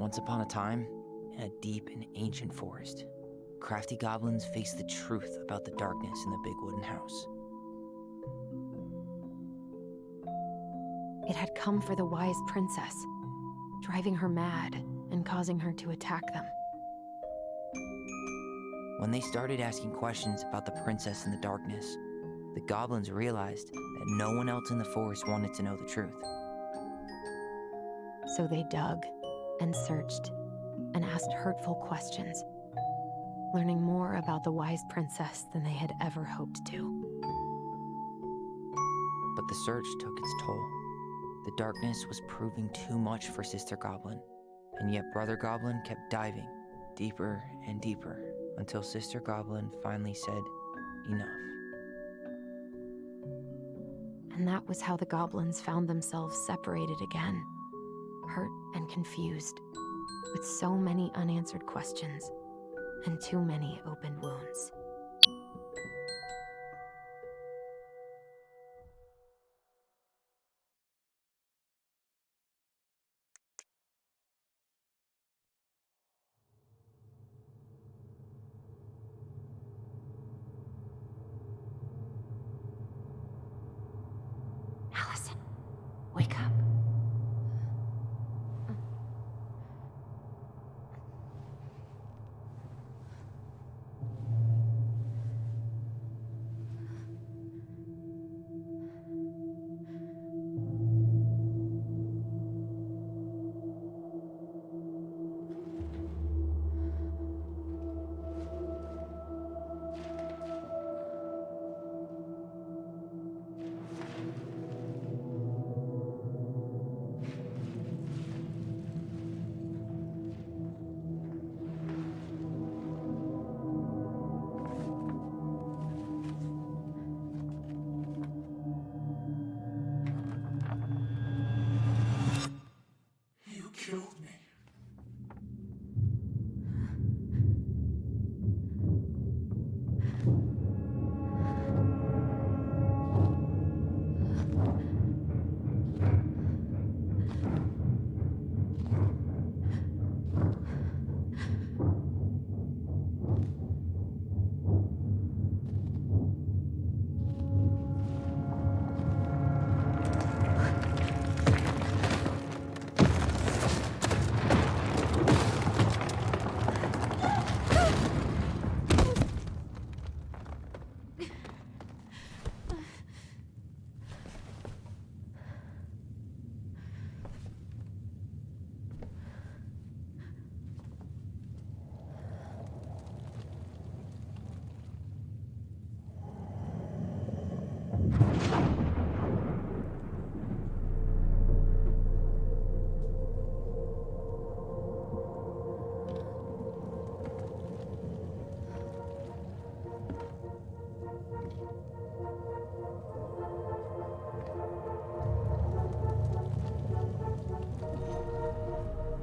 Once upon a time, in a deep and ancient forest, crafty goblins faced the truth about the darkness in the big wooden house. It had come for the wise princess, driving her mad and causing her to attack them. When they started asking questions about the princess in the darkness, the goblins realized that no one else in the forest wanted to know the truth. So they dug and searched and asked hurtful questions, learning more about the wise princess than they had ever hoped to. But the search took its toll. The darkness was proving too much for Sister Goblin, and yet Brother Goblin kept diving deeper and deeper until Sister Goblin finally said, "Enough." And that was how the goblins found themselves separated again, hurt and confused, with so many unanswered questions and too many open wounds. Allison, wake up. You killed me.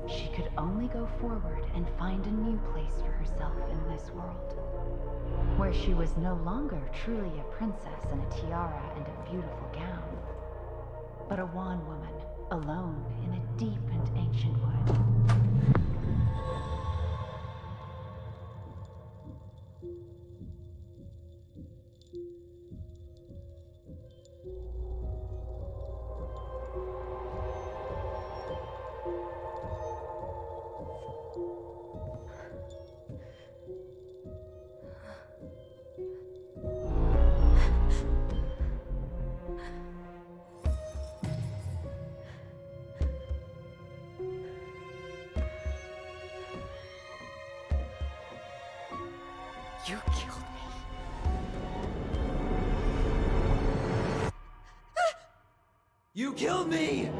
She could only go forward and find a new place for herself in this world, where she was no longer truly a princess in a tiara and a beautiful gown, but a wan woman, alone in a deep and ancient wood. You killed me. You killed me!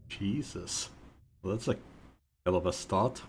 Jesus. Well, that's a hell of a start.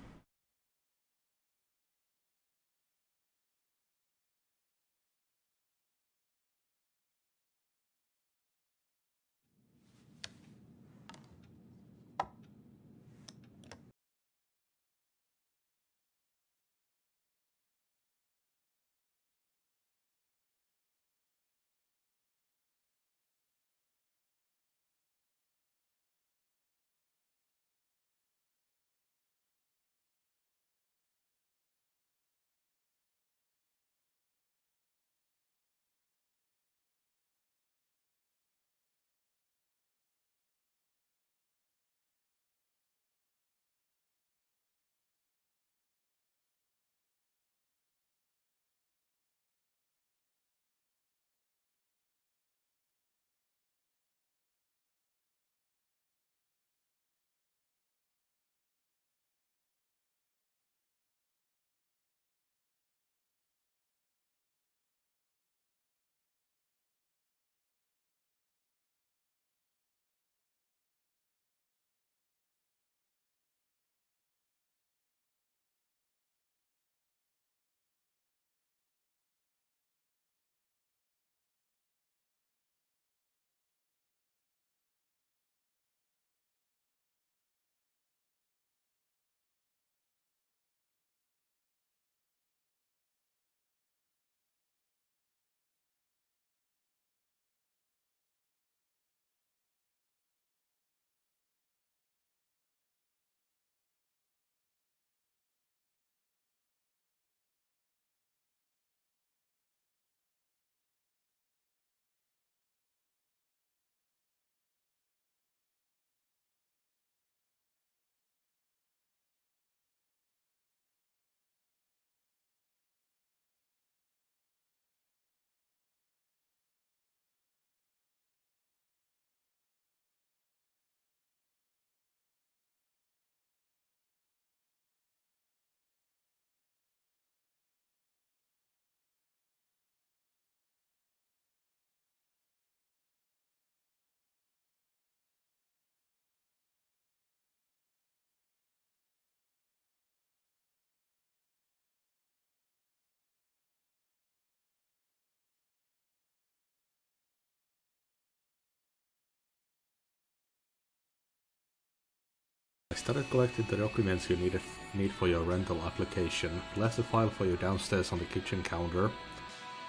started collecting the documents you need for your rental application. Left a file for you downstairs on the kitchen counter.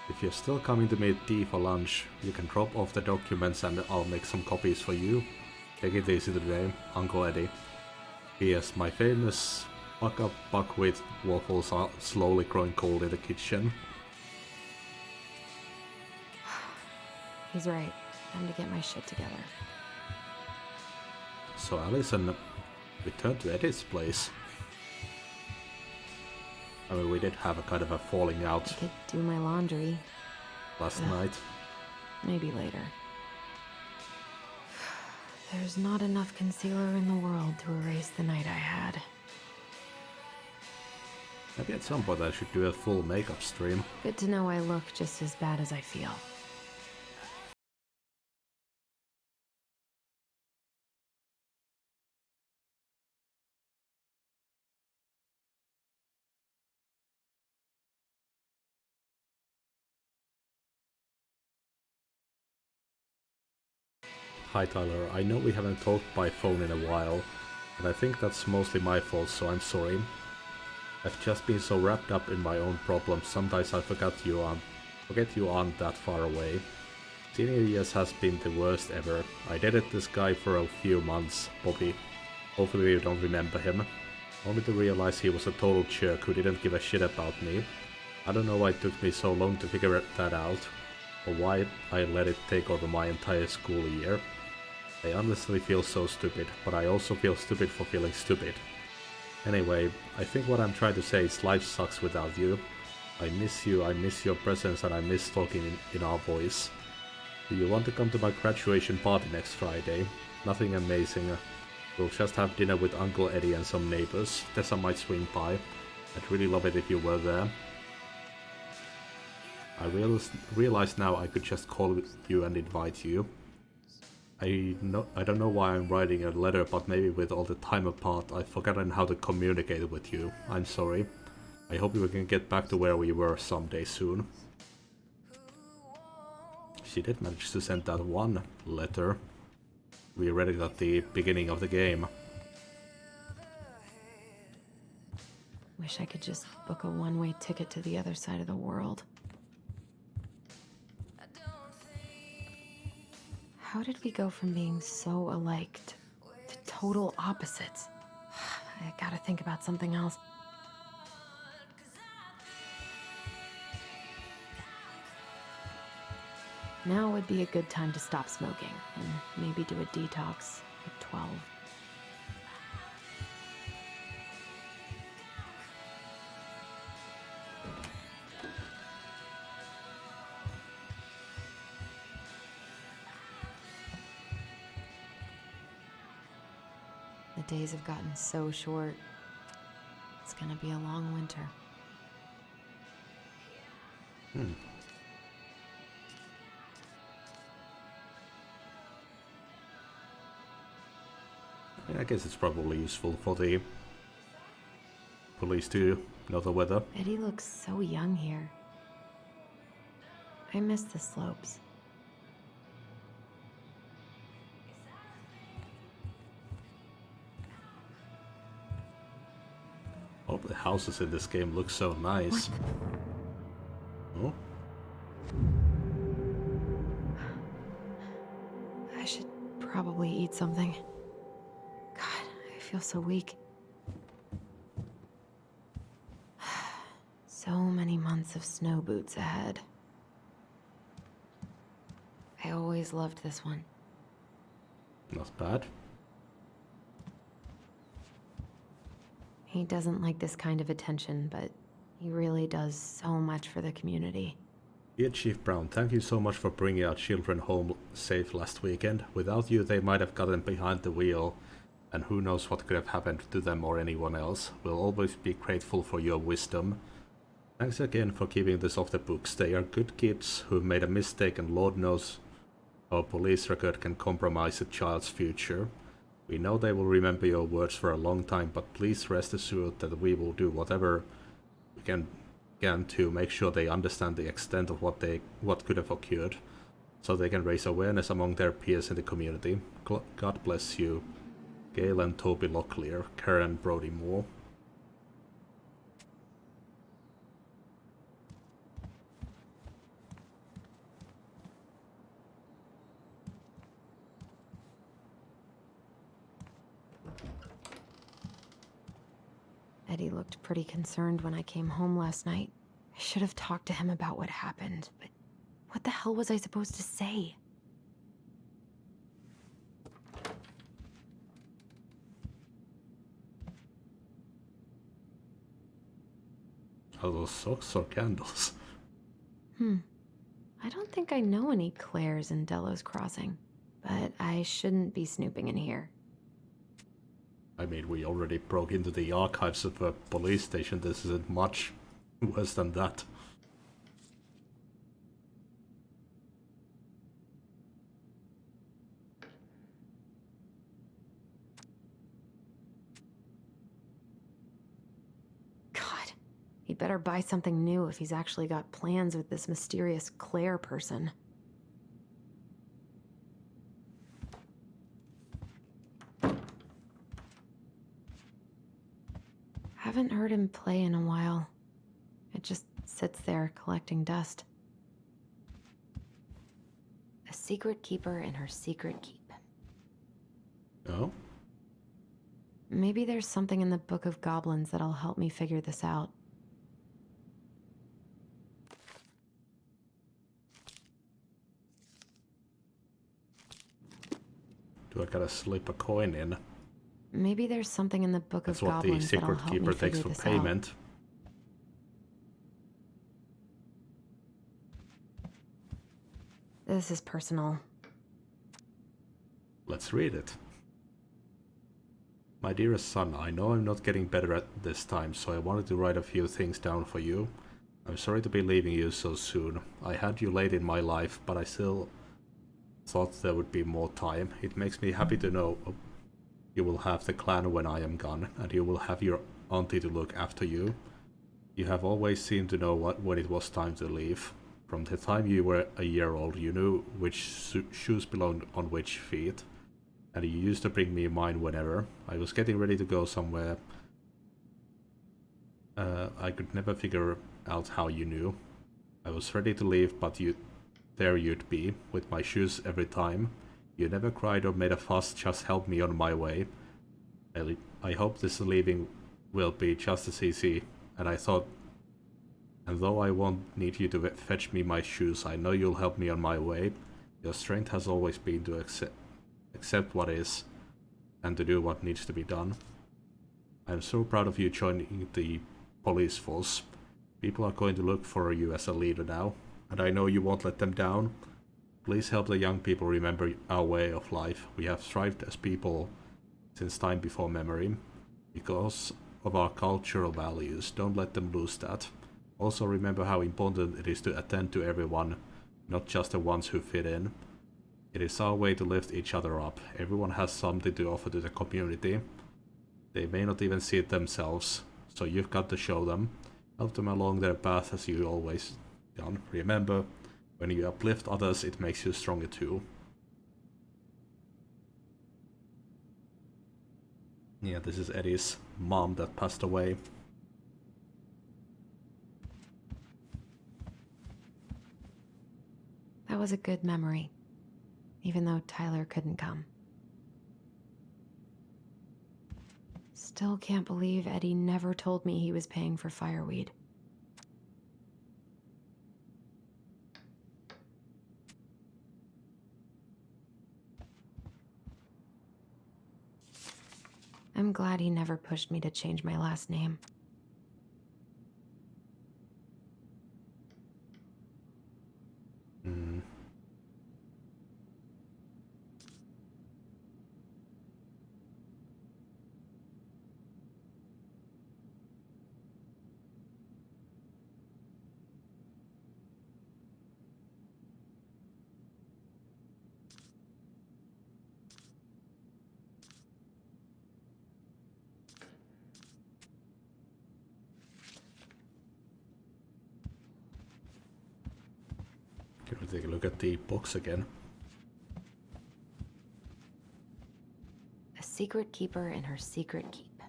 If you're still coming to meet Dee for lunch, you can drop off the documents and I'll make some copies for you. Take it easy today, Uncle Eddie. P.S. My famous buck-up buckwheat waffles are slowly growing cold in the kitchen. He's right. Time to get my shit together. So Allison returned to Eddie's place. I mean, we did have a kind of a falling out I could do my laundry. last night. Maybe later. There's not enough concealer in the world to erase the night I had. Maybe at some point I should do a full makeup stream. Good to know I look just as bad as I feel. Hi Tyler, I know we haven't talked by phone in a while, and I think that's mostly my fault, so I'm sorry. I've just been so wrapped up in my own problems, sometimes I forget you aren't that far away. Senior years has been the worst ever. I dated this guy for a few months, Bobby. Hopefully you don't remember him. Only to realize he was a total jerk who didn't give a shit about me. I don't know why it took me so long to figure that out, or why I let it take over my entire school year. I honestly feel so stupid, but I also feel stupid for feeling stupid. Anyway, I think what I'm trying to say is life sucks without you. I miss you, I miss your presence, and I miss talking in our voice. Do you want to come to my graduation party next Friday? Nothing amazing. We'll just have dinner with Uncle Eddie and some neighbors. Tessa might swing by. I'd really love it if you were there. I realize now I could just call you and invite you. I don't know why I'm writing a letter, but maybe with all the time apart, I've forgotten how to communicate with you. I'm sorry. I hope we can get back to where we were someday soon. She did manage to send that one letter. We read it at the beginning of the game. Wish I could just book a one-way ticket to the other side of the world. How did we go from being so alike to total opposites? I gotta think about something else. Now would be a good time to stop smoking and maybe do a detox at 12. The days have gotten so short. It's gonna be a long winter. I guess it's probably useful for the police to know the weather. Eddie looks so young here. I miss the slopes. All the houses in this game look so nice. Oh? I should probably eat something. God, I feel so weak. So many months of snow boots ahead. I always loved this one. Not bad. He doesn't like this kind of attention, but he really does so much for the community. Dear Chief Brown, thank you so much for bringing our children home safe last weekend. Without you, they might have gotten behind the wheel, and who knows what could have happened to them or anyone else. We'll always be grateful for your wisdom. Thanks again for keeping this off the books. They are good kids who've made a mistake, and Lord knows how a police record can compromise a child's future. We know they will remember your words for a long time, but please rest assured that we will do whatever we can to make sure they understand the extent of what could have occurred, so they can raise awareness among their peers in the community. God bless you. Galen Toby Locklear, Karen Brody Moore. Eddie looked pretty concerned when I came home last night. I should have talked to him about what happened, but what the hell was I supposed to say? Are those socks or candles? I don't think I know any Claires in Delos Crossing, but I shouldn't be snooping in here. I mean, we already broke into the archives of a police station. This isn't much worse than that. God, he'd better buy something new if he's actually got plans with this mysterious Claire person. Haven't heard him play in a while. It just sits there collecting dust. A secret keeper in her secret keep. Oh? Maybe there's something in the Book of Goblins that'll help me figure this out. Do I gotta slip a coin in? Maybe there's something in the Book That's of what the Goblins that'll secret help keeper me takes figure for this out. payment. This is personal. Let's read it. My dearest son, I know I'm not getting better at this time, so I wanted to write a few things down for you. I'm sorry to be leaving you so soon. I had you late in my life, but I still thought there would be more time. It makes me happy to know you will have the clan when I am gone, and you will have your auntie to look after you. You have always seemed to know when it was time to leave. From the time you were a year old, you knew which shoes belonged on which feet, and you used to bring me mine whenever. I was getting ready to go somewhere. I could never figure out how you knew. I was ready to leave, but there you'd be, with my shoes every time. You never cried or made a fuss, just helped me on my way. I hope this leaving will be just as easy, and though I won't need you to fetch me my shoes, I know you'll help me on my way. Your strength has always been to accept what is, and to do what needs to be done. I'm so proud of you joining the police force. People are going to look for you as a leader now, and I know you won't let them down. Please help the young people remember our way of life. We have thrived as people since time before memory. Because of our cultural values, don't let them lose that. Also remember how important it is to attend to everyone, not just the ones who fit in. It is our way to lift each other up. Everyone has something to offer to the community. They may not even see it themselves, so you've got to show them. Help them along their path as you always done. Remember, when you uplift others, it makes you stronger too. Yeah, this is Eddie's mom that passed away. That was a good memory, even though Tyler couldn't come. Still can't believe Eddie never told me he was paying for fireweed. I'm glad he never pushed me to change my last name. Can we take a look at the box again? A secret keeper in her secret keep.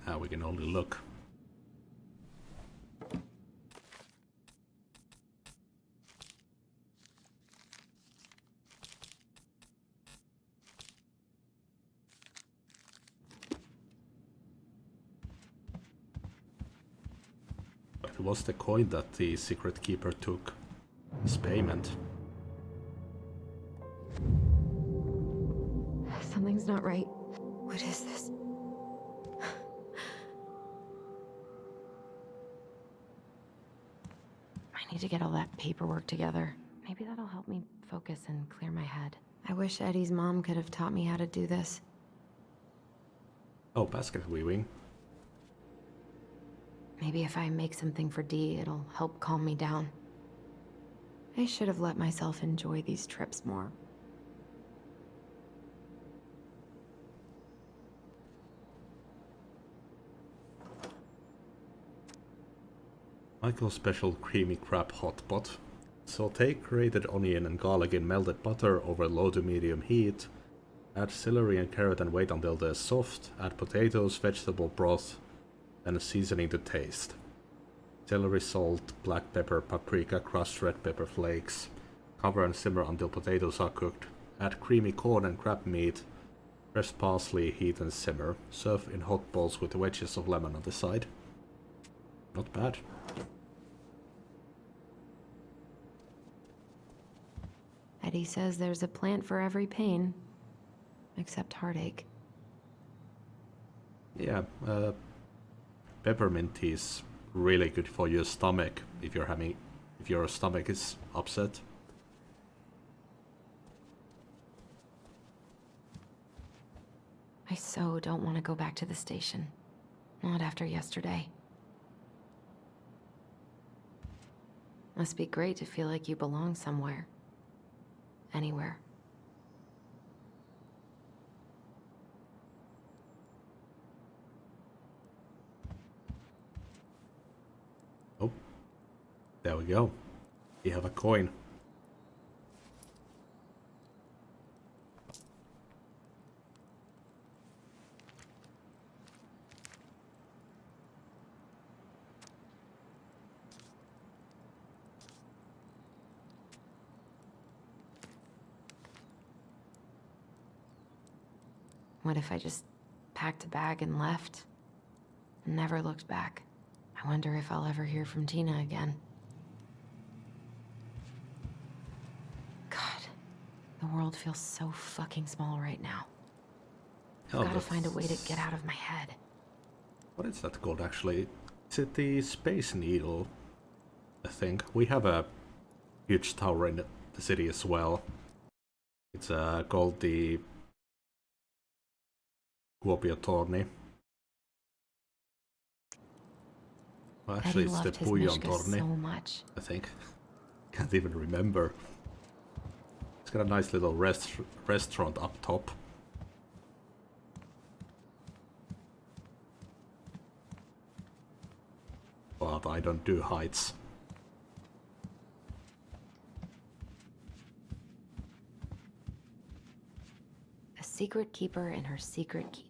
Now we can only look. But it was the coin that the secret keeper took as payment. Something's not right. What is this? I need to get all that paperwork together. Maybe that'll help me focus and clear my head. I wish Eddie's mom could have taught me how to do this. Oh, basket weaving. Maybe if I make something for Dee, it'll help calm me down. I should have let myself enjoy these trips more. Michael's special creamy crab hot pot. Saute grated onion and garlic in melted butter over low to medium heat. Add celery and carrot and wait until they're soft. Add potatoes, vegetable broth, and seasoning to taste. Celery, salt, black pepper, paprika, crushed red pepper flakes. Cover and simmer until potatoes are cooked. Add creamy corn and crab meat. Fresh parsley, heat and simmer. Serve in hot bowls with wedges of lemon on the side. Not bad. Eddie says there's a plant for every pain, except heartache. Yeah, peppermint tea is really good for your stomach if your stomach is upset. I so don't want to go back to the station. Not after yesterday. Must be great to feel like you belong somewhere. Anywhere. Oh, there we go. We have a coin. What if I just packed a bag and left? And never looked back. I wonder if I'll ever hear from Tina again. God, the world feels so fucking small right now. Oh, I've gotta find a way to get out of my head. What is that called actually? Is it the Space Needle? I think. We have a huge tower in the city as well. It's called the Kuopio Torni. Well, actually, Eddie it's the loved his Pujon Mishka Torni, so much. I think. Can't even remember. It's got a nice little restaurant up top. But I don't do heights. A secret keeper in her secret keep.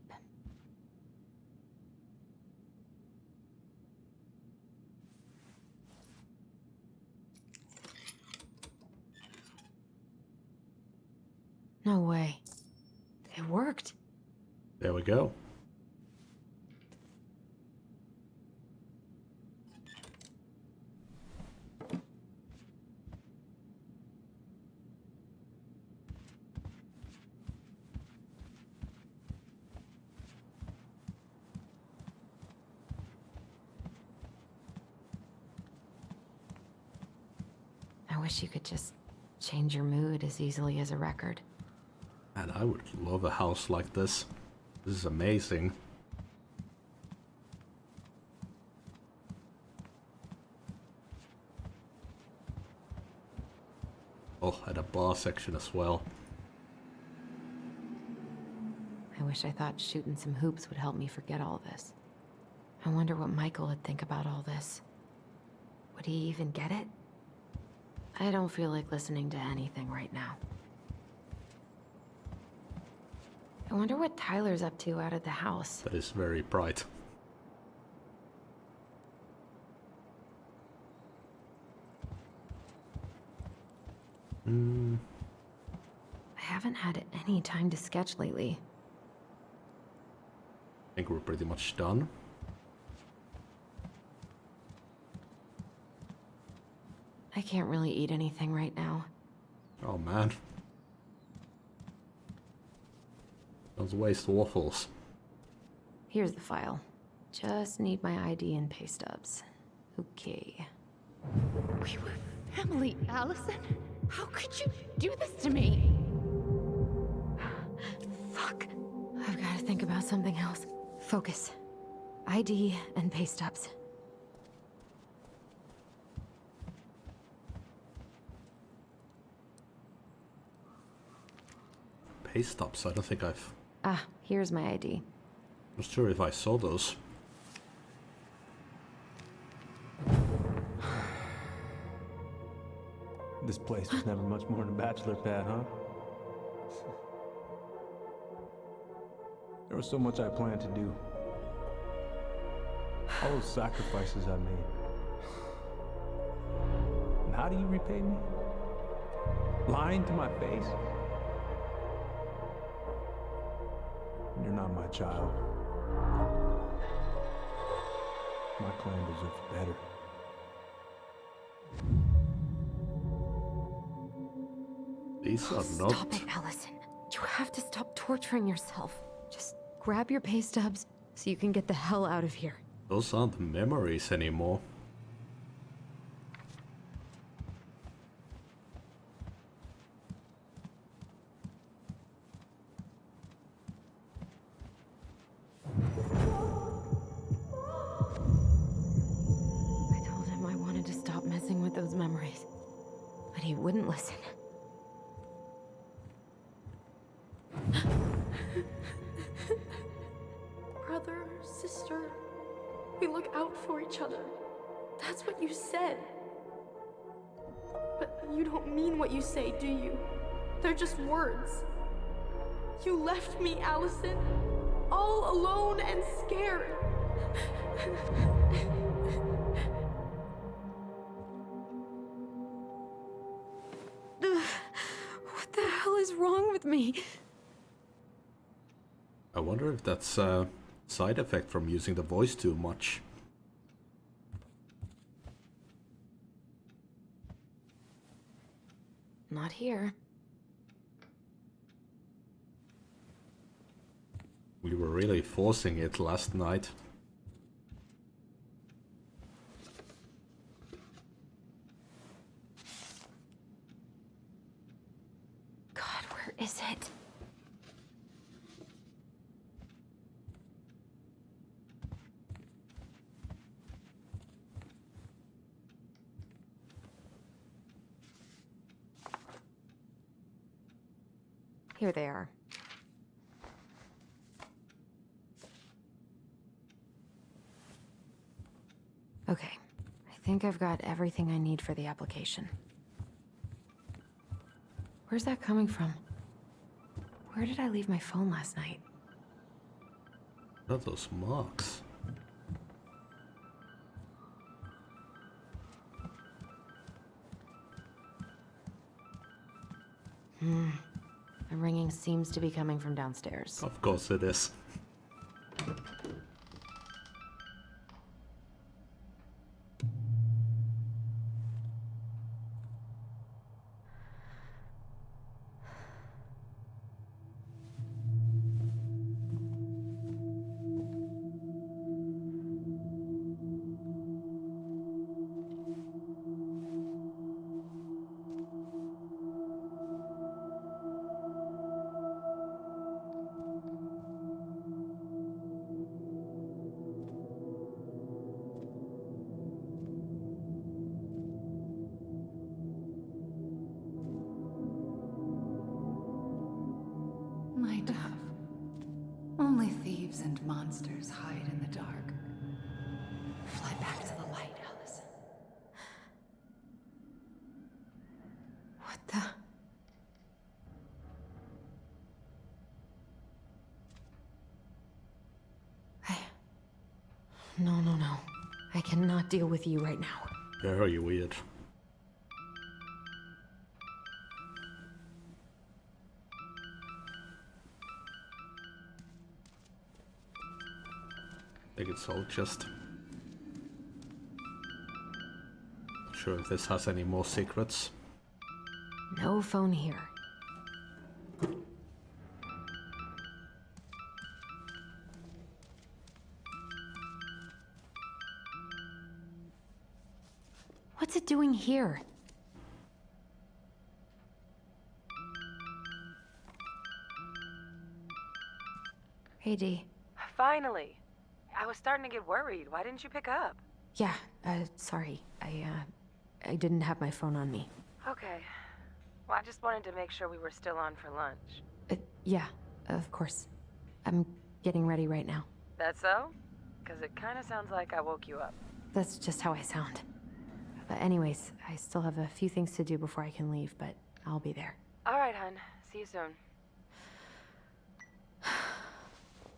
No way. It worked. There we go. I wish you could just change your mood as easily as a record. And I would love a house like this. This is amazing. Oh, and a bar section as well. I wish I thought shooting some hoops would help me forget all this. I wonder what Michael would think about all this. Would he even get it? I don't feel like listening to anything right now. I wonder what Tyler's up to out of the house. That is very bright. I haven't had any time to sketch lately. I think we're pretty much done. I can't really eat anything right now. Oh man. Don't waste waffles. Here's the file. Just need my ID and pay stubs. Okay. We were family, Allison. How could you do this to me? Fuck. I've got to think about something else. Focus. ID and pay stubs. Pay stubs, I don't think I've... Ah, here's my ID. Not sure if I saw those. This place was never much more than a bachelor pad, huh? There was so much I planned to do. All those sacrifices I made. And how do you repay me? Lying to my face? You're not my child. My clan deserves better. These are Stop not... it, Allison. You have to stop torturing yourself. Just grab your pay stubs so you can get the hell out of here. Those aren't memories anymore. I told him I wanted to stop messing with those memories, but he wouldn't listen. Brother, sister, we look out for each other. That's what you said. But you don't mean what you say, do you? They're just words. You left me, Allison, all alone and scared. What the hell is wrong with me? I wonder if that's a side effect from using the voice too much. Not here. We were really forcing it last night. God, where is it? Here they are. Okay, I think I've got everything I need for the application. Where's that coming from? Where did I leave my phone last night? What are those marks? The ringing seems to be coming from downstairs. Of course it is. My dove. Only thieves and monsters hide in the dark. Fly back to the light, Allison. What the? No, no, no. I cannot deal with you right now. Very weird. I think it's all just... Not sure if this has any more secrets. No phone here. What's it doing here? Hey, Dee. Finally. I was starting to get worried. Why didn't you pick up? Yeah, sorry. I didn't have my phone on me. Okay. Well, I just wanted to make sure we were still on for lunch. Yeah, of course. I'm getting ready right now. That so? Because it kind of sounds like I woke you up. That's just how I sound. But anyways, I still have a few things to do before I can leave, but I'll be there. All right, hun. See you soon.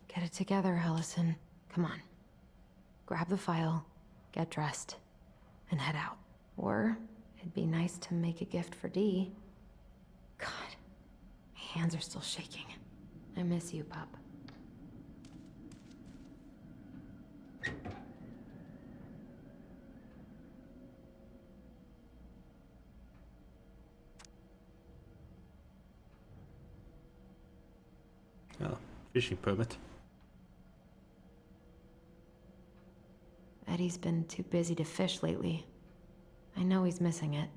Get it together, Allison. Come on. Grab the file, get dressed, and head out. Or it'd be nice to make a gift for Dee. God, my hands are still shaking. I miss you, pup. Yeah, fishing permit. Eddie's been too busy to fish lately. I know he's missing it.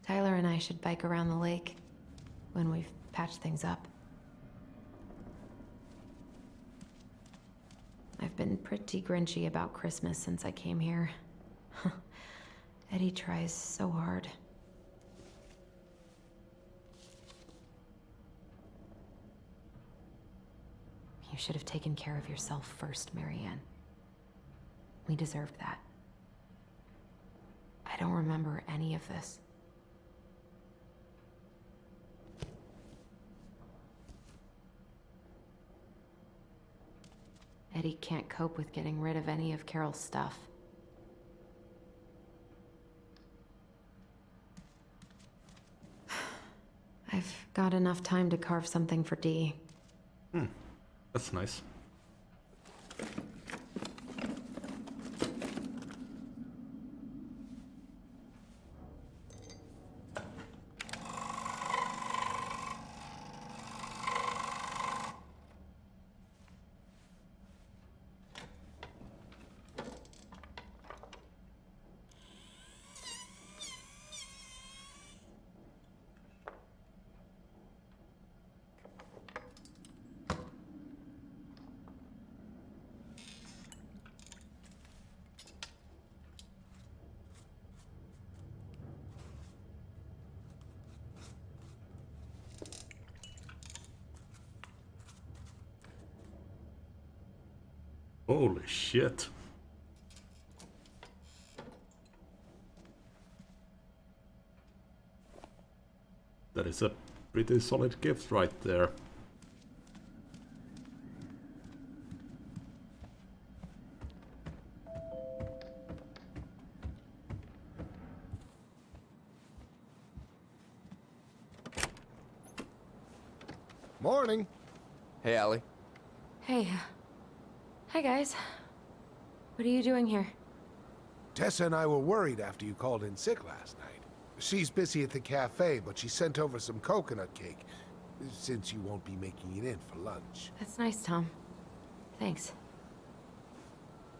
Tyler and I should bike around the lake when we've patched things up. I've been pretty grinchy about Christmas since I came here. Eddie tries so hard. You should have taken care of yourself first, Marianne. We deserved that. I don't remember any of this. Eddie can't cope with getting rid of any of Carol's stuff. I've got enough time to carve something for Dee. That's nice. Holy shit. That is a pretty solid gift right there. Morning. Hey, Allie. Hey. Hi, guys. What are you doing here? Tessa and I were worried after you called in sick last night. She's busy at the cafe, but she sent over some coconut cake, since you won't be making it in for lunch. That's nice, Tom. Thanks.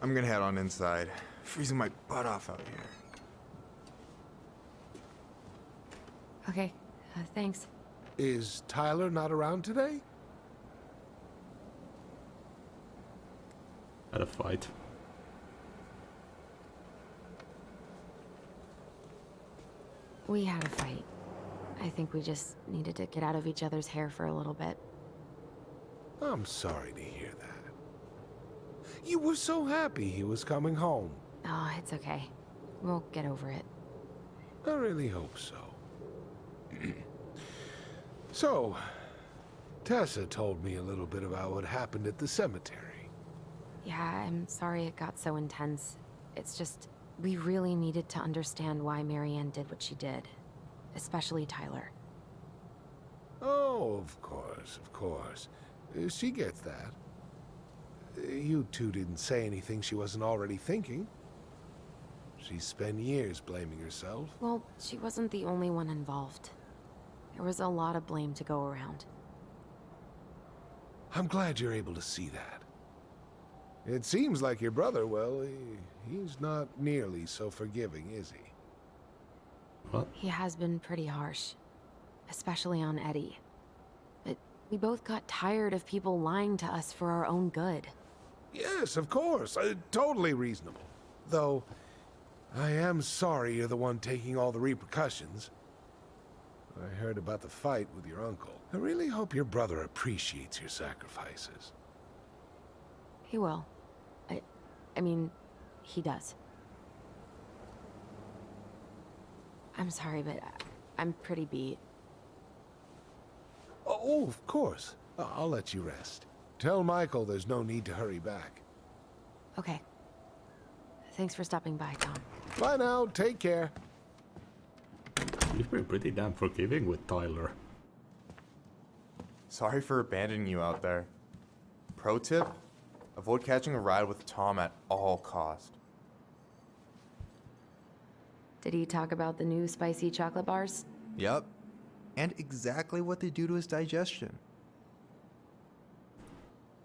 I'm gonna head on inside. Freezing my butt off out here. Okay, thanks. Is Tyler not around today? Had a fight. We had a fight. I think we just needed to get out of each other's hair for a little bit. I'm sorry to hear that. You were so happy he was coming home. Oh, it's okay. We'll get over it. I really hope so. So, Tessa told me a little bit about what happened at the cemetery. Yeah, I'm sorry it got so intense. It's just, we really needed to understand why Marianne did what she did. Especially Tyler. Oh, of course, of course. She gets that. You two didn't say anything she wasn't already thinking. She spent years blaming herself. Well, she wasn't the only one involved. There was a lot of blame to go around. I'm glad you're able to see that. It seems like your brother, well, he's not nearly so forgiving, is he? What? He has been pretty harsh. Especially on Eddie. But we both got tired of people lying to us for our own good. Yes, of course. Totally reasonable. Though, I am sorry you're the one taking all the repercussions. I heard about the fight with your uncle. I really hope your brother appreciates your sacrifices. He will. I mean, he does. I'm sorry, but I'm pretty beat. Oh, of course. I'll let you rest. Tell Michael there's no need to hurry back. Okay. Thanks for stopping by, Tom. Bye now. Take care. You've been pretty damn forgiving with Tyler. Sorry for abandoning you out there. Pro tip? Avoid catching a ride with Tom at all cost. Did he talk about the new spicy chocolate bars? Yep. And exactly what they do to his digestion.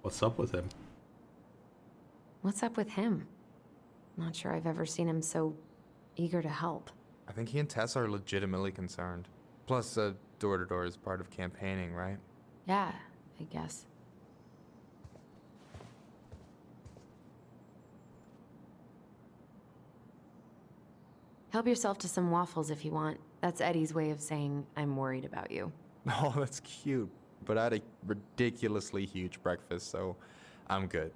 What's up with him? What's up with him? Not sure I've ever seen him so eager to help. I think he and Tess are legitimately concerned. Plus, door-to-door is part of campaigning, right? Yeah, I guess. Help yourself to some waffles if you want. That's Eddie's way of saying, I'm worried about you. Oh, that's cute. But I had a ridiculously huge breakfast, so I'm good.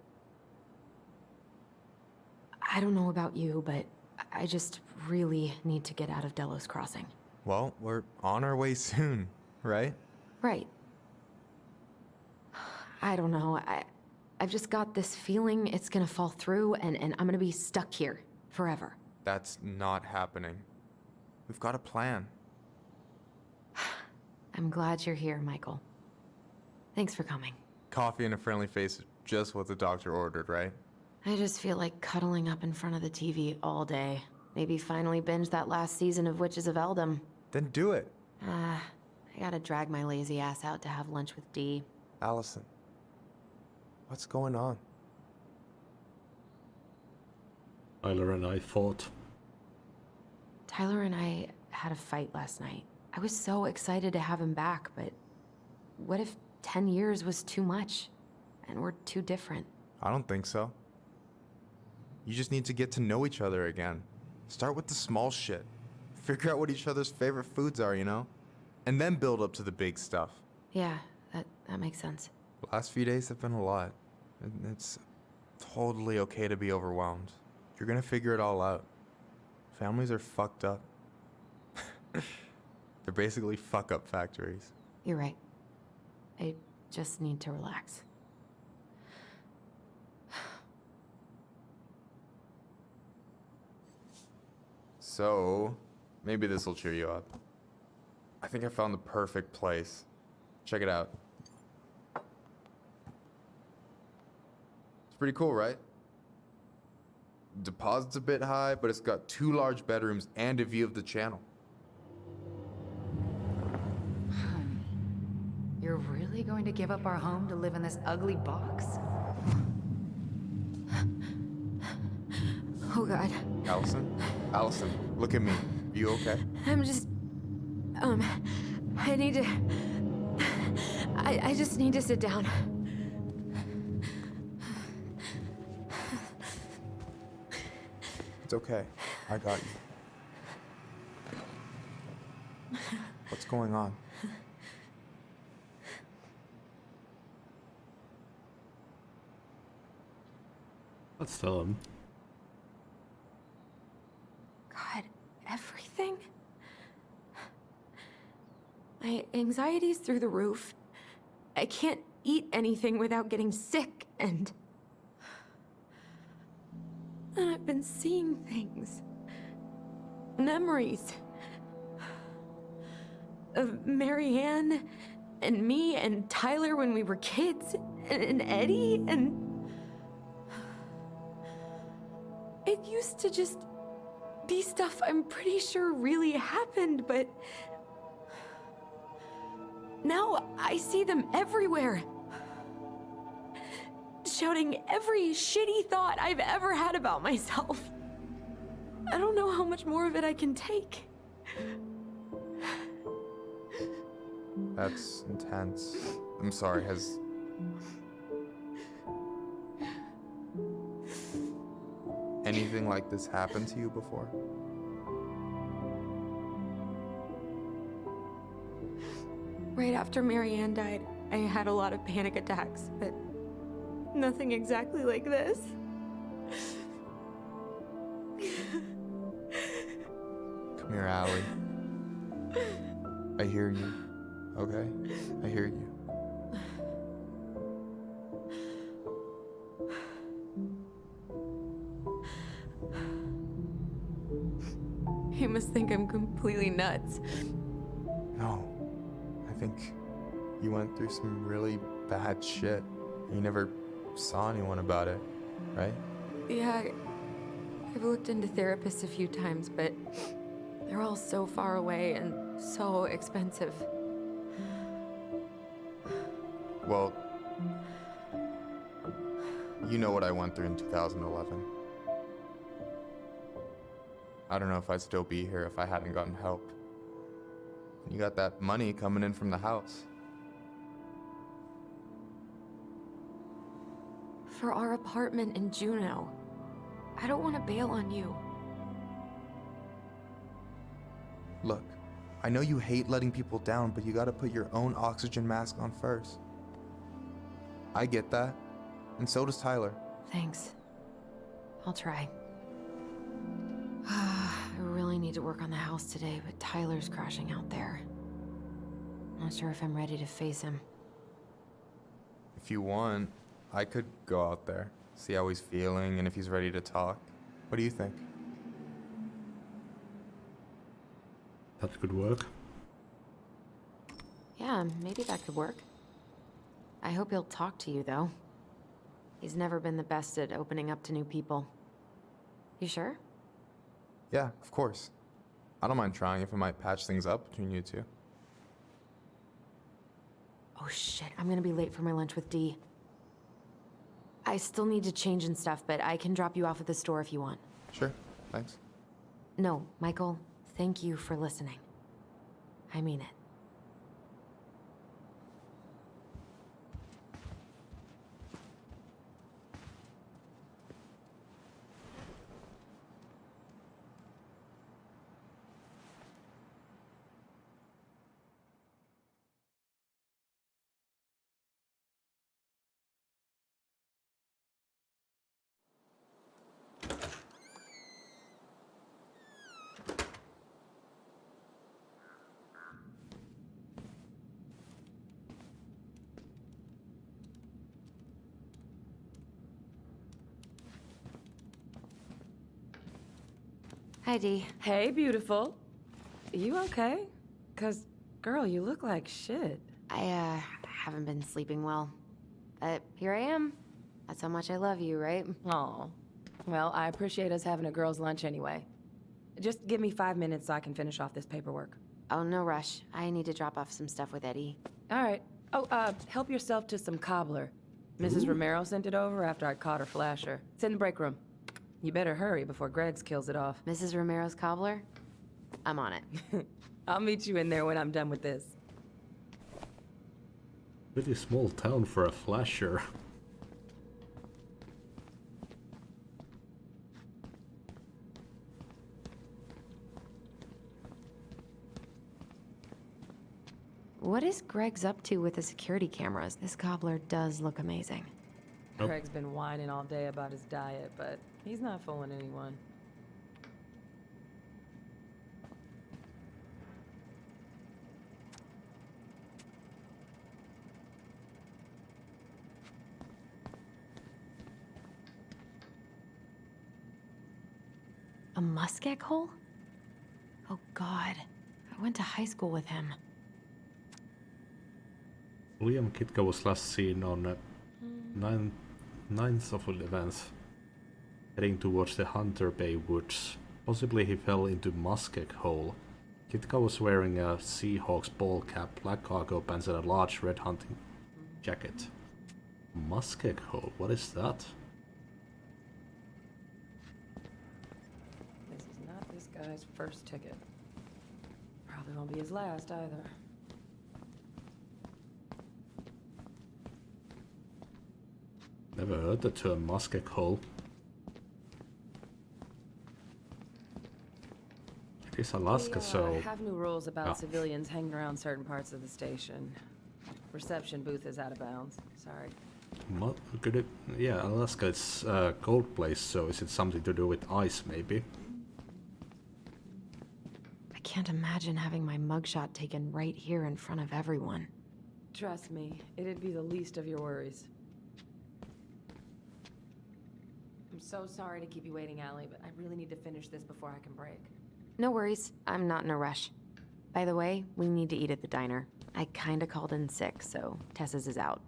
I don't know about you, but I just really need to get out of Delos Crossing. Well, we're on our way soon, right? Right. I don't know. I've just got this feeling it's gonna fall through and I'm gonna be stuck here forever. That's not happening. We've got a plan. I'm glad you're here, Michael. Thanks for coming. Coffee and a friendly face is just what the doctor ordered, right? I just feel like cuddling up in front of the TV all day. Maybe finally binge that last season of Witches of Eldom. Then do it. I gotta drag my lazy ass out to have lunch with Dee. Allison, what's going on? Tyler and I fought. Tyler and I had a fight last night. I was so excited to have him back, but what if 10 years was too much? And we're too different? I don't think so. You just need to get to know each other again. Start with the small shit. Figure out what each other's favorite foods are, you know? And then build up to the big stuff. Yeah, that makes sense. The last few days have been a lot. It's totally okay to be overwhelmed. You're gonna figure it all out. Families are fucked up. They're basically fuck-up factories. You're right. I just need to relax. So, maybe this will cheer you up. I think I found the perfect place. Check it out. It's pretty cool, right? Deposit's a bit high, but it's got 2 large bedrooms and a view of the channel. Honey, you're really going to give up our home to live in this ugly box? Oh God. Allison? Allison, look at me. You okay? I'm just... I need to... I just need to sit down. It's okay. I got you. What's going on? Let's tell him. everything. My anxiety's through the roof. I can't eat anything without getting sick, and I've been seeing things. Memories. Of Marianne, and me, and Tyler when we were kids, and Eddie, and... It used to just be stuff I'm pretty sure really happened, but... Now I see them everywhere. Shouting every shitty thought I've ever had about myself. I don't know how much more of it I can take. That's intense. I'm sorry, has... anything like this happened to you before? Right after Marianne died, I had a lot of panic attacks, but nothing exactly like this. Come here, Allie. I hear you, okay? I hear you. You must think I'm completely nuts. No. I think you went through some really bad shit. You never saw anyone about it, right? Yeah, I've looked into therapists a few times, but they're all so far away and so expensive. Well, you know what I went through in 2011. I don't know if I'd still be here if I hadn't gotten help. You got that money coming in from the house. For our apartment in Juneau. I don't want to bail on you. Look, I know you hate letting people down, but you gotta put your own oxygen mask on first. I get that, and so does Tyler. Thanks. I'll try. I really need to work on the house today, but Tyler's crashing out there. Not sure if I'm ready to face him. If you want, I could go out there, see how he's feeling, and if he's ready to talk. What do you think? That could work. Yeah, maybe that could work. I hope he'll talk to you, though. He's never been the best at opening up to new people. You sure? Yeah, of course. I don't mind trying if it might patch things up between you two. Oh shit, I'm gonna be late for my lunch with Dee. I still need to change and stuff, but I can drop you off at the store if you want. Sure, thanks. No, Michael, thank you for listening. I mean it. Hi, Dee. Hey, beautiful. You okay? 'Cause, girl, you look like shit. I haven't been sleeping well. But here I am. That's how much I love you, right? Aw. Well, I appreciate us having a girls' lunch anyway. Just give me 5 minutes so I can finish off this paperwork. Oh, no rush. I need to drop off some stuff with Eddie. All right. Oh, help yourself to some cobbler. Mrs. Romero sent it over after I caught her flasher. It's in the break room. You better hurry before Greggs kills it off. Mrs. Romero's cobbler? I'm on it. I'll meet you in there when I'm done with this. Pretty small town for a flasher. What is Greggs up to with the security cameras? This cobbler does look amazing. Nope. Craig's been whining all day about his diet, but he's not fooling anyone. A muskeg hole? Oh god, I went to high school with him. William Kitka was last seen on 9th of events, heading towards the Hunter Bay woods. Possibly he fell into muskeg hole. Kitka was wearing a Seahawks ball cap, black cargo pants and a large red hunting jacket. Muskeg hole, what is that? This is not this guy's first ticket. Probably won't be his last either. Never heard the term muskeg hole. It is Alaska, We so... have new rules about Ah. civilians hanging around certain parts of the station. Reception booth is out of bounds. Sorry. Could it... Yeah, Alaska is a cold place, so is it something to do with ice, maybe? I can't imagine having my mugshot taken right here in front of everyone. Trust me, it'd be the least of your worries. I'm so sorry to keep you waiting, Allie, but I really need to finish this before I can break. No worries, I'm not in a rush. By the way, we need to eat at the diner. I kinda called in sick, so Tessa's is out.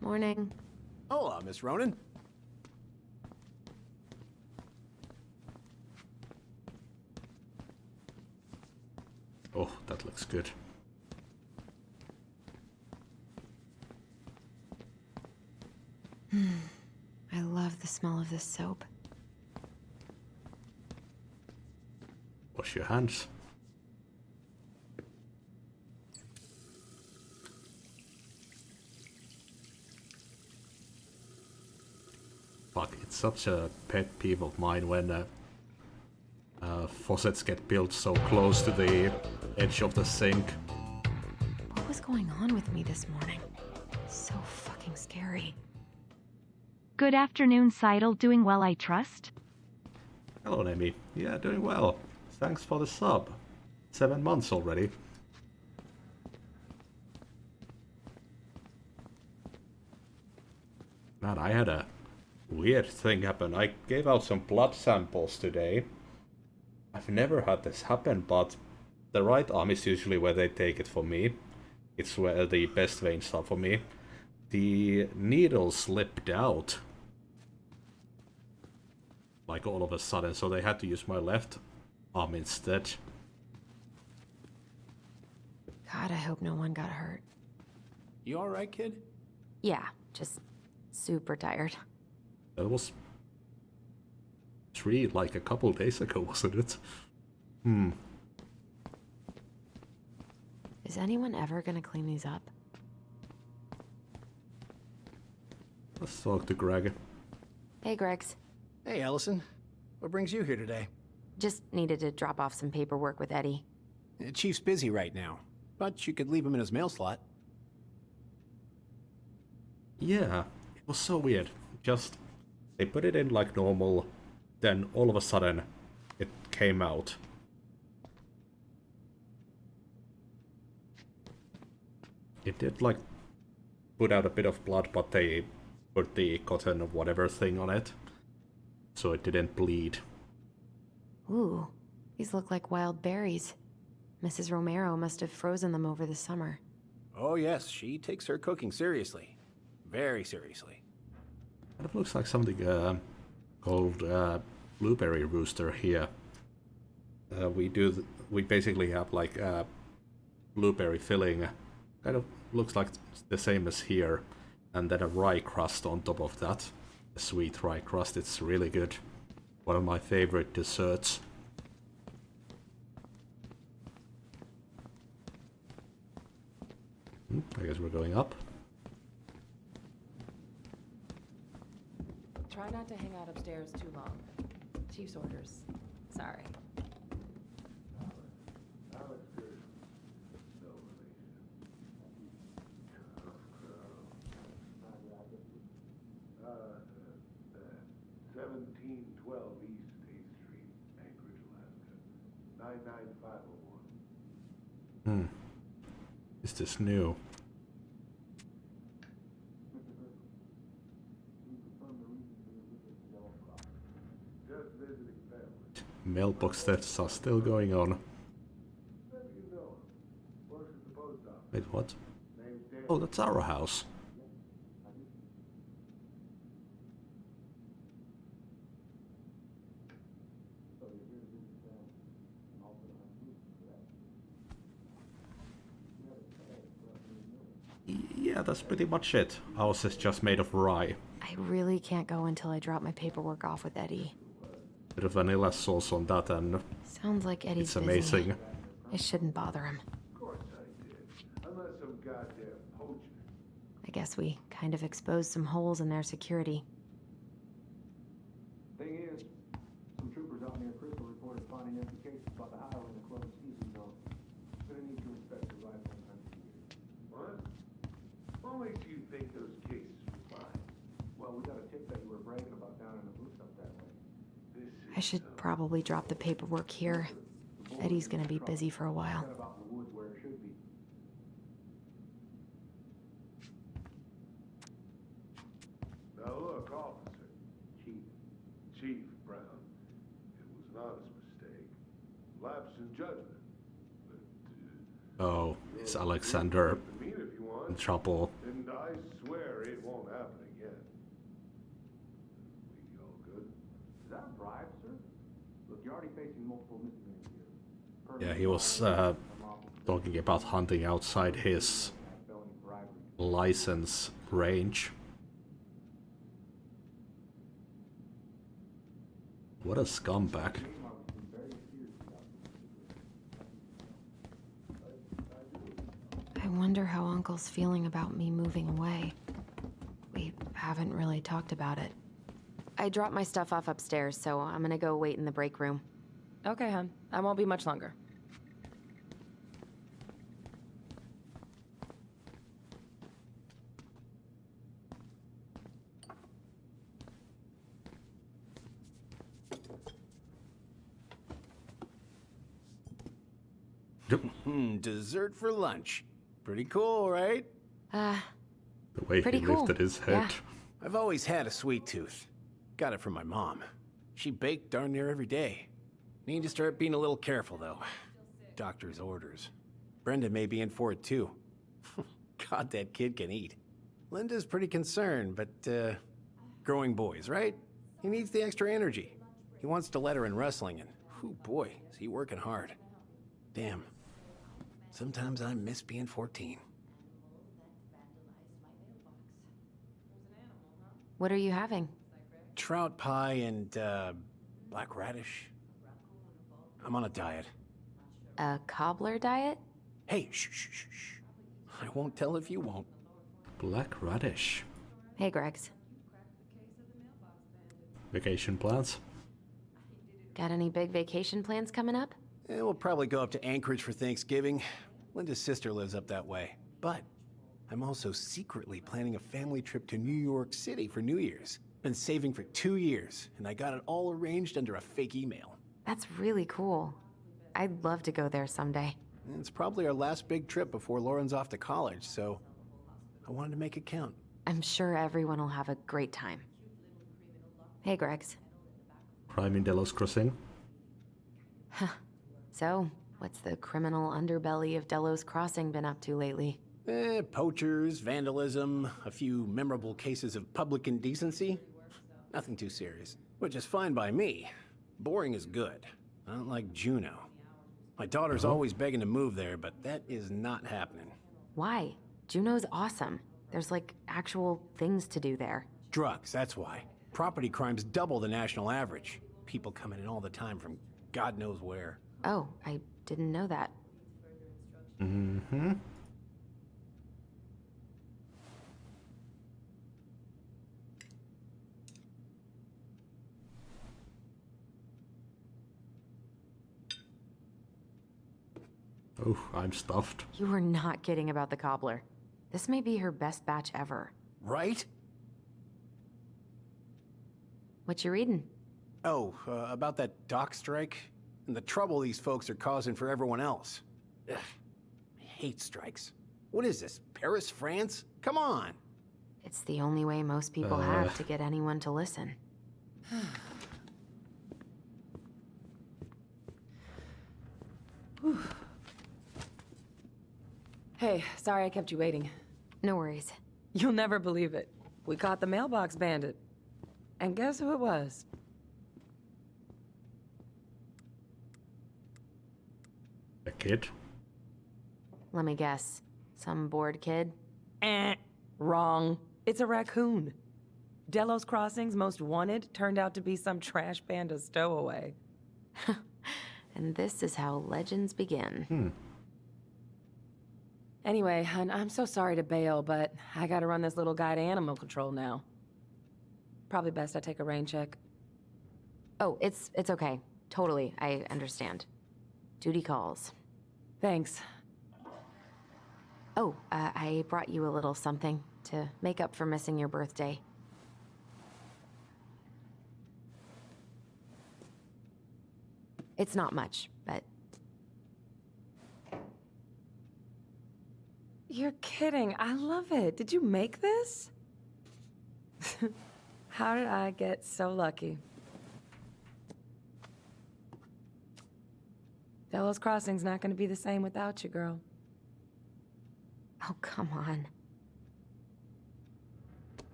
Morning. Hola, Miss Ronan. Oh, that looks good. I love the smell of this soap. Wash your hands. Fuck, it's such a pet peeve of mine when faucets get built so close to the edge of the sink. What was going on with me this morning? So fucking scary. Good afternoon, Seidel. Doing well, I trust? Hello, Nemi. Yeah, doing well. Thanks for the sub. 7 months already. Man, I had a weird thing happen. I gave out some blood samples today. I've never had this happen, but the right arm is usually where they take it for me. It's where the best veins are for me. The needle slipped out. Like all of a sudden, so they had to use my left arm instead. God, I hope no one got hurt. You alright, kid? Yeah, just super tired. That was like a couple days ago, wasn't it? Is anyone ever gonna clean these up? Let's talk to Greg. Hey, Gregs. Hey, Allison. What brings you here today? Just needed to drop off some paperwork with Eddie. Chief's busy right now, but you could leave him in his mail slot. Yeah, it was so weird. Just, they put it in like normal, then all of a sudden, it came out. It did like, put out a bit of blood, but they put the cotton or whatever thing on it, so it didn't bleed. Ooh, these look like wild berries. Mrs. Romero must have frozen them over the summer. Oh yes, she takes her cooking seriously. Very seriously. It looks like something called blueberry rooster here. We basically have like blueberry filling. Kind of looks like the same as here, and then a rye crust on top of that. A sweet rye crust. It's really good. One of my favorite desserts. I guess we're going up. Try not to hang out upstairs too long. Chief's orders. Sorry. East State Street, Anchorage, Alaska. 99501. Is this new? Mailbox thefts are still going on. Wait, what? Oh, that's our house. Yeah, that's pretty much it. Ours is just made of rye. I really can't go until I drop my paperwork off with Eddie. Bit of vanilla sauce on that, and Sounds like Eddie's it's busy. amazing. I shouldn't bother him. Unless some goddamn poacher. I guess we kind of exposed some holes in their security. Thing is, some troopers out near Crystal reported finding empty cases about the highway in the closed season zone. Gonna need to inspect the rifle and hunting gear. What? What makes you think those cases were fine? Well, we got a tip that you were bragging about down in the booth up that way. I should probably drop the paperwork here. Eddie's gonna be busy for a while. Forget about the woods where it should be. Now look, officer. Chief Brown. It was an honest mistake. Lapse in judgment. But, Oh, is Alexander I mean, if you want. in trouble? And I swear it won't happen again. We all good? Is that a bribe, sir? Look, you're already facing multiple misdemeanors here. Yeah, he was talking about hunting outside his license range. What a scumbag. I wonder how Uncle's feeling about me moving away. We haven't really talked about it. I dropped my stuff off upstairs, so I'm gonna go wait in the break room. Okay, hon. I won't be much longer. Dessert for lunch. Pretty cool, right? The way Pretty he cool. lifted his head. Yeah. I've always had a sweet tooth. Got it from my mom. She baked darn near every day. Need to start being a little careful, though. Doctor's orders. Brenda may be in for it, too. God, that kid can eat. Linda's pretty concerned, but, growing boys, right? He needs the extra energy. He wants to let her in wrestling, and, whew, boy, is he working hard. Damn. Sometimes I miss being 14. What are you having? Trout pie and, black radish. I'm on a diet. A cobbler diet? Hey, shh, shh, shh, shh. I won't tell if you won't. Black radish. Hey, Gregs. Vacation plans? Got any big vacation plans coming up? We'll probably go up to Anchorage for Thanksgiving. Linda's sister lives up that way. But I'm also secretly planning a family trip to New York City for New Year's. Been saving for 2 years, and I got it all arranged under a fake email. That's really cool. I'd love to go there someday. It's probably our last big trip before Lauren's off to college, so I wanted to make it count. I'm sure everyone will have a great time. Hey, Gregs. Crime in Delos Crossing? So, what's the criminal underbelly of Delos Crossing been up to lately? Poachers, vandalism, a few memorable cases of public indecency. Nothing too serious, which is fine by me. Boring is good. Not like Juneau. My daughter's always begging to move there, but that is not happening. Why? Juneau's awesome. There's like actual things to do there. Drugs, that's why. Property crime's double the national average. People coming in all the time from God knows where. Oh, I didn't know that. Mm-hmm. Oh, I'm stuffed. You were not kidding about the cobbler. This may be her best batch ever. Right? What you reading? Oh, about that dock strike and the trouble these folks are causing for everyone else. Ugh, I hate strikes. What is this, Paris, France? Come on! It's the only way most people have to get anyone to listen. Hey, sorry I kept you waiting. No worries. You'll never believe it. We caught the mailbox bandit. And guess who it was? A kid? Let me guess. Some bored kid? Wrong. It's a raccoon. Delos Crossing's most wanted turned out to be some trash panda stowaway. And this is how legends begin. Anyway, I'm so sorry to bail, but I gotta run this little guy to animal control now. Probably best I take a rain check. Oh, it's okay. Totally, I understand. Duty calls. Thanks. Oh, I brought you a little something to make up for missing your birthday. It's not much, but... You're kidding. I love it. Did you make this? How did I get so lucky? Delos Crossing's not gonna be the same without you, girl. Oh, come on.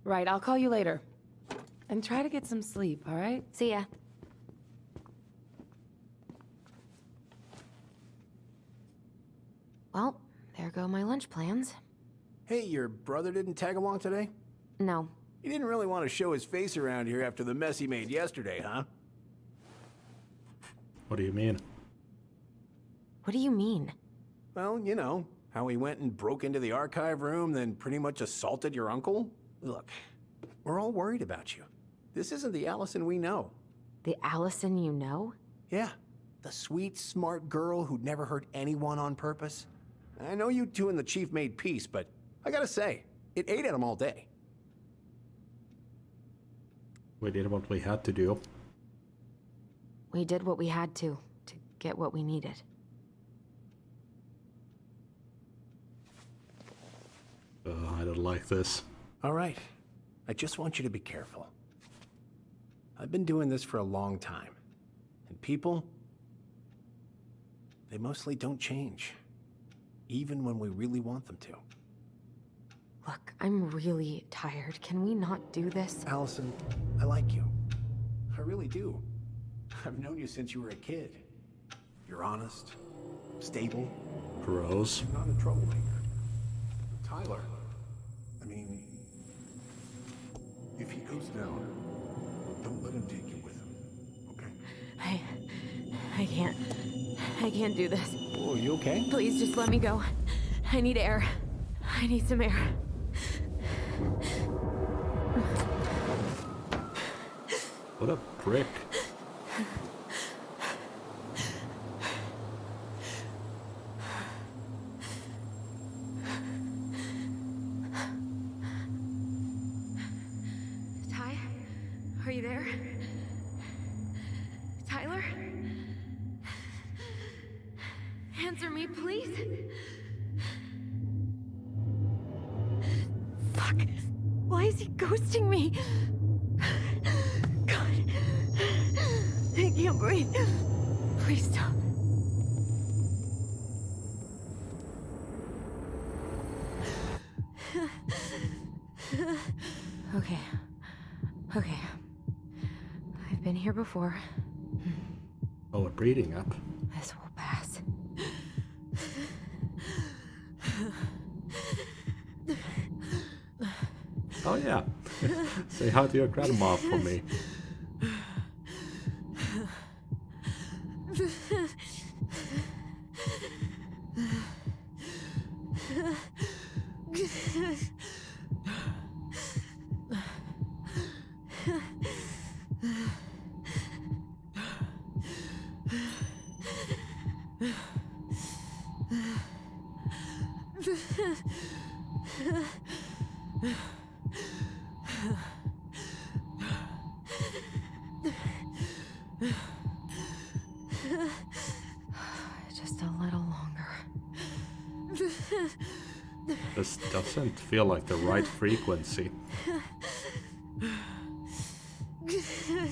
Right, I'll call you later. And try to get some sleep, all right? See ya. Well, there go my lunch plans. Hey, your brother didn't tag along today? No. He didn't really want to show his face around here after the mess he made yesterday, huh? What do you mean? What do you mean? Well, you know, how he went and broke into the archive room, then pretty much assaulted your uncle? Look, we're all worried about you. This isn't the Allison we know. The Allison you know? Yeah, the sweet, smart girl who'd never hurt anyone on purpose. I know you two and the chief made peace, but I gotta say, it ate at him all day. We did what we had to do. We did what we had to get what we needed. I don't like this. All right, I just want you to be careful. I've been doing this for a long time, and people, they mostly don't change, even when we really want them to. Look, I'm really tired. Can we not do this? Allison, I like you. I really do. I've known you since you were a kid. You're honest, stable. Gross. Not a troublemaker. Tyler, I mean, If he goes down, don't let him take you with him, okay? I can't do this. oh, you okay? Please just let me go. I need air. I need some air. What a prick. Ty? Are you there? Tyler? Answer me, please. Fuck. Why is he ghosting me? God. I can't breathe. Please stop. Okay. Okay. I've been here before. Oh, we're breathing up. This will pass. Oh yeah. Say hi to your grandma for me. Just a little longer. This doesn't feel like the right frequency.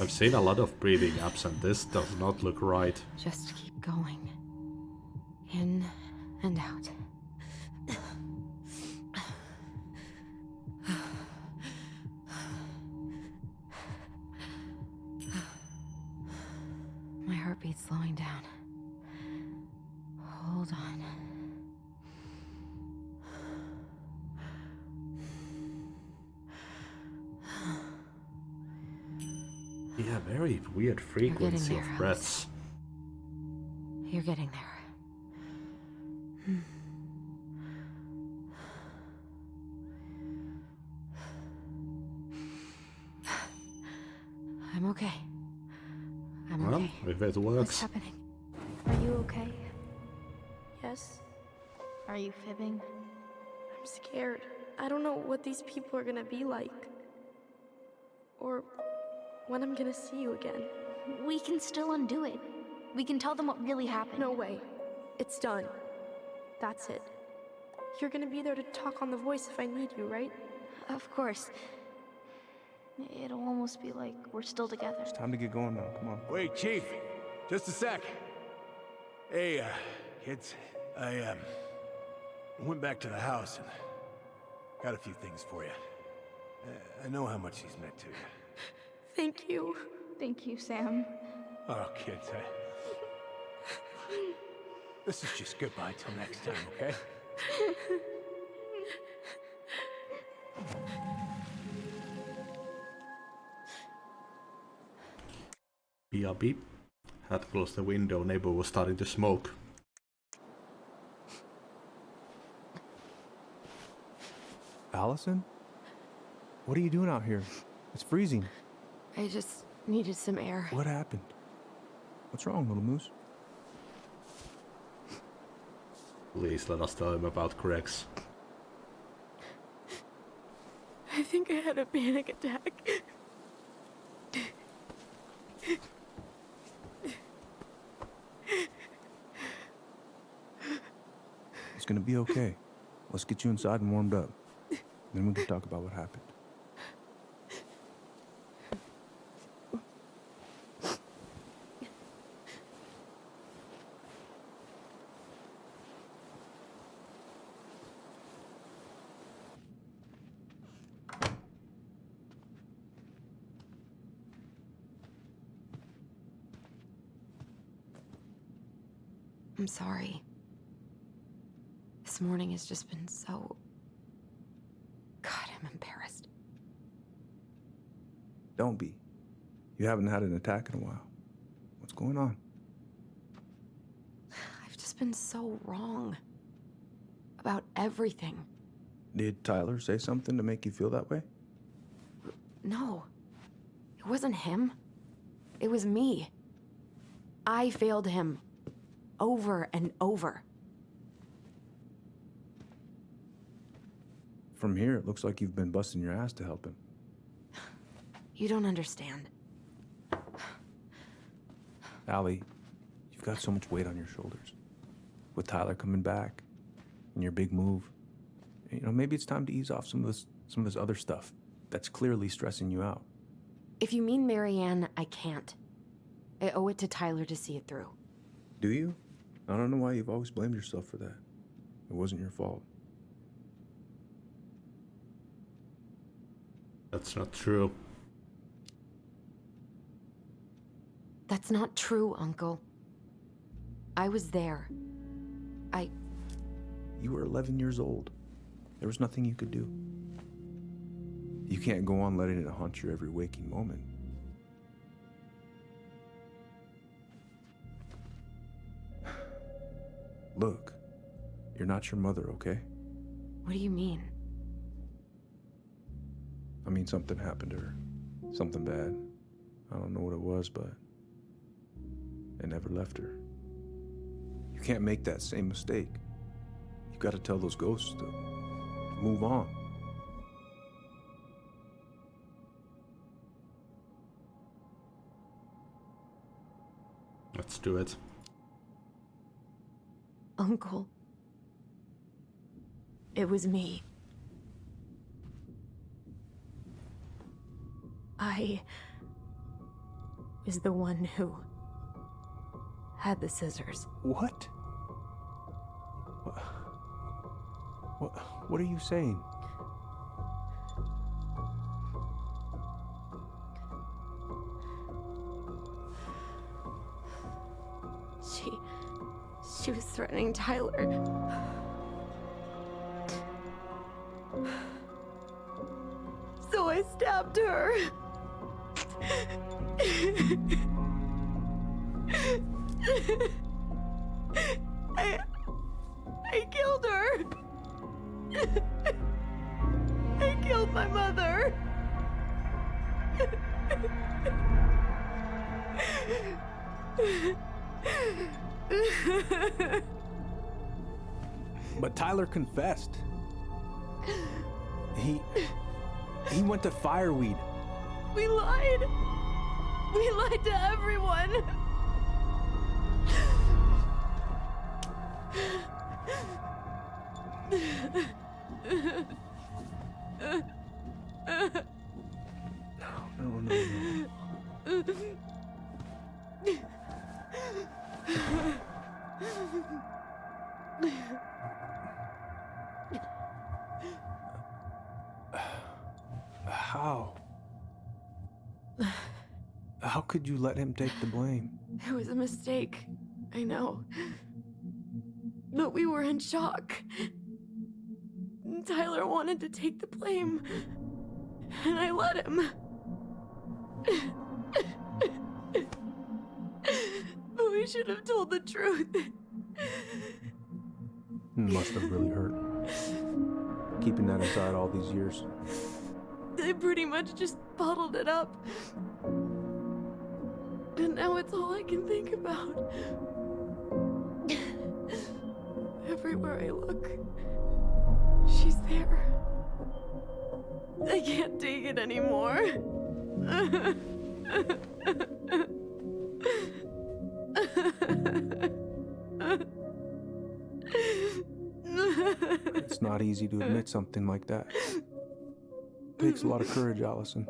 I've seen a lot of breathing apps and this does not look right. Just keep going. In and out. My heartbeat's slowing down. Hold on. Yeah, very weird frequency there, of breaths. You're getting there. I'm okay. I'm Well, okay. if it What's works. happening? Are you okay? Yes? Are you fibbing? I'm scared. I don't know what these people are gonna be like. Or when I'm gonna see you again. We can still undo it. We can tell them what really happened. No way. It's done. That's it. You're gonna be there to talk on the voice if I need you, right? Of course. It'll almost be like we're still together. It's time to get going now. Come on. Wait, Chief. Just a sec. Hey, kids. I went back to the house and got a few things for you. I know how much he's meant to you. Thank you. Thank you, Sam. Oh, kids, this is just goodbye till next time, okay? Beep beep. Had closed the window, neighbor was starting to smoke. Allison? What are you doing out here? It's freezing. I just needed some air. What happened? What's wrong, little moose? Please let us tell him about Grex. I think I had a panic attack. It's gonna be okay. Let's get you inside and warmed up. Then we can talk about what happened. I'm sorry. This morning has just been so... God, I'm embarrassed. Don't be. You haven't had an attack in a while. What's going on? I've just been so wrong. About everything. Did Tyler say something to make you feel that way? No. It wasn't him. It was me. I failed him. Over and over. From here, it looks like you've been busting your ass to help him. You don't understand. Allie, you've got so much weight on your shoulders. With Tyler coming back, and your big move, you know, maybe it's time to ease off some of this other stuff that's clearly stressing you out. If you mean Marianne, I can't. I owe it to Tyler to see it through. Do you? I don't know why you've always blamed yourself for that. It wasn't your fault. That's not true. That's not true, Uncle. I was there. You were 11 years old. There was nothing you could do. You can't go on letting it haunt your every waking moment. Look, you're not your mother, okay? What do you mean? I mean, something happened to her. Something bad. I don't know what it was, but it never left her. You can't make that same mistake. You've got to tell those ghosts to move on. Let's do it. Uncle. It was me. is the one who had the scissors. What? What are you saying? She was threatening Tyler. So I stabbed her. I killed her. I killed my mother. But Tyler confessed. He went to Fireweed. We lied. We lied to everyone. No. How could you let him take the blame? It was a mistake. I know. But we were in shock. Tyler wanted to take the blame. And I let him. But we should have told the truth. Must have really hurt. Keeping that inside all these years. They pretty much just bottled it up. And now it's all I can think about. Everywhere I look, she's there. I can't take it anymore. It's not easy to admit something like that. Takes a lot of courage, Allison.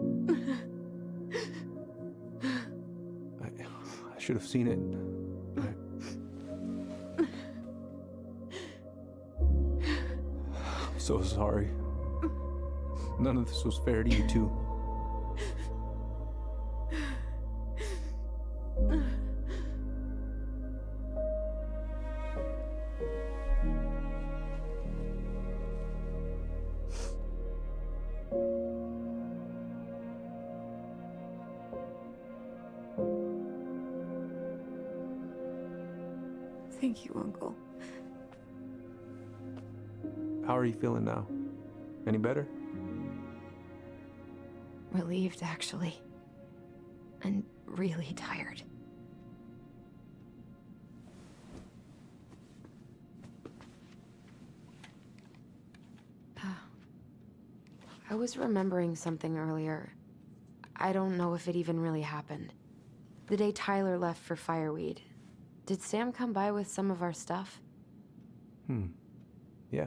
I should have seen it. I'm so sorry. None of this was fair to you two. Thank you, Uncle. How are you feeling now? Any better? Relieved, actually. And really tired. I was remembering something earlier. I don't know if it even really happened. The day Tyler left for Fireweed, did Sam come by with some of our stuff? Yeah.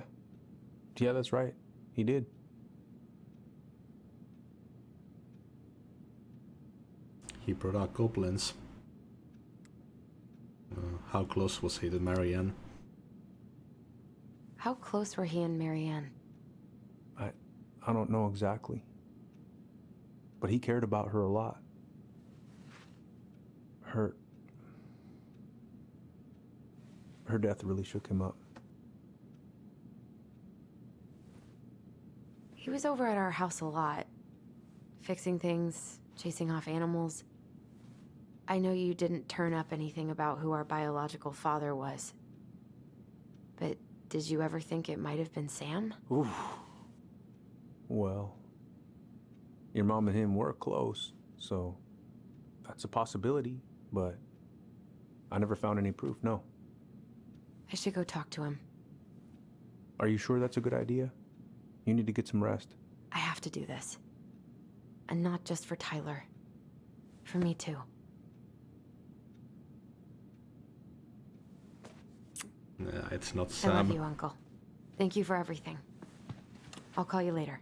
Yeah, that's right. He did. He brought out goblins. How close was he to Marianne? How close were he and Marianne? I don't know exactly. But he cared about her a lot. Her death really shook him up. He was over at our house a lot. Fixing things, chasing off animals. I know you didn't turn up anything about who our biological father was. But did you ever think it might have been Sam? Ooh. Well, your mom and him were close, so that's a possibility, but I never found any proof, no. I should go talk to him. Are you sure that's a good idea? You need to get some rest. I have to do this. And not just for Tyler. For me too. It's not Sam. I love you, Uncle. Thank you for everything. I'll call you later.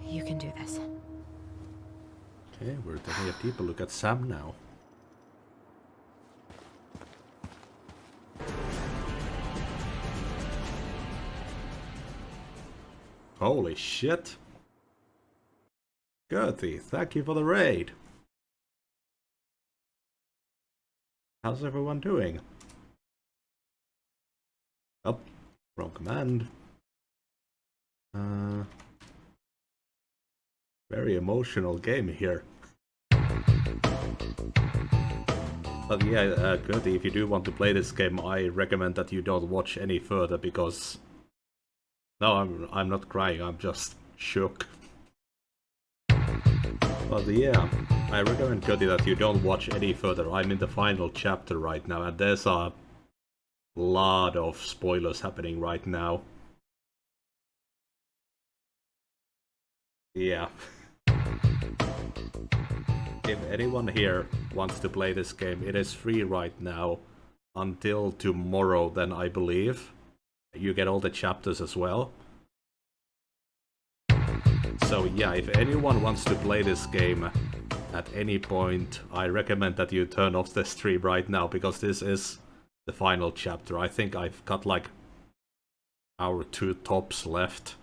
You can do this. Okay, we're taking a deeper look at Sam now. Holy shit! Gertie, thank you for the raid! How's everyone doing? Oh, wrong command. Very emotional game here. But yeah, Gertie, if you do want to play this game, I recommend that you don't watch any further because... No, I'm not crying, I'm just shook. But yeah, I recommend Gertie that you don't watch any further. I'm in the final chapter right now, and there's a lot of spoilers happening right now. Yeah. If anyone here wants to play this game, it is free right now until tomorrow, then I believe. You get all the chapters as well. So yeah, if anyone wants to play this game at any point, I recommend that you turn off the stream right now, because this is the final chapter. I think I've got like our 2 tops left.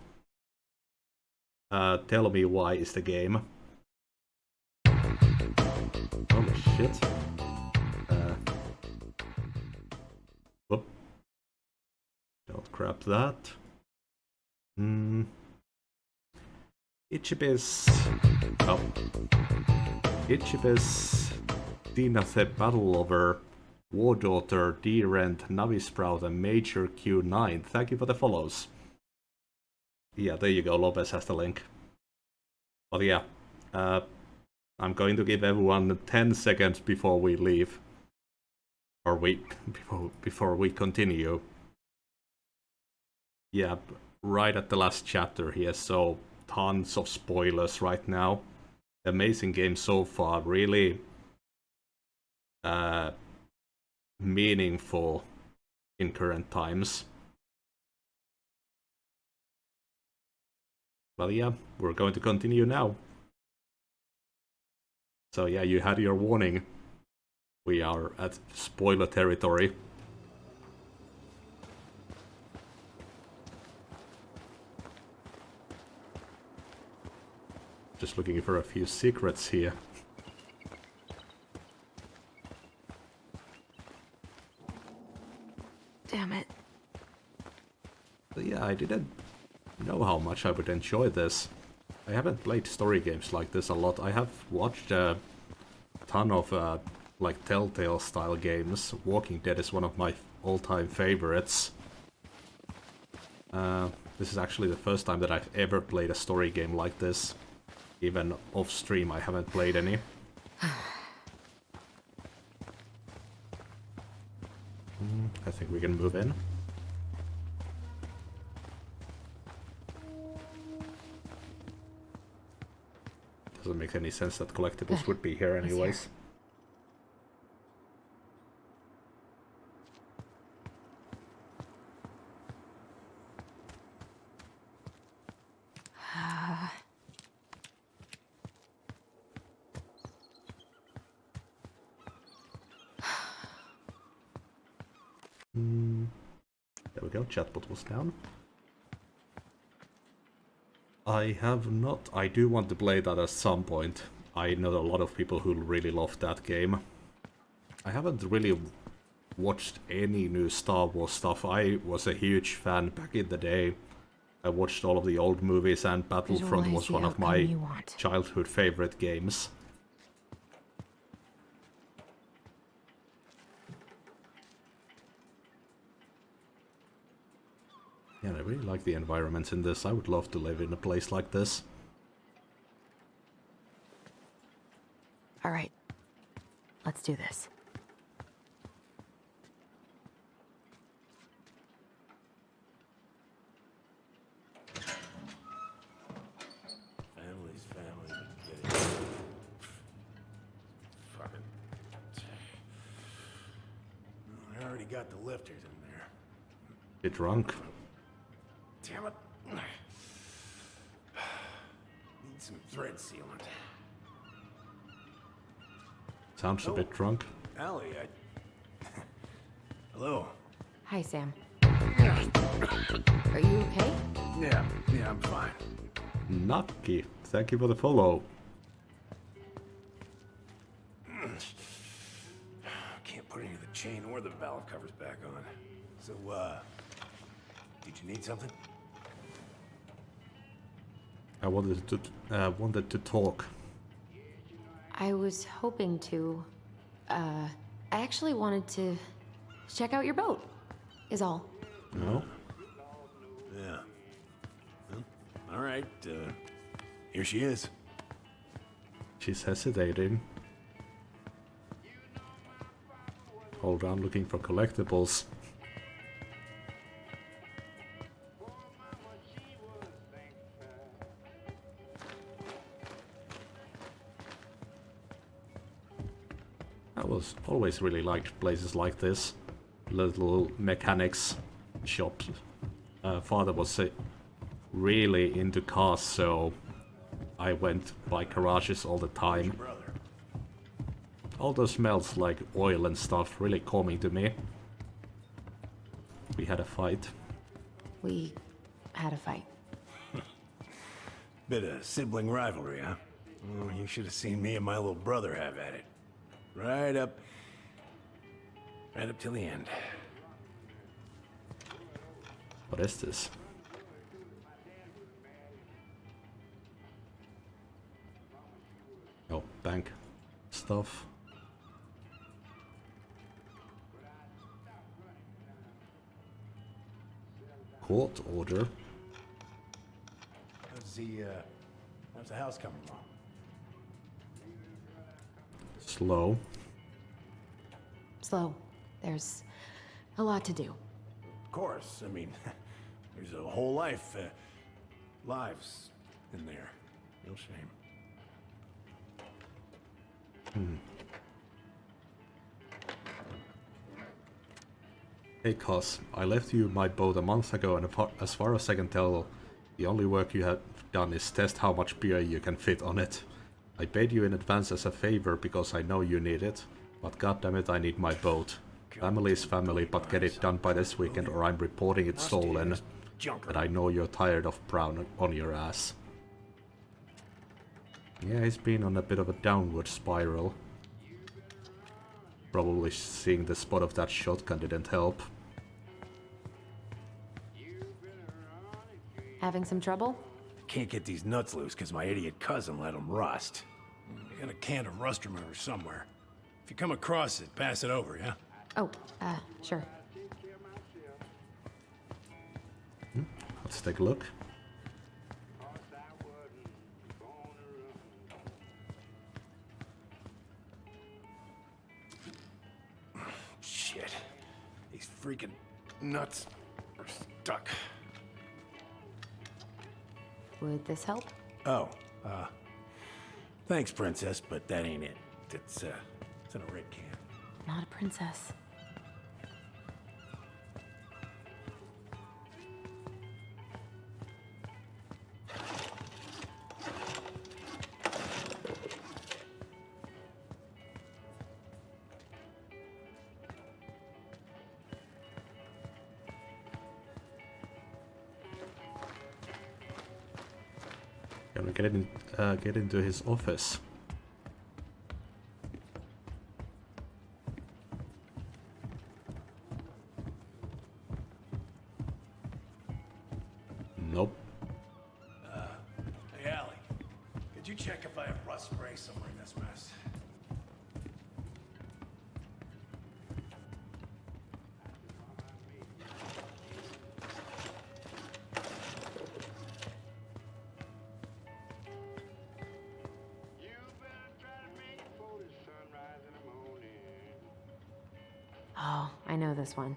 Tell Me Why is the game. Holy shit. Whoop. Don't grab that. Ichibis... Oh. Ichibis... Dina the Battle Lover, War Daughter, D-Rent, Navisprout, and Major Q9. Thank you for the follows. Yeah, there you go, Lopez has the link. But yeah, I'm going to give everyone 10 seconds before we leave. Or before we continue. Yeah, right at the last chapter here, so tons of spoilers right now. Amazing game so far, really meaningful in current times. Well, yeah, we're going to continue now. So yeah, you had your warning. We are at spoiler territory. Just looking for a few secrets here. Damn it. But yeah, I didn't know how much I would enjoy this. I haven't played story games like this a lot. I have watched a ton of like Telltale style games. Walking Dead is one of my all-time favorites. This is actually the first time that I've ever played a story game like this. Even off stream I haven't played any. I think we can move in. Doesn't make any sense that collectibles would be here anyways. There we go, chatbot was down. I have not. I do want to play that at some point. I know a lot of people who really love that game. I haven't really watched any new Star Wars stuff. I was a huge fan back in the day. I watched all of the old movies, and Battlefront was one of my childhood favorite games. Yeah, I really like the environments in this. I would love to live in a place like this. All right. Let's do this. Family's family. Fucking. I already got the lifters in there. Get drunk. Damn it. some thread sealant. Sounds a bit drunk. Allie, Hello. Hi, Sam. Are you okay? Yeah, I'm fine. Nucky, thank you for the follow. Can't put any of the chain or the valve covers back on. So, did you need something? I wanted to talk. I was hoping to. I actually wanted to check out your boat, is all. No? Yeah. Well, all right, here she is. She's hesitating. Hold on, looking for collectibles. I was always really liked places like this. Little mechanics shops. Father was really into cars, so I went by garages all the time. All those smells like oil and stuff really calming to me. We had a fight. We had a fight. Bit of sibling rivalry, huh? Oh, you should have seen me and my little brother have at it. Right up till the end. What is this? Oh, bank stuff. Court order. How's the house coming along? Slow. Slow. There's a lot to do. Of course. I mean, there's a whole lives in there. Real shame. Hey Cos, I left you my boat a month ago, and as far as I can tell, the only work you have done is test how much beer you can fit on it. I paid you in advance as a favor because I know you need it, but goddammit, I need my boat. Family is family, but get it done by this weekend or I'm reporting it stolen. But I know you're tired of Brown on your ass. Yeah, he's been on a bit of a downward spiral. Probably seeing the spot of that shotgun didn't help. Having some trouble? Can't get these nuts loose because my idiot cousin let them rust. I got a can of rust remover somewhere. If you come across it, pass it over, yeah? Oh, sure. Let's take a look. Shit. These freaking nuts are stuck. Would this help? Oh, thanks, Princess, but that ain't it. It's in a red can. Not a princess. Can we get into his office? Nope. Hey, Allie. Could you check if I have rust spray somewhere in this mess? Oh, I know this one.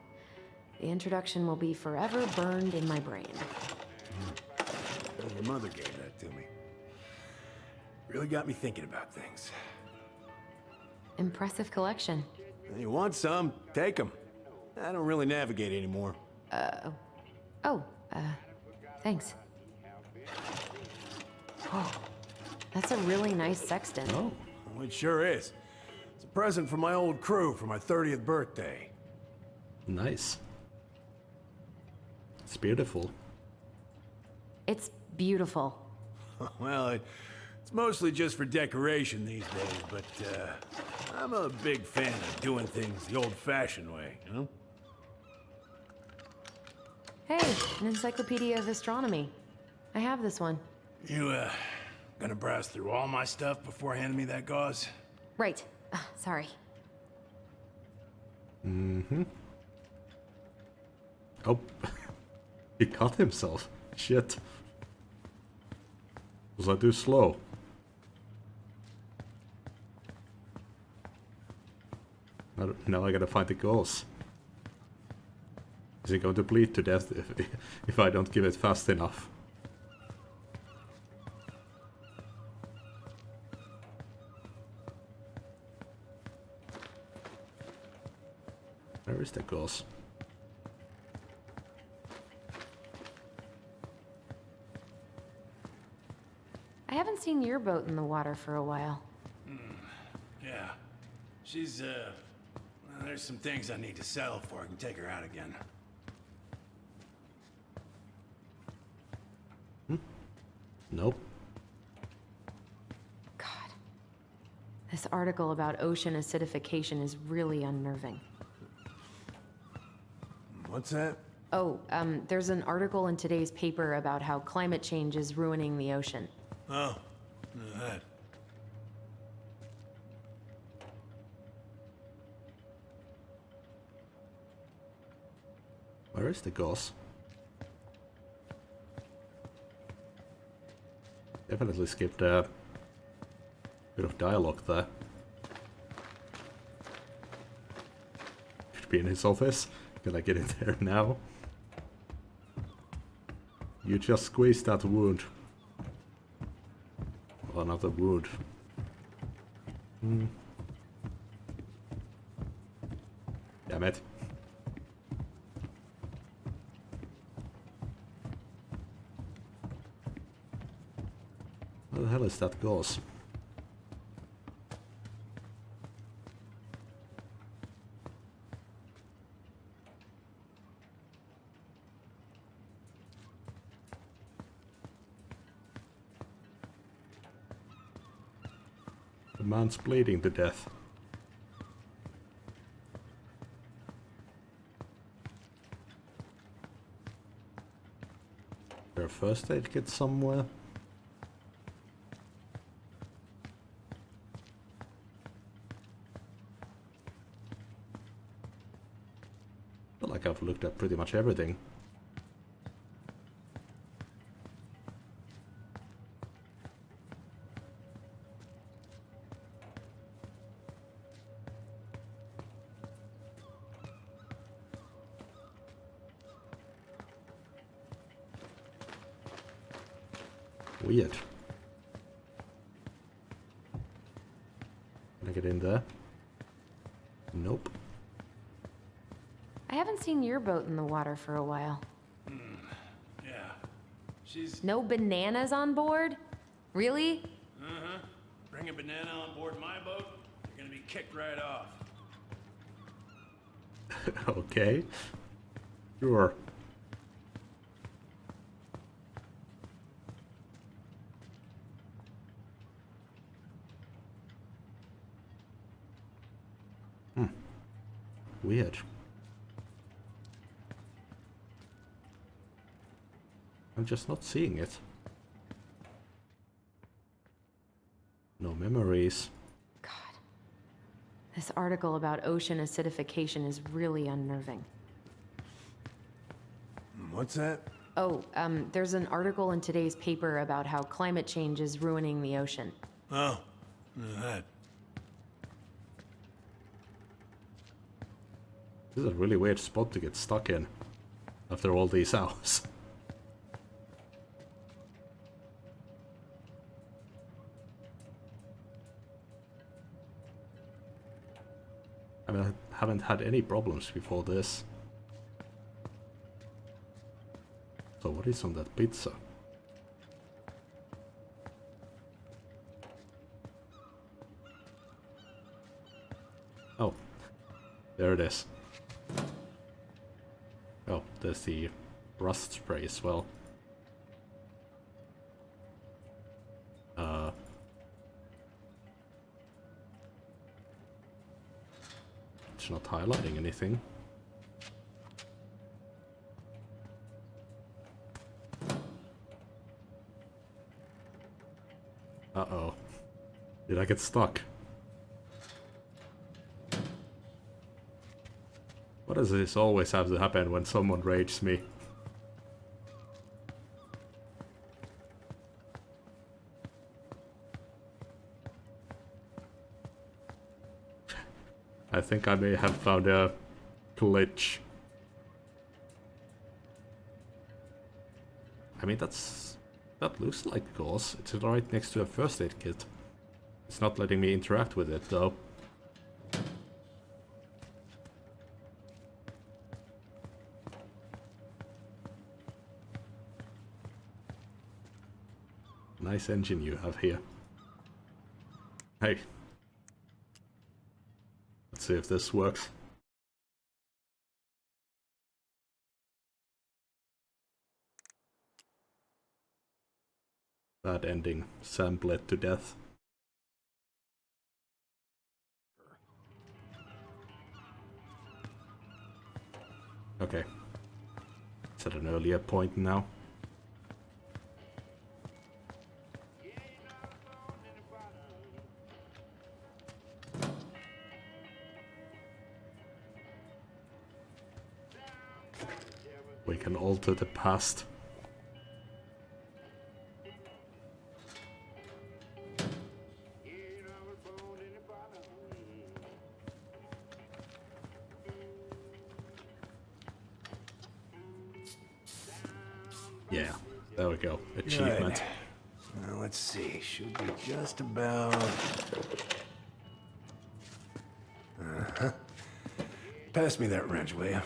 The introduction will be forever burned in my brain. Well, your mother gave that to me. Really got me thinking about things. Impressive collection. You want some? Take them. I don't really navigate anymore. Oh, thanks. Oh, That's a really nice sextant. Oh, Well, it sure is. It's a present from my old crew for my 30th birthday. nice. It's beautiful. It's beautiful. Well, it's mostly just for decoration these days, but I'm a big fan of doing things the old-fashioned way, you know? Hey, an encyclopedia of astronomy. I have this one. You, gonna browse through all my stuff before handing me that gauze? Right. Sorry. Mm-hmm. Oh, he cut himself. Shit. Was I too slow? Now I gotta find the gauze. Is he going to bleed to death if I don't give it fast enough? Where is the gauze? I haven't seen your boat in the water for a while. Yeah. She's, there's some things I need to settle before I can take her out again. Nope. God. This article about ocean acidification is really unnerving. What's that? Oh, there's an article in today's paper about how climate change is ruining the ocean. Oh, that. Where is the gauze? Definitely skipped a bit of dialogue there. Should be in his office. Can I get in there now? You just squeezed that wound. Well, not a wound. Damn it. Where the hell is that gauze? The man's bleeding to death. Is there a first aid kit somewhere? I feel like I've looked at pretty much everything. Weird. Can I get in there? Nope. I haven't seen your boat in the water for a while. Yeah. She's... No bananas on board? Really? Uh-huh. Bring a banana on board my boat, you're gonna be kicked right off. Okay. Sure. Weird. I'm just not seeing it. No memories. God. This article about ocean acidification is really unnerving. What's that? Oh, there's an article in today's paper about how climate change is ruining the ocean. Oh, that. This is a really weird spot to get stuck in after all these hours. I mean, I haven't had any problems before this. So what is on that pizza? Oh, there it is. Oh, there's the rust spray as well. It's not highlighting anything. Uh-oh. Did I get stuck? What does this always have to happen when someone rages me? I think I may have found a glitch. I mean, that looks like gauze. It's right next to a first aid kit. It's not letting me interact with it though. Nice engine you have here. Hey. Let's see if this works. Bad ending. Sam bled to death. Okay. It's at an earlier point now. We can alter the past. Yeah, there we go. Achievement. Right. Now let's see. Should be just about. Pass me that wrench, will you?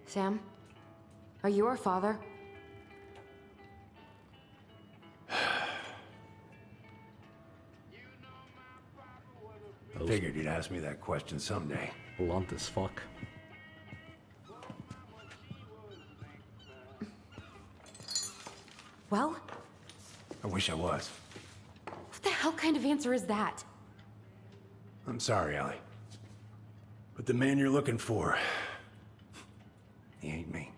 Sam? Are you our father? Figured you'd ask me that question someday. Blunt as fuck. Well? I wish I was. What the hell kind of answer is that? I'm sorry, Ellie. But the man you're looking for, he ain't me.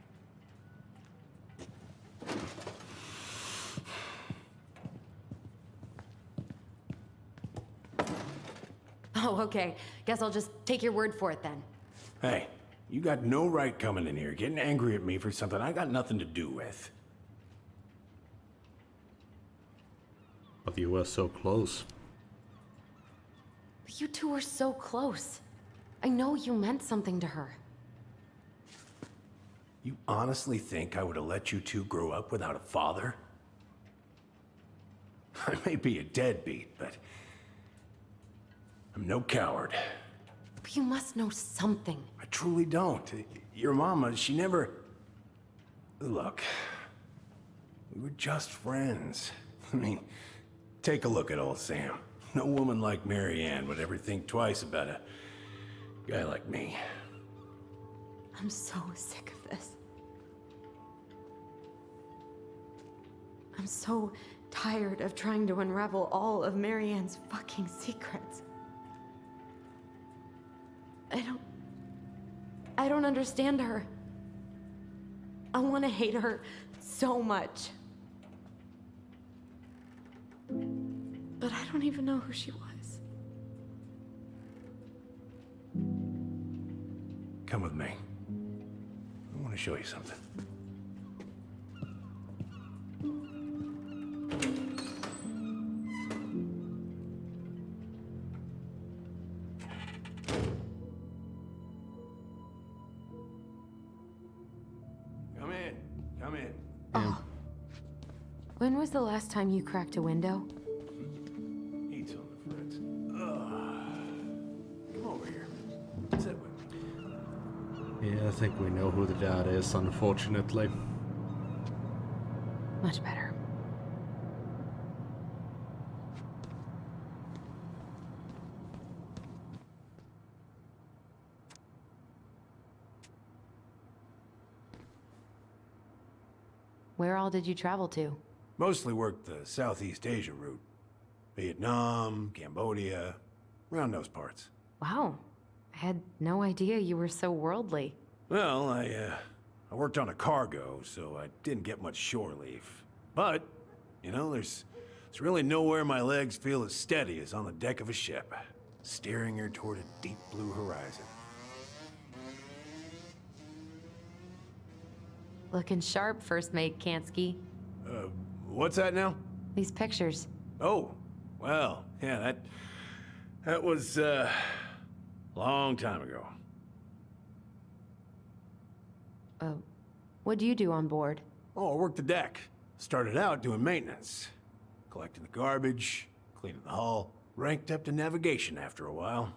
Oh, okay. Guess I'll just take your word for it then. Hey, you got no right coming in here getting angry at me for something I got nothing to do with. But you were so close. But you two were so close. I know you meant something to her. You honestly think I would have let you two grow up without a father? I may be a deadbeat, but I'm no coward. But you must know something. I truly don't. Your mama, she never... Look, we were just friends. I mean, take a look at old Sam. No woman like Mary Ann would ever think twice about a guy like me. I'm so sick of this. I'm so tired of trying to unravel all of Mary Ann's fucking secrets. I don't understand her. I want to hate her so much. But I don't even know who she was. Come with me. I want to show you something. Come in. Come in. Oh. When was the last time you cracked a window? Eat some, friends. Come over here. Sit with me. Yeah, I think we know who the dad is, unfortunately. Much better. Where all did you travel to? Mostly worked the Southeast Asia route. Vietnam, Cambodia, around those parts. Wow. I had no idea you were so worldly. Well, I worked on a cargo, so I didn't get much shore leave. But, you know, there's really nowhere my legs feel as steady as on the deck of a ship, steering her toward a deep blue horizon. Looking sharp, First Mate Kansky. What's that now? These pictures. Oh, well, yeah, that was, long time ago. What do you do on board? Oh, I worked the deck. Started out doing maintenance. Collecting the garbage, cleaning the hull. Ranked up to navigation after a while.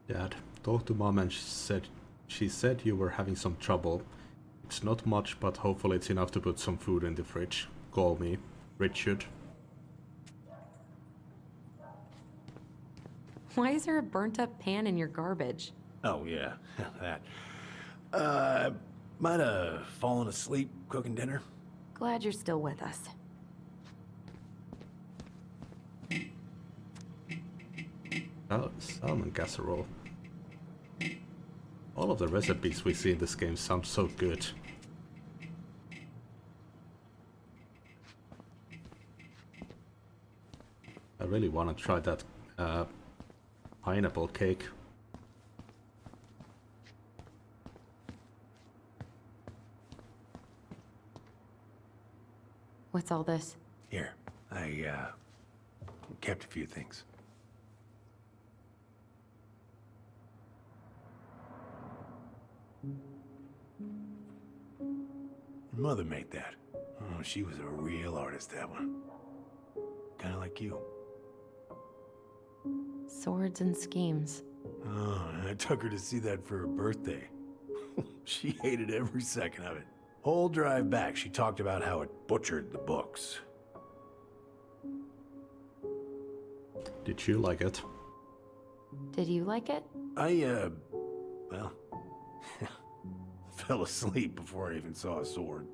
Dad, talked to Mom and she said you were having some trouble. It's not much, but hopefully it's enough to put some food in the fridge. Call me, Richard. Why is there a burnt-up pan in your garbage? Oh, yeah, that. Might have fallen asleep cooking dinner. Glad you're still with us. Salmon casserole. All of the recipes we see in this game sound so good. I really want to try that pineapple cake. What's all this? Here, I kept a few things. Your mother made that. Oh, she was a real artist, that one. Kind of like you. Swords and schemes. Oh, and I took her to see that for her birthday. She hated every second of it. Whole drive back, she talked about how it butchered the books. Did you like it? Did you like it? Well, fell asleep before I even saw a sword.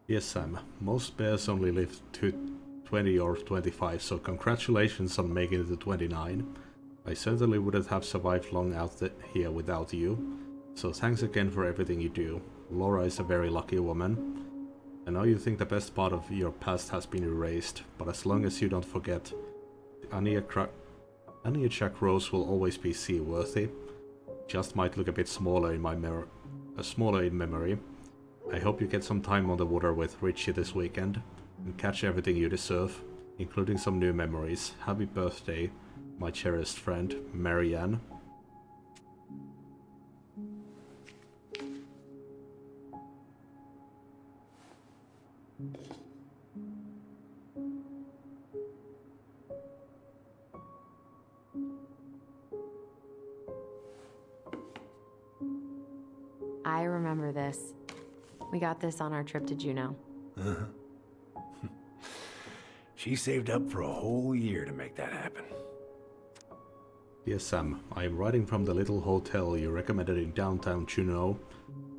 Yes, Sam. Most bears only live to 20 or 25, so congratulations on making it to 29. I certainly wouldn't have survived long out here without you, so thanks again for everything you do. Laura is a very lucky woman. I know you think the best part of your past has been erased, but as long as you don't forget, Anya Jack Rose will always be seaworthy. Just might look a bit smaller in my smaller in memory. I hope you get some time on the water with Richie this weekend and catch everything you deserve, including some new memories. Happy birthday, my cherished friend, Marianne. I remember this. We got this on our trip to Juneau. She saved up for a whole year to make that happen. Dear Sam, I am writing from the little hotel you recommended in downtown Juneau,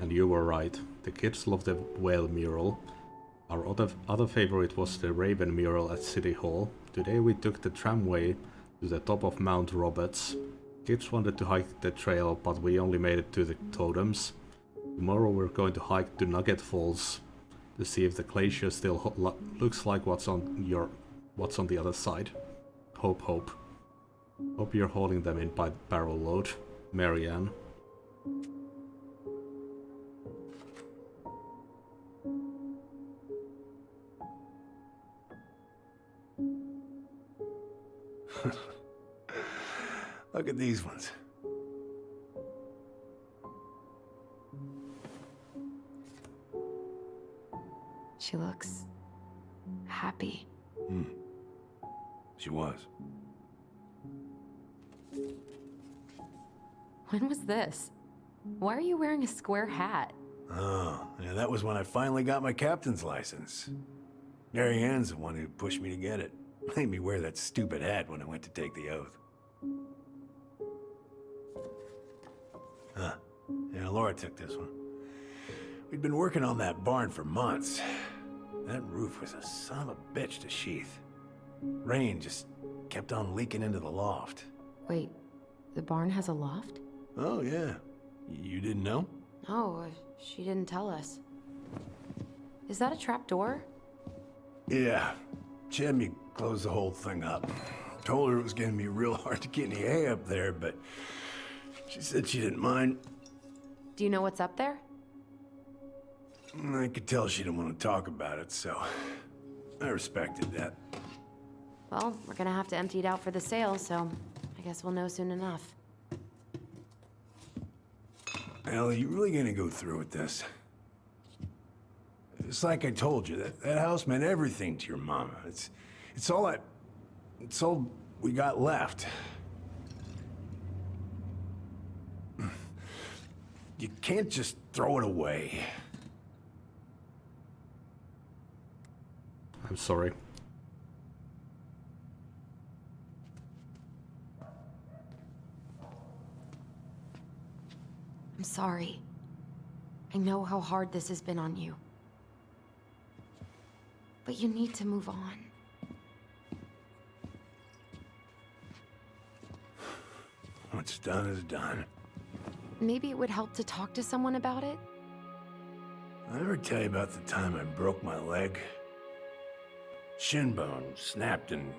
and you were right. The kids love the whale mural. Our other favorite was the raven mural at City Hall. Today we took the tramway to the top of Mount Roberts. Kids wanted to hike the trail, but we only made it to the totems. Tomorrow we're going to hike to Nugget Falls to see if the glacier still looks like what's on the other side. Hope. Hope you're hauling them in by barrel load, Marianne. Look at these ones. She looks happy. She was. When was this? Why are you wearing a square hat? Oh, yeah, that was when I finally got my captain's license. Mary Ann's the one who pushed me to get it. Made me wear that stupid hat when I went to take the oath. Huh. Yeah, Laura took this one. We'd been working on that barn for months. That roof was a son of a bitch to sheath. Rain just kept on leaking into the loft. Wait, the barn has a loft? Oh, yeah. You didn't know? No, she didn't tell us. Is that a trap door? Yeah. She had me close the whole thing up. Told her it was gonna be real hard to get any hay up there, but she said she didn't mind. Do you know what's up there? I could tell she didn't want to talk about it, so I respected that. Well, we're gonna have to empty it out for the sale, so I guess we'll know soon enough. Ellie, you really gonna go through with this? It's like I told you, that house meant everything to your mama. It's all we got left. You can't just throw it away. I'm sorry. I'm sorry. I know how hard this has been on you. But you need to move on. What's done is done. Maybe it would help to talk to someone about it? I ever tell you about the time I broke my leg? Shin bone snapped in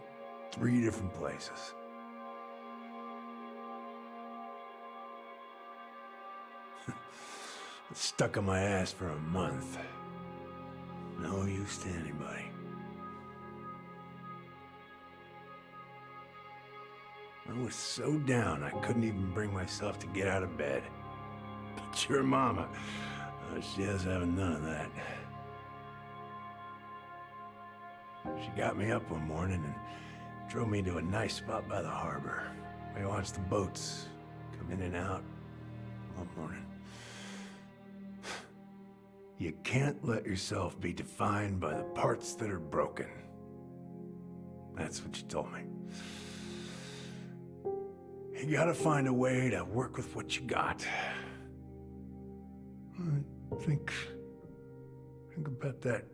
3 different places. It stuck in my ass for a month. No use to anybody. I was so down I couldn't even bring myself to get out of bed. But your mama, she has having none of that. She got me up one morning and drove me to a nice spot by the harbor. We watched the boats come in and out one morning. You can't let yourself be defined by the parts that are broken. That's what you told me. You gotta find a way to work with what you got. I think about that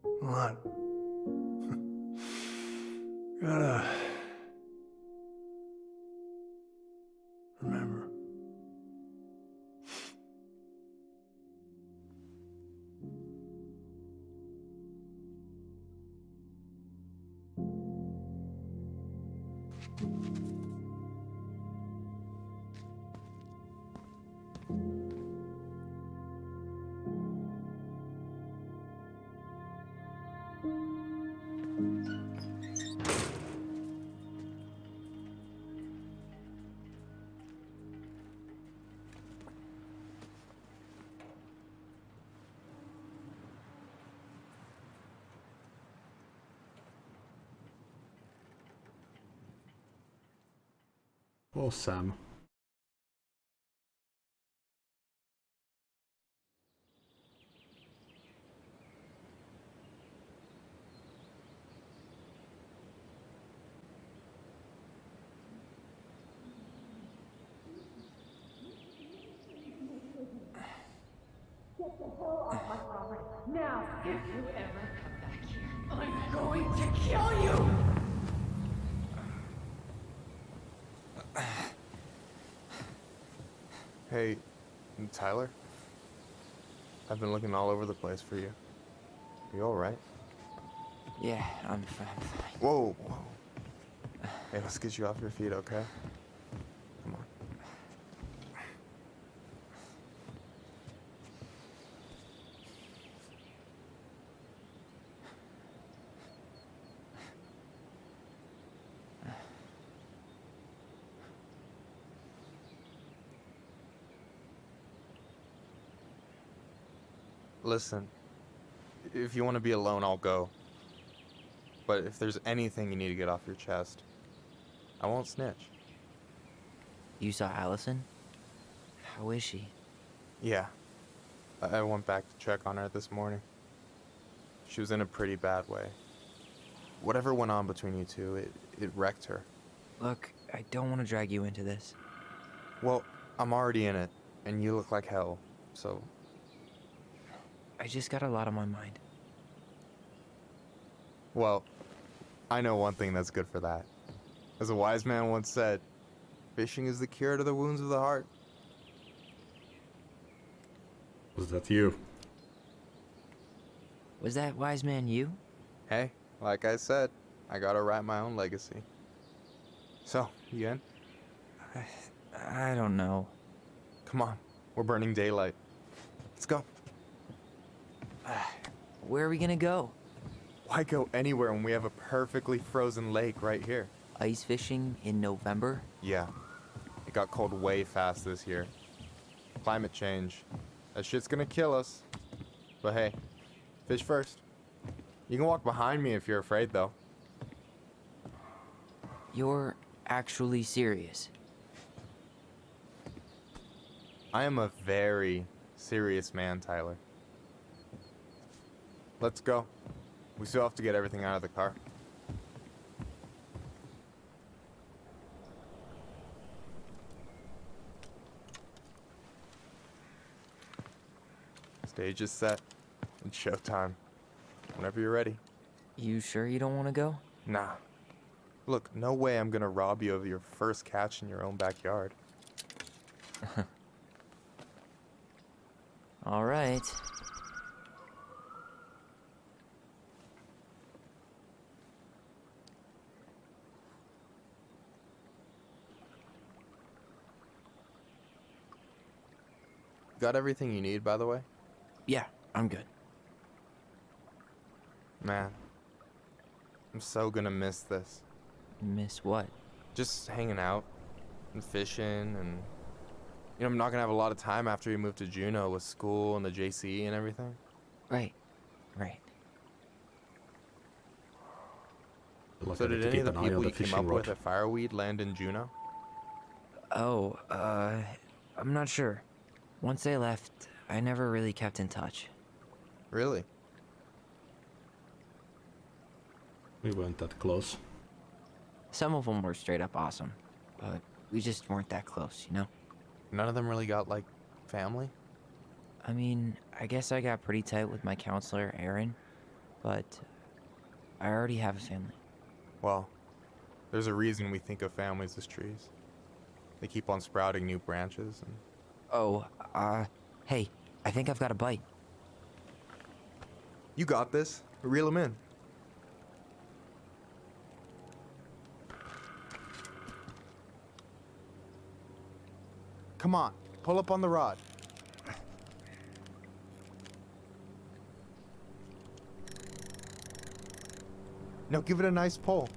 a lot. Gotta remember. Oh, Sam. Get the hell off my property. Now, if you ever come back here, I'm going to kill you! Hey, Tyler? I've been looking all over the place for you. You alright? Yeah, I'm fine. Whoa, whoa. Hey, let's get you off your feet, okay? Come on. Listen, if you want to be alone, I'll go. But if there's anything you need to get off your chest, I won't snitch. You saw Allison? How is she? Yeah. I went back to check on her this morning. She was in a pretty bad way. Whatever went on between you two, it wrecked her. Look, I don't want to drag you into this. Well, I'm already in it, and you look like hell, so... I just got a lot on my mind. Well, I know one thing that's good for that. As a wise man once said, fishing is the cure to the wounds of the heart. Was that you? Was that wise man you? Hey, like I said, I gotta write my own legacy. So, you in? I don't know. Come on, we're burning daylight. Let's go. Where are we gonna go? Why go anywhere when we have a perfectly frozen lake right here? Ice fishing in November? Yeah. It got cold way fast this year. Climate change. That shit's gonna kill us. But hey, fish first. You can walk behind me if you're afraid, though. You're actually serious? I am a very serious man, Tyler. Let's go. We still have to get everything out of the car. Stage is set. It's showtime. Whenever you're ready. You sure you don't want to go? Nah. Look, no way I'm gonna rob you of your first catch in your own backyard. All right. Got everything you need, by the way? Yeah, I'm good. Man, I'm so gonna miss this. Miss what? Just hanging out and fishing and... You know, I'm not gonna have a lot of time after we move to Juneau with school and the JCE and everything. Right, right. Like So I need did to any keep of the an eye on people the you came fishing up with rod. at Fireweed land in Juneau? Oh, I'm not sure. Once they left, I never really kept in touch. Really? We weren't that close. Some of them were straight up awesome, but we just weren't that close, you know? None of them really got, like, family? I mean, I guess I got pretty tight with my counselor, Aaron, but I already have a family. Well, there's a reason we think of families as trees. They keep on sprouting new branches and... Oh, hey, I think I've got a bite. You got this. Reel them in. Come on, pull up on the rod. No, give it a nice pull.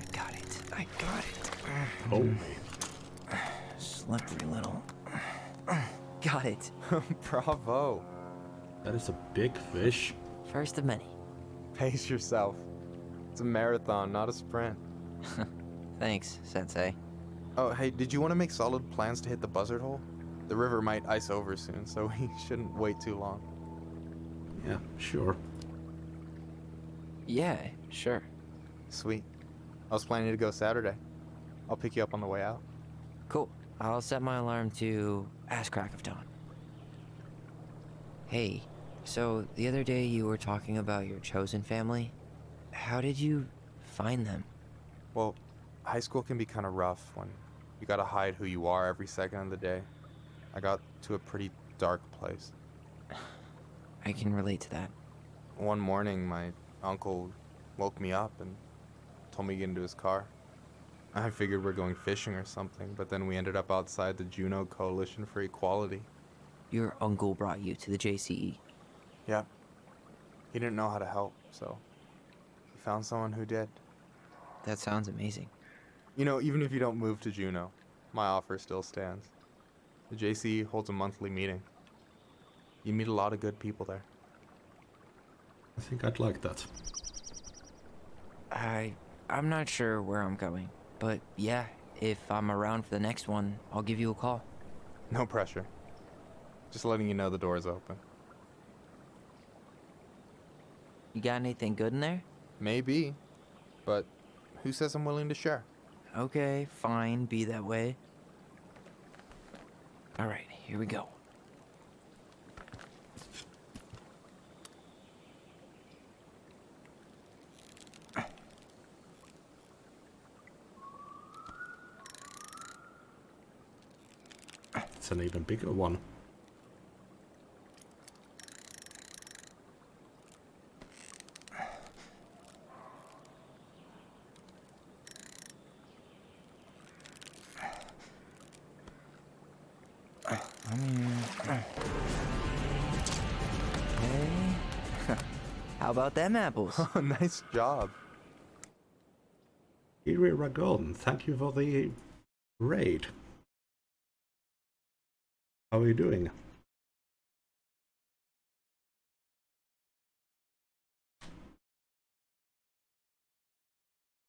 I got it. Oh, Slippery little. Got it. Bravo. that is a big fish. First of many. Pace yourself. It's a marathon, not a sprint. Thanks, Sensei. Oh, hey, did you want to make solid plans to hit the buzzard hole? The river might ice over soon, so we shouldn't wait too long. Yeah, sure. Yeah, sure. Sweet. I was planning to go Saturday. I'll pick you up on the way out. Cool. I'll set my alarm to ass crack of dawn. Hey, so the other day you were talking about your chosen family. How did you find them? Well, high school can be kind of rough when you gotta hide who you are every second of the day. I got to a pretty dark place. I can relate to that. One morning, my uncle woke me up and told me to get into his car. I figured we're going fishing or something, but then we ended up outside the Juneau Coalition for Equality. Your uncle brought you to the JCE. Yep. He didn't know how to help, so he found someone who did. That sounds amazing. You know, even if you don't move to Juneau, my offer still stands. The JC holds a monthly meeting. You meet a lot of good people there. I think I'd like that. I'm not sure where I'm going, but yeah, if I'm around for the next one, I'll give you a call. No pressure. Just letting you know the door is open. You got anything good in there? Maybe, but who says I'm willing to share? Okay, fine, be that way. Alright, here we go. It's an even bigger one. Hey. How about them apples? Nice job. Kiri Ragon, thank you for the raid. How are you doing?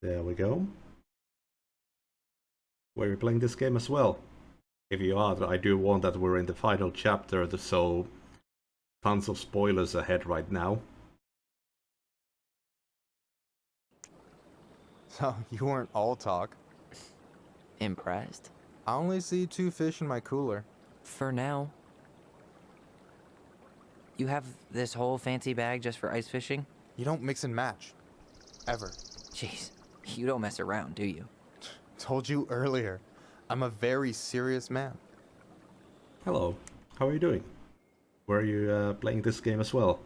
There we go. Were you playing this game as well? If you are, I do warn that we're in the final chapter, so tons of spoilers ahead right now. So, you weren't all talk. Impressed? I only see 2 fish in my cooler. For now. You have this whole fancy bag just for ice fishing? You don't mix and match. Ever. Jeez, you don't mess around, do you? Told you earlier. I'm a very serious man. Hello, how are you doing? Were you playing this game as well?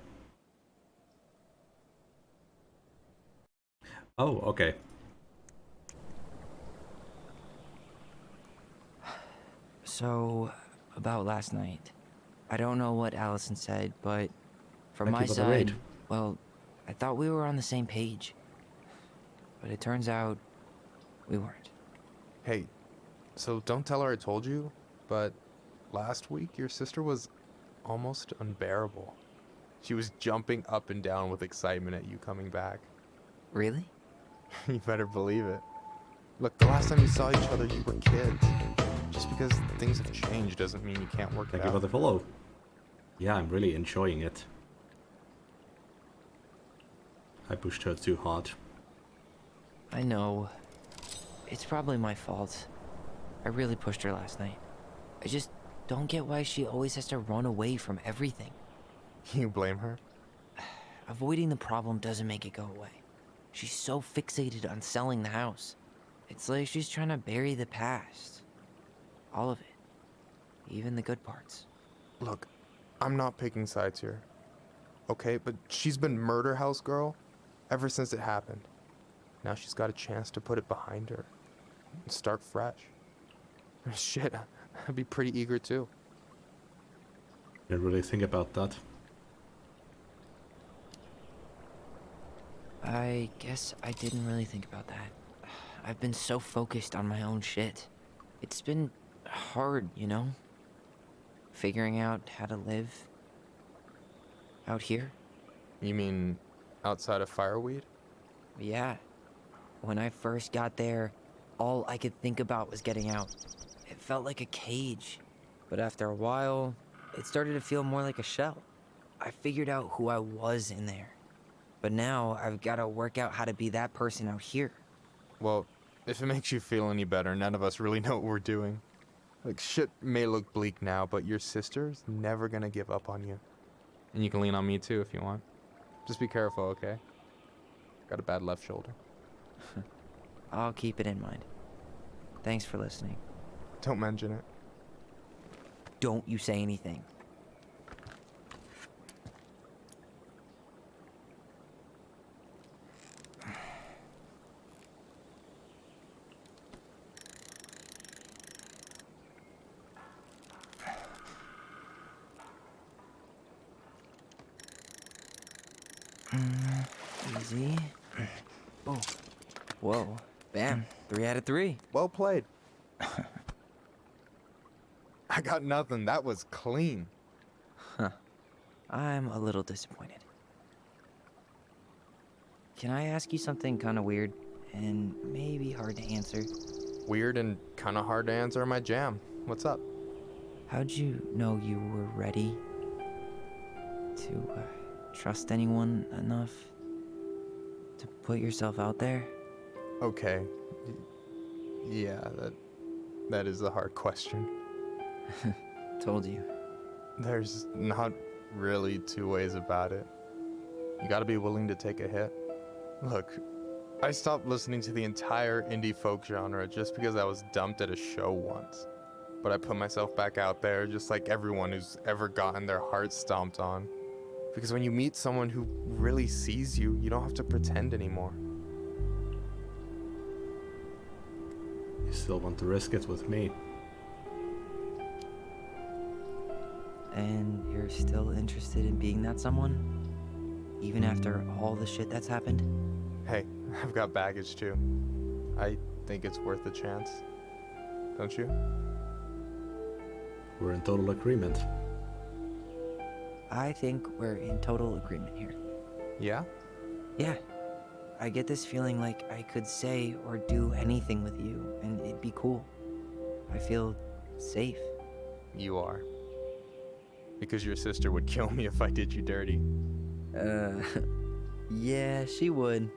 Oh, okay. So, about last night. I don't know what Allison said, but from Thank my you for the side, raid. well, I thought we were on the same page. But it turns out we weren't. Hey, so don't tell her I told you, but last week your sister was almost unbearable. She was jumping up and down with excitement at you coming back. Really? You better believe it. Look, the last time you saw each other, you were kids. Just because things have changed doesn't mean you can't work it out. Thank you for the follow. Yeah, I'm really enjoying it. I pushed her too hard. I know. It's probably my fault. I really pushed her last night. I just don't get why she always has to run away from everything. You blame her? Avoiding the problem doesn't make it go away. She's so fixated on selling the house. It's like she's trying to bury the past. All of it. Even the good parts. Look, I'm not picking sides here. Okay, but she's been Murder House Girl ever since it happened. Now she's got a chance to put it behind her and start fresh. Shit, I'd be pretty eager too. Didn't really think about that. I guess I didn't really think about that. I've been so focused on my own shit. It's been hard, you know? Figuring out how to live out here. You mean outside of Fireweed? Yeah. When I first got there, all I could think about was getting out. It felt like a cage. But after a while, it started to feel more like a shell. I figured out who I was in there. But now I've got to work out how to be that person out here. Well, if it makes you feel any better, none of us really know what we're doing. Like, shit may look bleak now, but your sister's never gonna give up on you. And you can lean on me too if you want. Just be careful, okay? Got a bad left shoulder. I'll keep it in mind. Thanks for listening. Don't mention it. Don't you say anything. Easy. Oh. Whoa. Bam. 3 out of 3. Well played. I got nothing. That was clean. Huh. I'm a little disappointed. Can I ask you something kind of weird and maybe hard to answer? Weird and kind of hard to answer in my jam. What's up? How'd you know you were ready to trust anyone enough to put yourself out there? Okay. Yeah, that is a hard question. Told you. There's not really two ways about it. You gotta be willing to take a hit. Look, I stopped listening to the entire indie folk genre just because I was dumped at a show once. But I put myself back out there just like everyone who's ever gotten their heart stomped on. Because when you meet someone who really sees you, you don't have to pretend anymore. You still want to risk it with me? And you're still interested in being that someone? Even after all the shit that's happened? Hey, I've got baggage too. I think it's worth a chance. Don't you? We're in total agreement. I think we're in total agreement here. Yeah? Yeah. I get this feeling like I could say or do anything with you, and it'd be cool. I feel safe. You are. Because your sister would kill me if I did you dirty. Yeah, she would.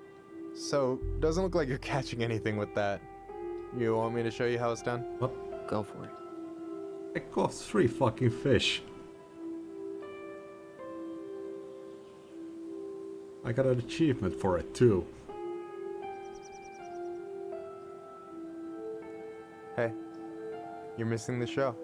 So, doesn't look like you're catching anything with that. You want me to show you how it's done? What? Go for it. I caught 3 fucking fish. I got an achievement for it too. Hey, you're missing the show.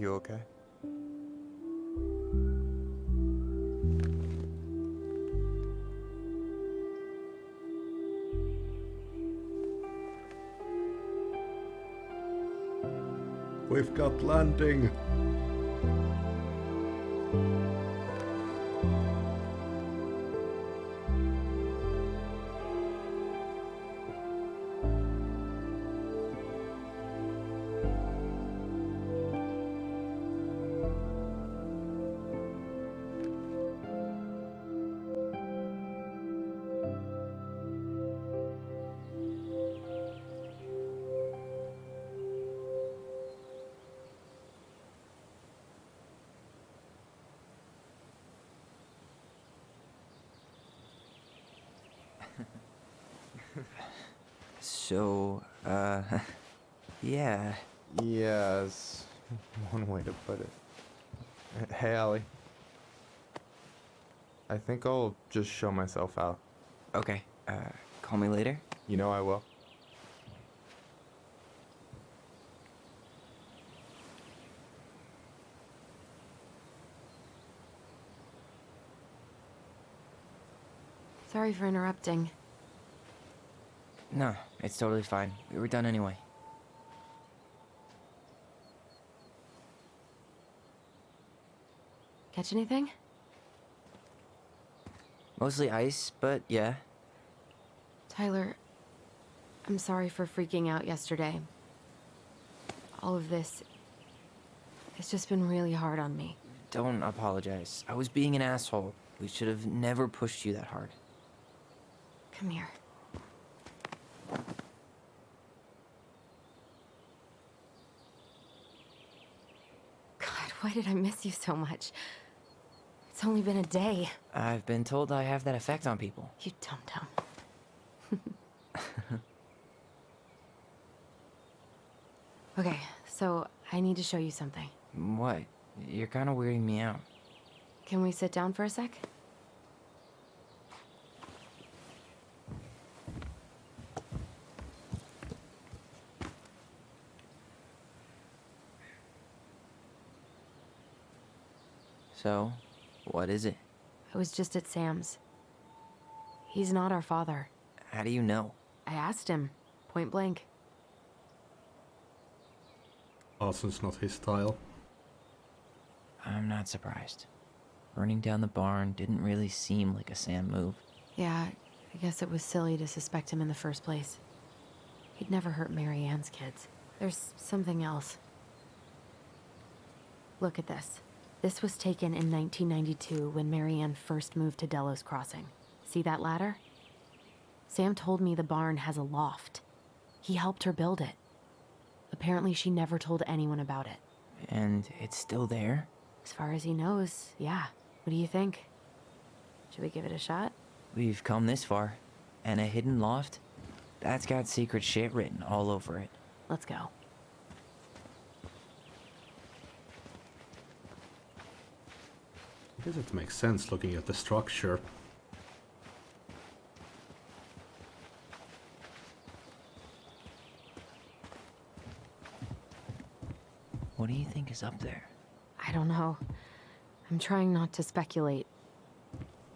You okay? We've got landing. So, yeah. Yes, one way to put it. Hey, Allie. I think I'll just show myself out. Okay, call me later? You know I will. Sorry for interrupting. No, it's totally fine. We were done anyway. Catch anything? Mostly ice, but yeah. Tyler, I'm sorry for freaking out yesterday. All of this, it's just been really hard on me. Don't apologize. I was being an asshole. We should have never pushed you that hard. Come here. God, why did I miss you so much? It's only been a day. I've been told I have that effect on people. You dum-dum. Okay, so I need to show you something. What? You're kind of weirding me out. Can we sit down for a sec? So, what is it? I was just at Sam's. He's not our father. How do you know? I asked him, point blank. Arson's not his style. I'm not surprised. Burning down the barn didn't really seem like a Sam move. Yeah, I guess it was silly to suspect him in the first place. He'd never hurt Mary Ann's kids. There's something else. Look at this. This was taken in 1992 when Mary Ann first moved to Delos Crossing. See that ladder? Sam told me the barn has a loft. He helped her build it. Apparently she never told anyone about it. And it's still there? As far as he knows, yeah. What do you think? Should we give it a shot? We've come this far. And a hidden loft? That's got secret shit written all over it. Let's go. I guess it makes sense looking at the structure. What do you think is up there? I don't know. I'm trying not to speculate.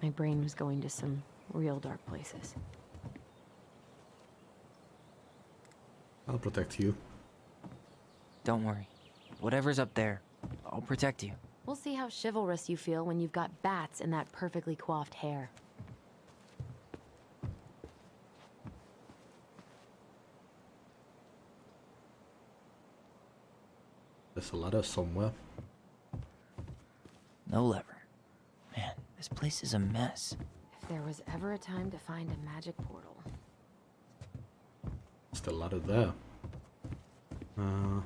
My brain was going to some real dark places. I'll protect you. Don't worry. Whatever's up there, I'll protect you. We'll see how chivalrous you feel when you've got bats in that perfectly coiffed hair. There's a ladder somewhere. No lever. Man, this place is a mess. If there was ever a time to find a magic portal. There's the ladder there. Do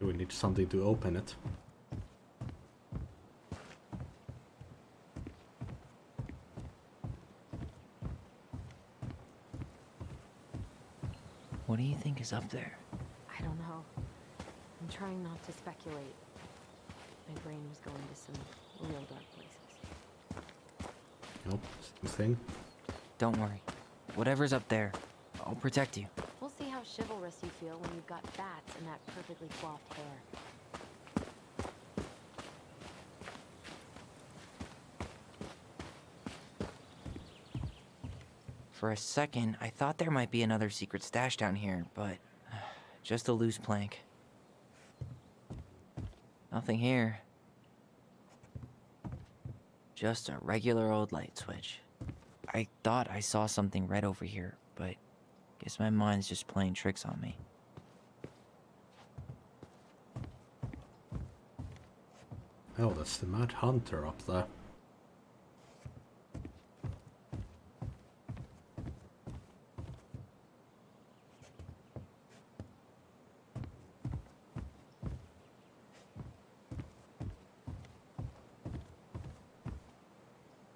we need something to open it? What do you think is up there? I don't know. I'm trying not to speculate. My brain was going to some real dark places. Nope, same thing. Don't worry. Whatever's up there, I'll protect you. We'll see how chivalrous you feel when you've got bats in that perfectly coiffed hair. For a second, I thought there might be another secret stash down here, but just a loose plank. Nothing here. Just a regular old light switch. I thought I saw something red over here, but guess my mind's just playing tricks on me. Oh, that's the Mad Hunter up there.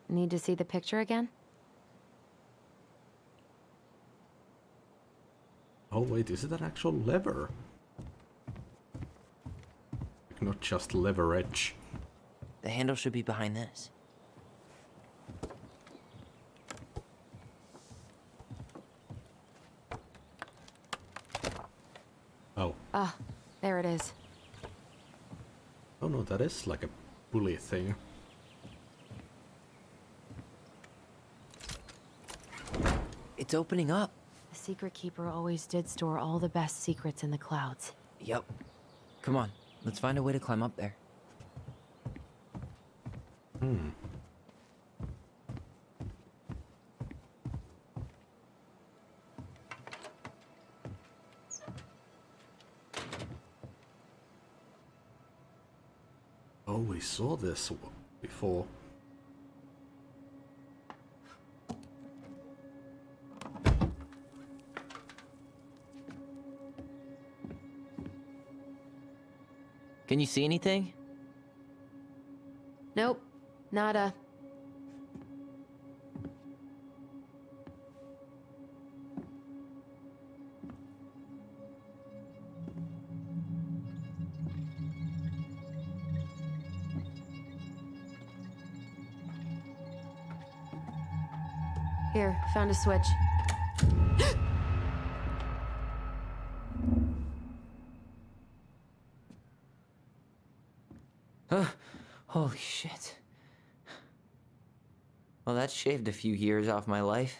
Need to see the picture again? Oh wait, is it an actual lever? Like not just leverage. The handle should be behind this. Oh. Ah, there it is. Oh no, that is like a pulley thing. It's opening up. The secret keeper always did store all the best secrets in the clouds. Yup. Come on, let's find a way to climb up there. Oh, we saw this before. Can you see anything? Nope, nada. Here, found a switch. Holy shit. Well, that shaved a few years off my life.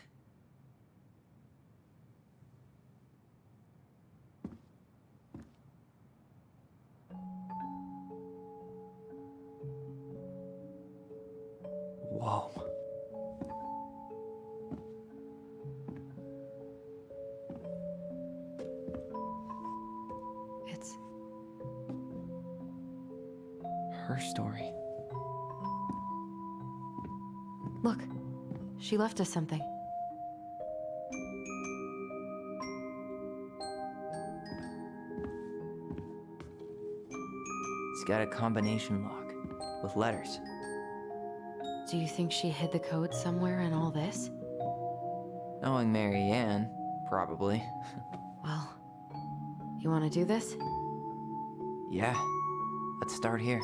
Whoa. It's her story. Look, she left us something. It's got a combination lock with letters. Do you think she hid the code somewhere in all this? Knowing Mary Ann, probably. Well, you want to do this? Yeah, let's start here.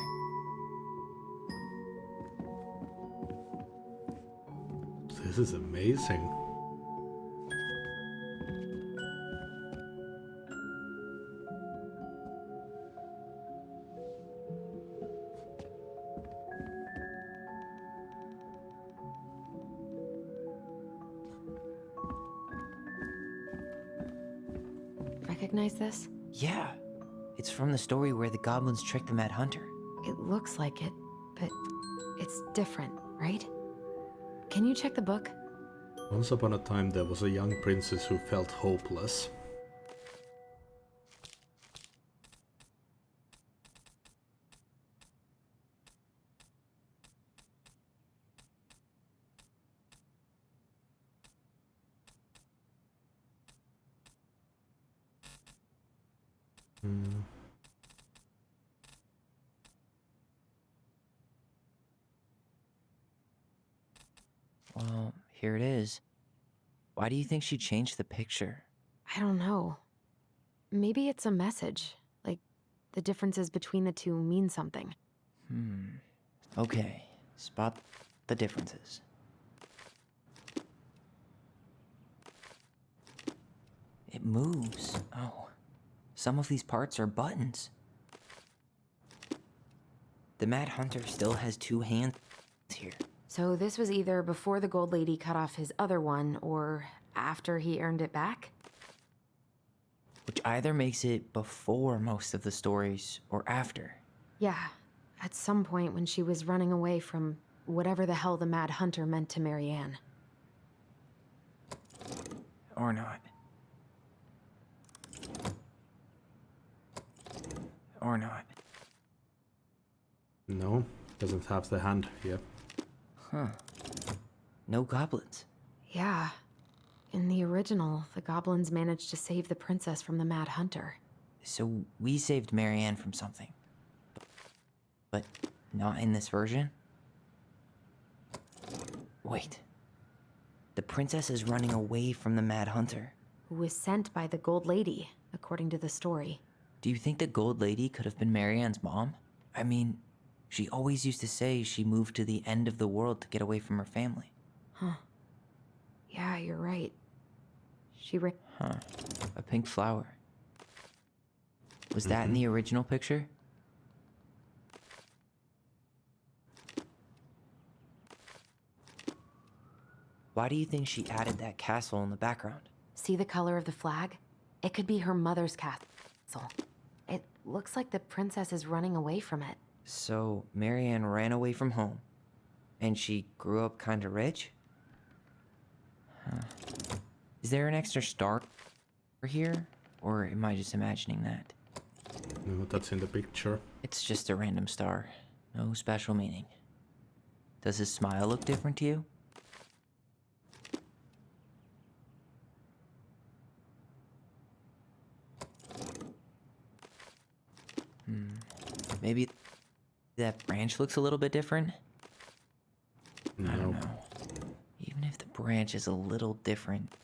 This is amazing. Recognize this? Yeah, it's from the story where the goblins tricked the Mad Hunter. It looks like it, but it's different, right? Can you check the book? Once upon a time there was a young princess who felt hopeless. Well, here it is. Why do you think she changed the picture? I don't know. Maybe it's a message. Like, the differences between the two mean something. Okay, spot the differences. It moves. Oh, some of these parts are buttons. The Mad Hunter still has two hands here. So this was either before the Gold Lady cut off his other one, or after he earned it back? Which either makes it before most of the stories or after. Yeah, at some point when she was running away from whatever the hell the Mad Hunter meant to Mary Ann. Or not. Or not. No, doesn't have the hand yet. Huh. No goblins. Yeah. In the original, the goblins managed to save the princess from the Mad Hunter. So we saved Mary Ann from something. But not in this version? Wait. The princess is running away from the Mad Hunter. Who was sent by the Gold Lady, according to the story. Do you think the Gold Lady could have been Mary Ann's mom? I mean, she always used to say she moved to the end of the world to get away from her family. Huh. Yeah, you're right. Huh. A pink flower. Was that in the original picture? Why do you think she added that castle in the background? See the color of the flag? It could be her mother's castle. It looks like the princess is running away from it. So, Mary Ann ran away from home. And she grew up kinda rich? Huh. Is there an extra star here? Or am I just imagining that? No, that's in the picture. It's just a random star. No special meaning. Does his smile look different to you? Maybe that branch looks a little bit different? I don't know. Even if the branch is a little different,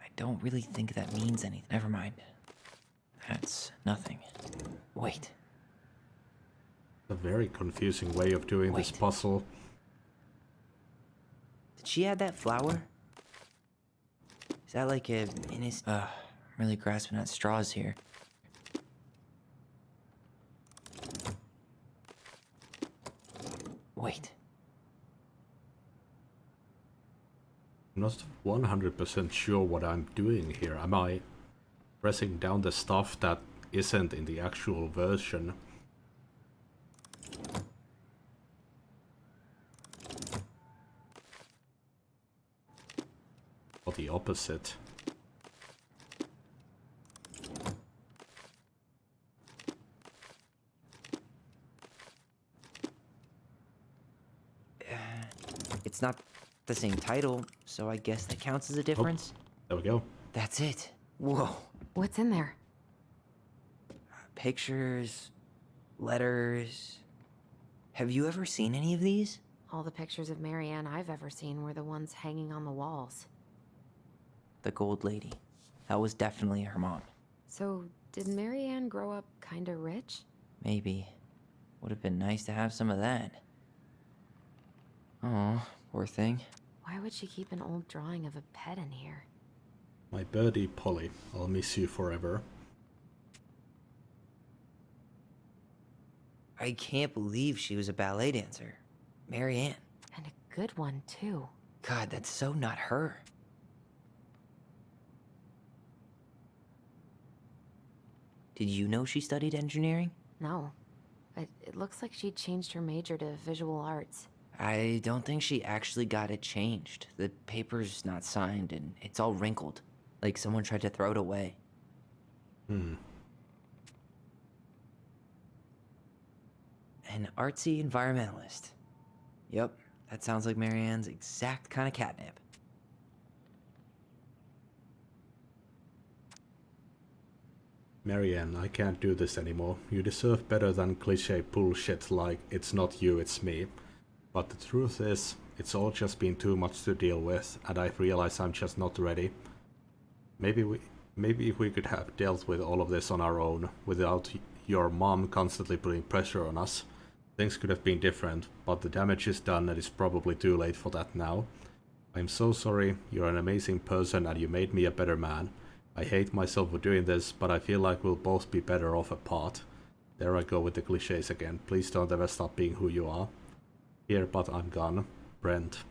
I don't really think that means anything. Never mind. That's nothing. Wait. A very confusing way of doing this puzzle. Did she add that flower? Is that like a innocent... I'm really grasping at straws here. Wait. I'm not 100% sure what I'm doing here. Am I pressing down the stuff that isn't in the actual version? Or the opposite? It's not the same title, so I guess that counts as a difference. There we go. That's it. Whoa. What's in there? Pictures, letters. Have you ever seen any of these? All the pictures of Marianne I've ever seen were the ones hanging on the walls. The Gold Lady. That was definitely her mom. So, did Marianne grow up kinda rich? Maybe. Would have been nice to have some of that. Oh, poor thing. Why would she keep an old drawing of a pet in here? My birdie Polly, I'll miss you forever. I can't believe she was a ballet dancer. Marianne. And a good one, too. God, that's so not her. Did you know she studied engineering? No. But it looks like she changed her major to visual arts. I don't think she actually got it changed. The paper's not signed and it's all wrinkled. Like someone tried to throw it away. An artsy environmentalist. Yep, that sounds like Marianne's exact kind of catnip. Marianne, I can't do this anymore. You deserve better than cliché bullshit like it's not you, it's me. But the truth is, it's all just been too much to deal with, and I've realized I'm just not ready. Maybe if we could have dealt with all of this on our own, without your mom constantly putting pressure on us, things could have been different, but the damage is done and it's probably too late for that now. I'm so sorry, you're an amazing person and you made me a better man. I hate myself for doing this, but I feel like we'll both be better off apart. There I go with the cliches again. Please don't ever stop being who you are. Here, but I'm gone. Brent.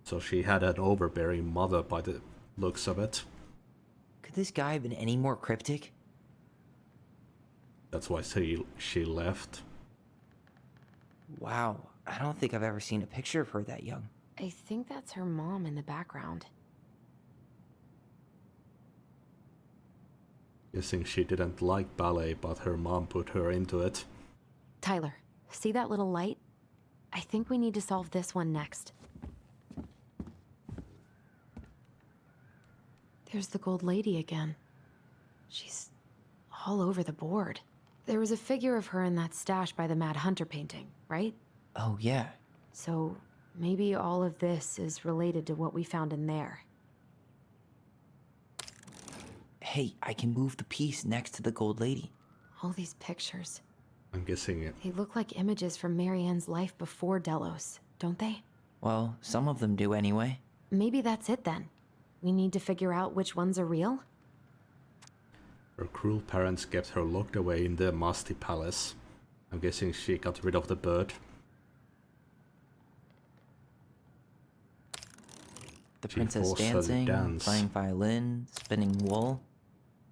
So she had an overbearing mother by the looks of it. Could this guy have been any more cryptic? That's why she left. Wow, I don't think I've ever seen a picture of her that young. I think that's her mom in the background. Guessing she didn't like ballet, but her mom put her into it. Tyler, see that little light? I think we need to solve this one next. There's the Gold Lady again. She's all over the board. There was a figure of her in that stash by the Mad Hunter painting, right? Oh, yeah. So maybe all of this is related to what we found in there. Hey, I can move the piece next to the Gold Lady. All these pictures. I'm guessing it. They look like images from Marianne's life before Delos, don't they? Well, some of them do anyway. Maybe that's it then. We need to figure out which ones are real? Her cruel parents kept her locked away in the musty palace. I'm guessing she got rid of the bird. The She princess forced her to dancing, dance. playing violin, spinning wool.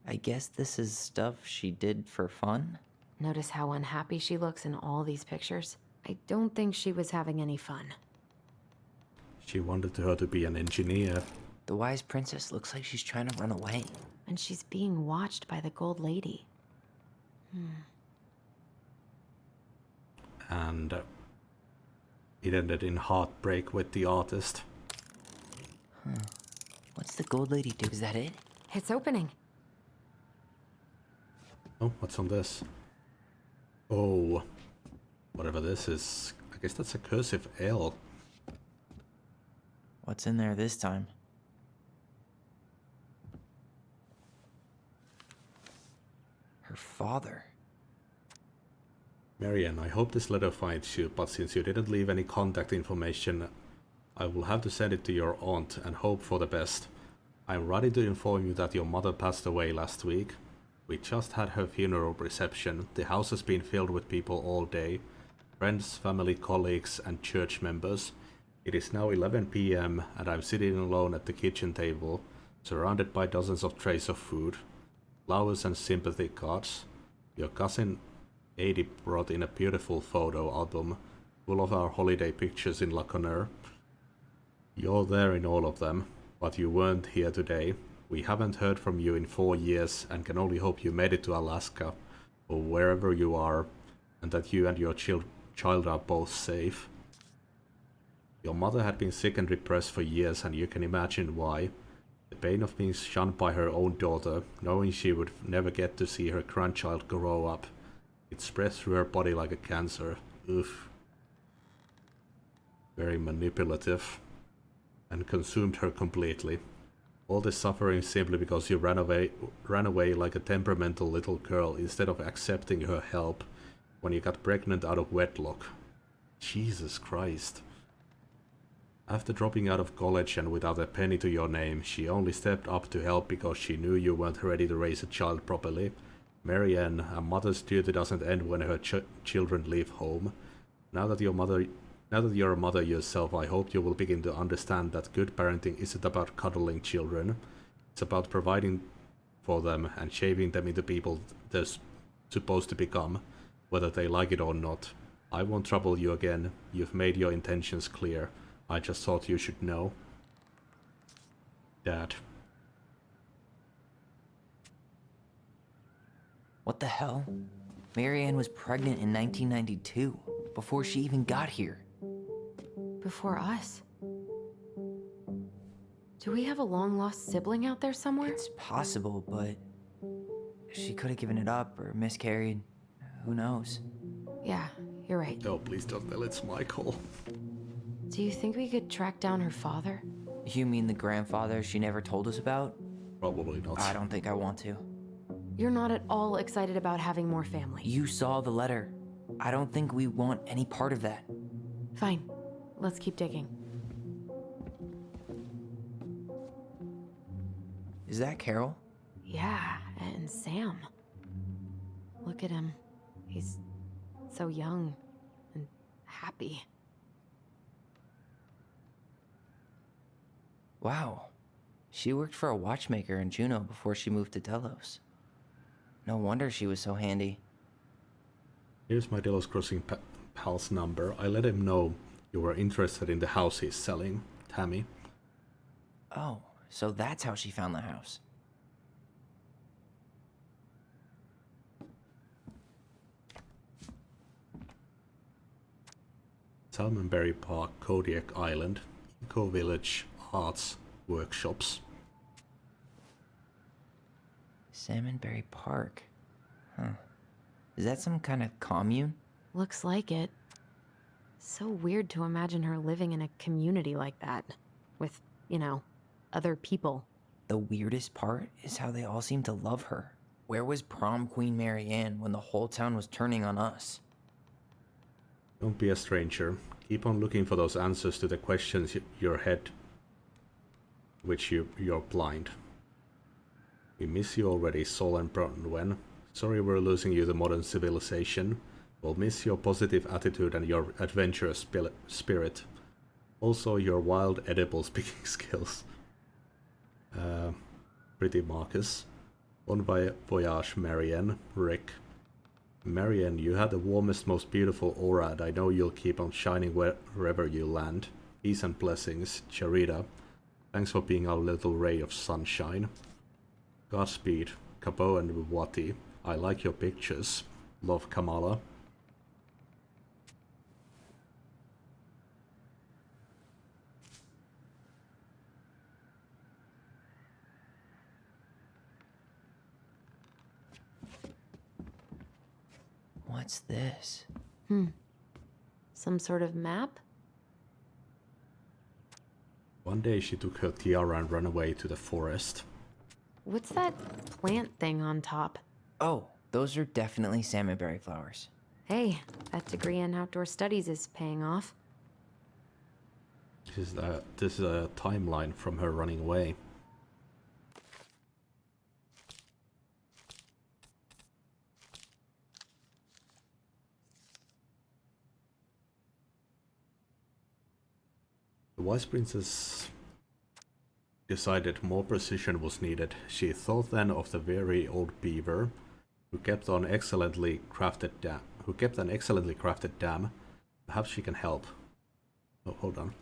I guess this is stuff she did for fun? Notice how unhappy she looks in all these pictures? I don't think she was having any fun. She wanted her to be an engineer. The wise princess looks like she's trying to run away. And she's being watched by the Gold Lady. And it ended in heartbreak with the artist. What's the Gold Lady do? Is that it? It's opening. Oh, what's on this? Oh, whatever this is. I guess that's a cursive L. What's in there this time? Her father. Marianne, I hope this letter finds you, but since you didn't leave any contact information, I will have to send it to your aunt and hope for the best. I'm ready to inform you that your mother passed away last week. We just had her funeral reception. The house has been filled with people all day. Friends, family, colleagues, and church members. It is now 11 p.m. and I'm sitting alone at the kitchen table, surrounded by dozens of trays of food, flowers and sympathy cards. Your cousin Adi brought in a beautiful photo album full of our holiday pictures in Laconer. You're there in all of them, but you weren't here today. We haven't heard from you in 4 years and can only hope you made it to Alaska or wherever you are, and that you and your child are both safe. Your mother had been sick and depressed for years, and you can imagine why. The pain of being shunned by her own daughter, knowing she would never get to see her grandchild grow up. It spread through her body like a cancer. Oof. Very manipulative. And consumed her completely. All this suffering simply because you ran away like a temperamental little girl instead of accepting her help when you got pregnant out of wedlock. Jesus Christ. After dropping out of college and without a penny to your name, she only stepped up to help because she knew you weren't ready to raise a child properly. Marianne, a mother's duty doesn't end when her children leave home. Now that you're a mother yourself, I hope you will begin to understand that good parenting isn't about cuddling children. It's about providing for them and shaping them into people they're supposed to become, whether they like it or not. I won't trouble you again. You've made your intentions clear. I just thought you should know. Dad. What the hell? Marianne was pregnant in 1992, before she even got here. Before us? Do we have a long-lost sibling out there somewhere? It's possible, but she could have given it up or miscarried. Who knows? Yeah, you're right. No, please don't tell it's Michael. Do you think we could track down her father? You mean the grandfather she never told us about? Probably not. I don't think I want to. You're not at all excited about having more family. You saw the letter. I don't think we want any part of that. Fine. Let's keep digging. Is that Carol? Yeah, and Sam. Look at him. He's so young and happy. Wow. She worked for a watchmaker in Juneau before she moved to Delos. No wonder she was so handy. Here's my Delos Crossing pal's number. I let him know you were interested in the house he's selling, Tammy. Oh, so that's how she found the house. Salmonberry Park, Kodiak Island, Eco Village, Arts, Workshops. Salmonberry Park. Huh. Is that some kind of commune? Looks like it. So weird to imagine her living in a community like that. With, other people. The weirdest part is how they all seem to love her. Where was prom queen Marianne when the whole town was turning on us? Don't be a stranger. Keep on looking for those answers to the questions your head, which you're blind. We miss you already, Sol and Bronwen. Sorry we're losing you to modern civilization. We'll miss your positive attitude and your adventurous spirit. Also your wild edible speaking skills. Pretty Marcus. Bon voyage, Marianne. Rick. Marianne, you had the warmest, most beautiful aura, and I know you'll keep on shining wherever you land. Peace and blessings, Charita. Thanks for being our little ray of sunshine. Godspeed, Cabo and Wati. I like your pictures. Love, Kamala. What's this? Some sort of map? One day she took her tiara and ran away to the forest. What's that plant thing on top? Oh, those are definitely salmonberry flowers. Hey, that degree in outdoor studies is paying off. This is a timeline from her running away. The wise princess decided more precision was needed. She thought then of the very old beaver who kept an excellently crafted dam. Perhaps she can help. Oh, hold on.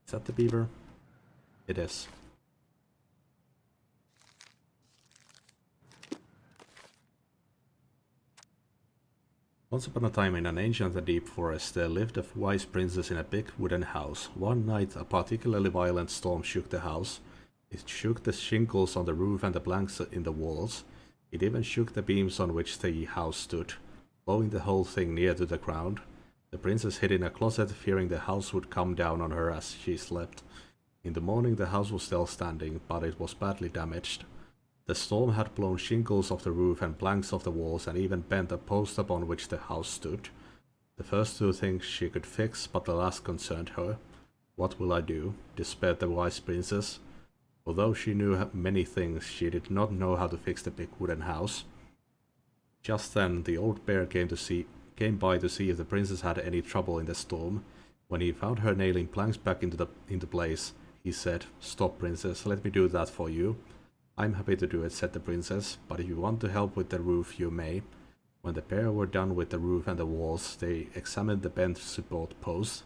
Is that the beaver? It is. Once upon a time in an ancient and deep forest there lived a wise princess in a big wooden house. One night a particularly violent storm shook the house. It shook the shingles on the roof and the planks in the walls. It even shook the beams on which the house stood, blowing the whole thing near to the ground. The princess hid in a closet, fearing the house would come down on her as she slept. In the morning the house was still standing, but it was badly damaged. The storm had blown shingles off the roof and planks off the walls and even bent a post upon which the house stood. The first two things she could fix, but the last concerned her. What will I do? Despaired the wise princess. Although she knew many things, she did not know how to fix the big wooden house. Just then the old bear came by to see if the princess had any trouble in the storm. When he found her nailing planks back into place, he said, "Stop, princess, let me do that for you." "I'm happy to do it," said the princess, "but if you want to help with the roof, you may." When the pair were done with the roof and the walls, they examined the bent support post.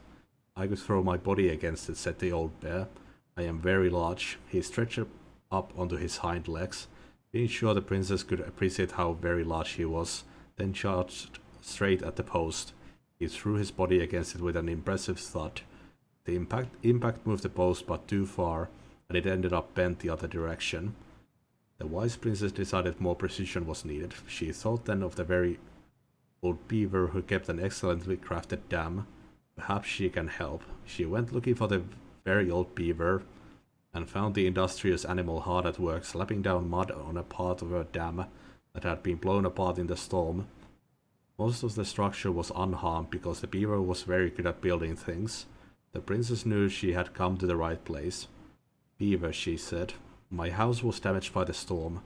"I could throw my body against it," said the old bear. "I am very large." He stretched up onto his hind legs, being sure the princess could appreciate how very large he was, then charged straight at the post. He threw his body against it with an impressive thud. The impact moved the post but too far, and it ended up bent the other direction. The wise princess decided more precision was needed. She thought then of the very old beaver who kept an excellently crafted dam. Perhaps she can help. She went looking for the very old beaver and found the industrious animal hard at work slapping down mud on a part of her dam that had been blown apart in the storm. Most of the structure was unharmed because the beaver was very good at building things. The princess knew she had come to the right place. "Beaver," she said, "my house was damaged by the storm.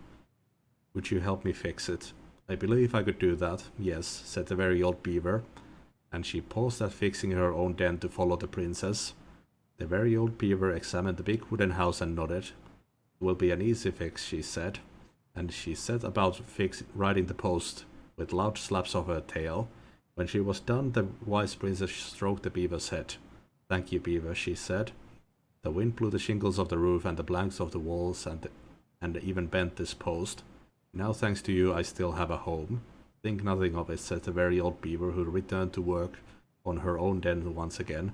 Would you help me fix it?" "I believe I could do that, yes," said the very old beaver, and she paused at fixing her own den to follow the princess. The very old beaver examined the big wooden house and nodded. "It will be an easy fix," she said, and she set about riding the post with loud slaps of her tail. When she was done, the wise princess stroked the beaver's head. "Thank you, beaver," she said. The wind blew the shingles off the roof and the planks off the walls and even bent this post. "Now, thanks to you, I still have a home." "Think nothing of it," said the very old beaver, who returned to work on her own den once again.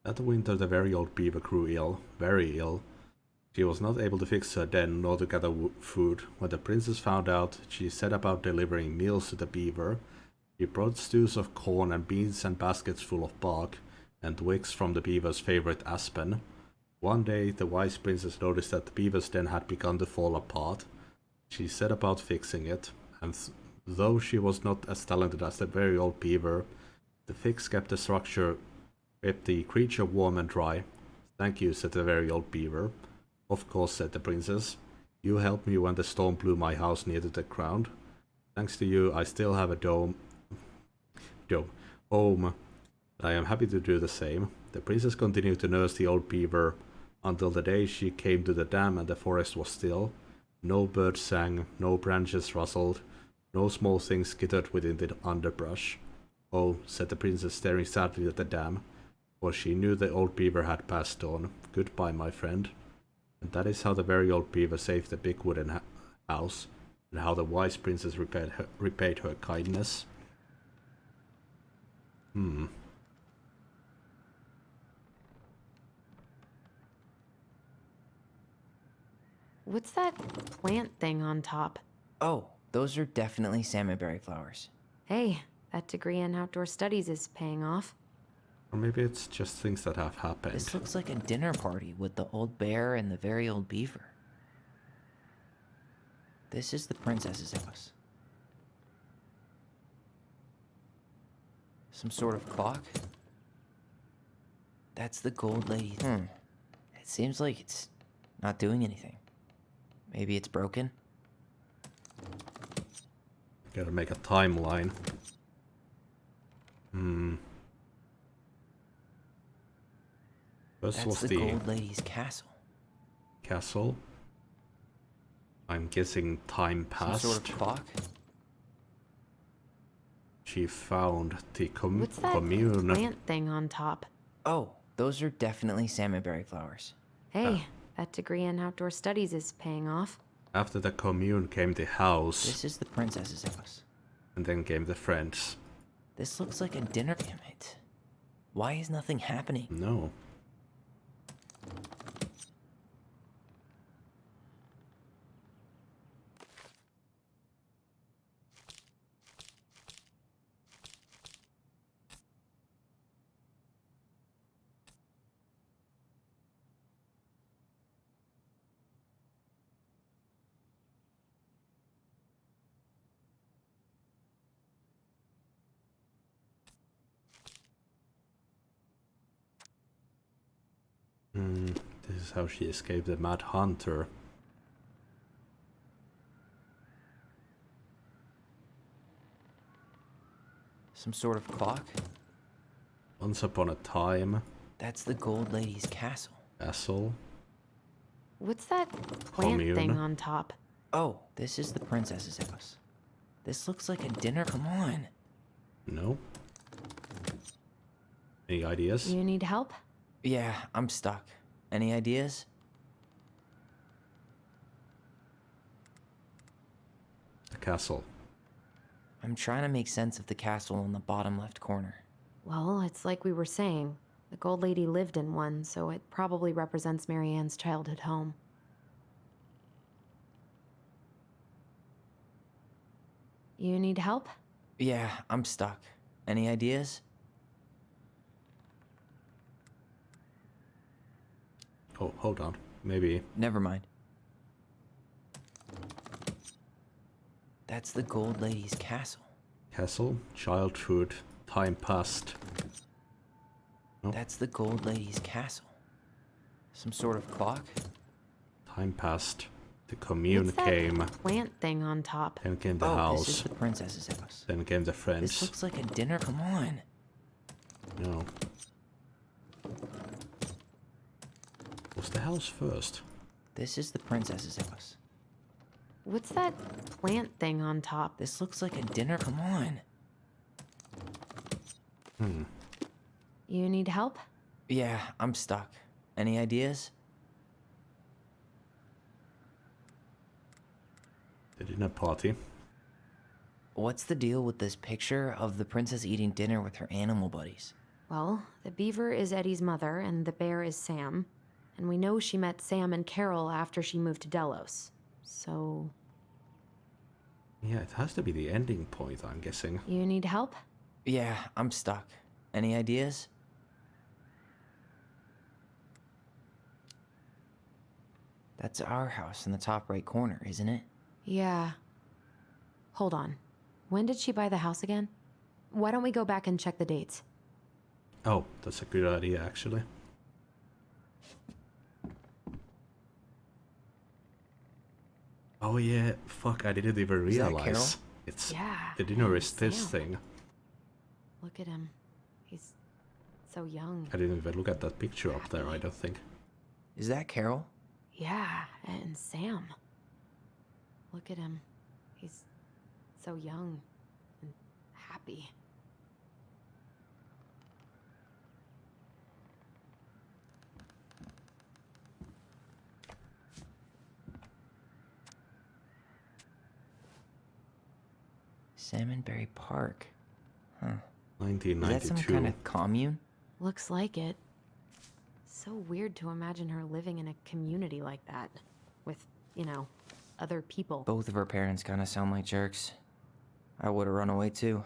That winter the very old beaver grew ill, very ill. She was not able to fix her den nor to gather food. When the princess found out, she set about delivering meals to the beaver. She brought stews of corn and beans and baskets full of bark and twigs from the beaver's favorite aspen. One day the wise princess noticed that the beaver's den had begun to fall apart. She set about fixing it, and though she was not as talented as the very old beaver, the fix kept the creature warm and dry. "Thank you," said the very old beaver. "Of course," said the princess. "You helped me when the storm blew my house near to the ground. Thanks to you, I still have a home, and I am happy to do the same." The princess continued to nurse the old beaver until the day she came to the dam and the forest was still. No birds sang, no branches rustled, no small things skittered within the underbrush. "Oh," said the princess, staring sadly at the dam, for she knew the old beaver had passed on. "Goodbye, my friend." And that is how the very old beaver saved the big wooden house, and how the wise princess repaid her kindness. What's that plant thing on top? Oh, those are definitely salmonberry flowers. Hey, that degree in outdoor studies is paying off. Or maybe it's just things that have happened. This looks like a dinner party with the old bear and the very old beaver. This is the princess's house. Some sort of clock? That's the gold lady. It seems like it's not doing anything. Maybe it's broken? Gotta make a timeline. First That's was the the Gold Lady's castle. castle. I'm guessing time Some passed. sort of clock? She found the What's that commune. plant thing on top? Oh, those are definitely salmonberry flowers. Hey, that degree in outdoor studies is paying off. After the commune came the house, This is the princess's house. and then came the friends. This looks like a dinner. Damn it. Why is nothing happening? No. This is how she escaped the Mad Hunter. Some sort of clock? Once upon a time, That's the Gold Lady's castle. castle. What's that plant Commune. thing on top? Oh, this is the princess's house. This looks like a dinner. Come on. No. Any ideas? You need help? Yeah, I'm stuck. Any ideas? The castle. I'm trying to make sense of the castle in the bottom left corner. Well, it's like we were saying. The Gold Lady lived in one, so it probably represents Marianne's childhood home. You need help? Yeah, I'm stuck. Any ideas? Oh, hold on. Maybe. Never mind. That's the Gold Lady's castle. Castle, childhood, time passed. That's the Gold Lady's castle. Some sort of clock? Time passed. The commune What's that came. plant thing on top? Then came the Oh, house. this is the princess's house. Then came the friends. This looks like a dinner. Come on. No. Was the house first? This is the princess's house. What's that plant thing on top? This looks like a dinner. Come on. You need help? Yeah, I'm stuck. Any ideas? The dinner party. What's the deal with this picture of the princess eating dinner with her animal buddies? Well, the beaver is Eddie's mother, and the bear is Sam. And we know she met Sam and Carol after she moved to Delos. So... Yeah, it has to be the ending point, I'm guessing. You need help? Yeah, I'm stuck. Any ideas? That's our house in the top right corner, isn't it? Yeah. Hold on. When did she buy the house again? Why don't we go back and check the dates? Oh, that's a good idea, actually. Oh yeah, fuck, I didn't even Is that realize. Carol? It's Yeah, the dinner and is this Sam. thing. Look at him. He's so young. I didn't even look at that picture up there, I don't think. Is that Carol? Yeah, and Sam. Look at him. He's so young and happy. Salmonberry Park. Huh. Is 1992. that some kind of commune? Looks like it. So weird to imagine her living in a community like that. With, you know, other people. Both of her parents kind of sound like jerks. I would have run away too.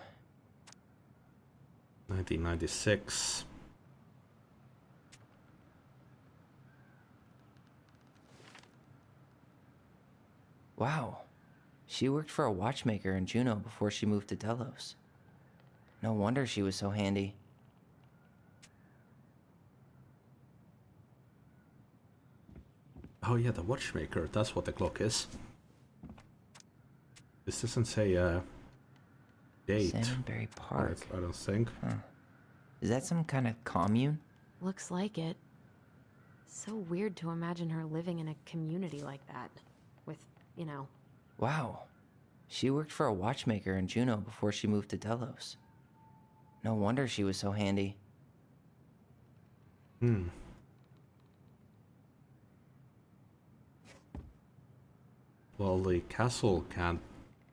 1996. Wow. She worked for a watchmaker in Juneau before she moved to Delos. No wonder she was so handy. Oh yeah, the watchmaker, that's what the clock is. This doesn't say date. Salmonberry Park. I don't think. Huh. Is that some kind of commune? Looks like it. So weird to imagine her living in a community like that. With, you know. Wow. She worked for a watchmaker in Juneau before she moved to Delos. No wonder she was so handy. Well, the castle can't...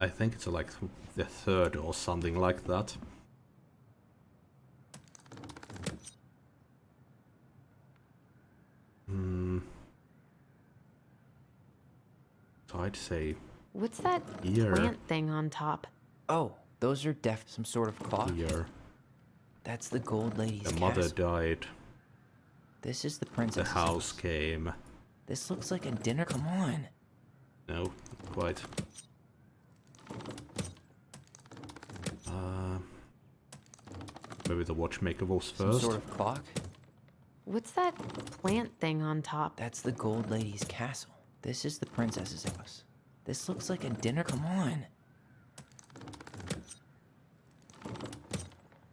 I think it's like the third or something like that. So I'd say... What's that Here. plant thing on top? Oh, those are some sort of clock. Here. That's the Gold Lady's The castle. mother died. This is the The princess's house came. This looks like a dinner. Come on. No, not quite. Maybe the watchmaker was Some first. sort of clock. What's that plant thing on top? That's the Gold Lady's castle. This is the princess's house. This looks like a dinner. Come on.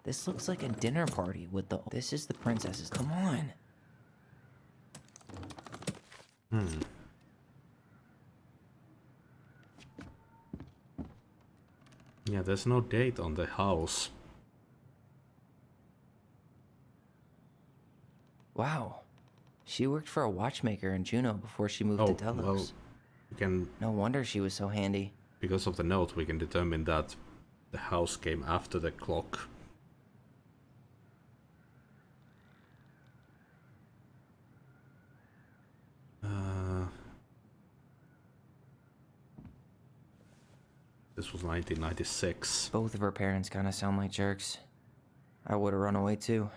This looks like a dinner party with the... This is the princess's... Come on. Yeah, there's no date on the house. Wow. She worked for a watchmaker in Juneau before she moved to Delos. Well, we can... No wonder she was so handy. Because of the note, we can determine that the house came after the clock. This was 1996. Both of her parents kind of sound like jerks. I would have run away too.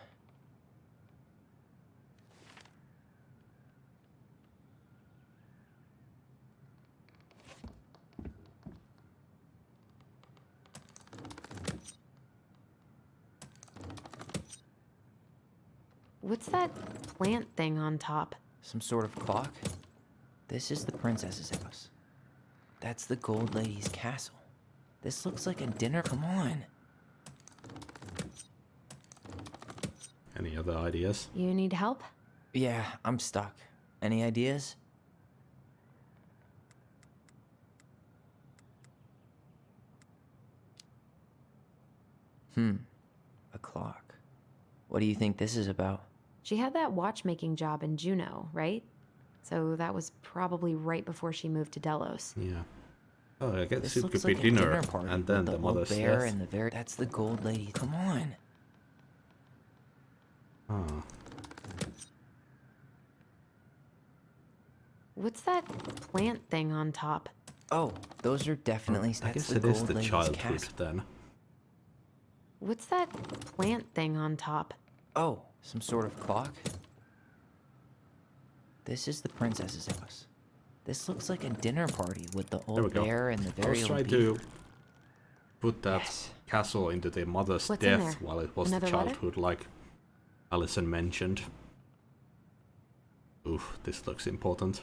What's that plant thing on top? Some sort of clock? This is the princess's house. That's the Gold Lady's castle. This looks like a dinner. Come on. Any other ideas? You need help? Yeah, I'm stuck. Any ideas? A clock. What do you think this is about? She had that watchmaking job in Juneau, right? So that was probably right before she moved to Delos. Yeah. Oh, I guess This it looks could be like a dinner, party and with then the the little mother's bear death. and the very... That's the Gold Lady. Come on. Ah. What's that plant thing on top? Oh, those are definitely... I That's guess the it is Gold the Lady's childhood castle. then. What's that plant thing on top? Oh, some sort of clock? This is the princess's house. This looks like a dinner party with the There we old go. bear and the I very was old trying beaver. to put that Yes. castle into the mother's What's in death there? while it was Another the letter? childhood, like Allison mentioned. Oof, this looks important.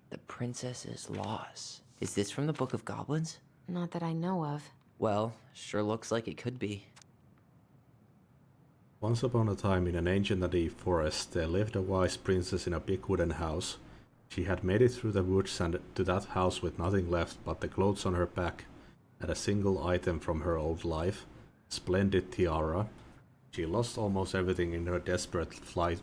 The princess's loss. Is this from the Book of Goblins? Not that I know of. Well, sure looks like it could be. Once upon a time in an ancient and deep forest, there lived a wise princess in a big wooden house. She had made it through the woods and to that house with nothing left but the clothes on her back and a single item from her old life, splendid tiara. She lost almost everything in her desperate flight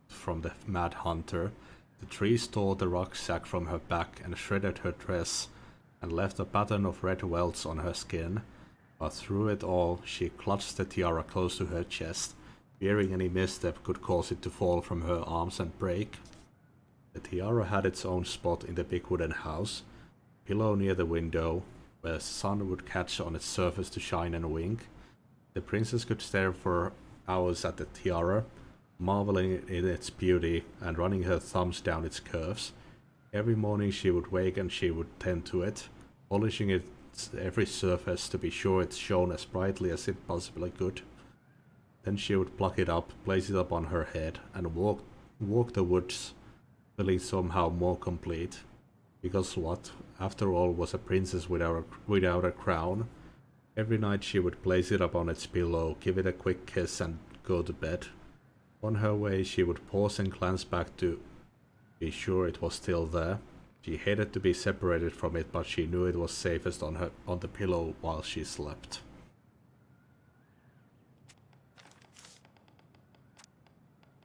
from the mad hunter. The trees tore the rucksack from her back and shredded her dress and left a pattern of red welts on her skin. But through it all, she clutched the tiara close to her chest, fearing any misstep could cause it to fall from her arms and break. The tiara had its own spot in the big wooden house, a pillow near the window, where the sun would catch on its surface to shine and wink. The princess could stare for hours at the tiara, marveling in its beauty and running her thumbs down its curves. Every morning she would wake and she would tend to it, polishing its every surface to be sure it shone as brightly as it possibly could. Then she would pluck it up, place it up on her head, and walk the woods, feeling somehow more complete. Because what, after all, was a princess without a crown? Every night she would place it up on its pillow, give it a quick kiss and go to bed. On her way she would pause and glance back to Be sure it was still there. She hated to be separated from it, but she knew it was safest on the pillow while she slept.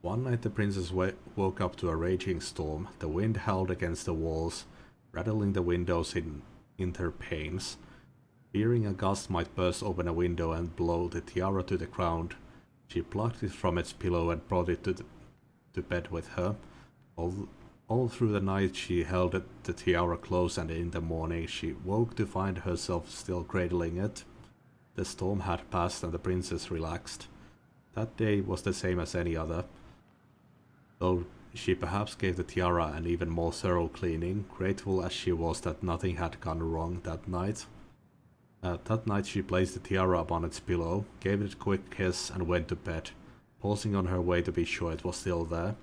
One night the princess woke up to a raging storm. The wind howled against the walls, rattling the windows in their panes. Fearing a gust might burst open a window and blow the tiara to the ground, she plucked it from its pillow and brought it to bed with her. All through the night she held the tiara close, and in the morning she woke to find herself still cradling it. The storm had passed and the princess relaxed. That day was the same as any other, though she perhaps gave the tiara an even more thorough cleaning, grateful as she was that nothing had gone wrong that night. That night she placed the tiara upon its pillow, gave it a quick kiss and went to bed, pausing on her way to be sure it was still there.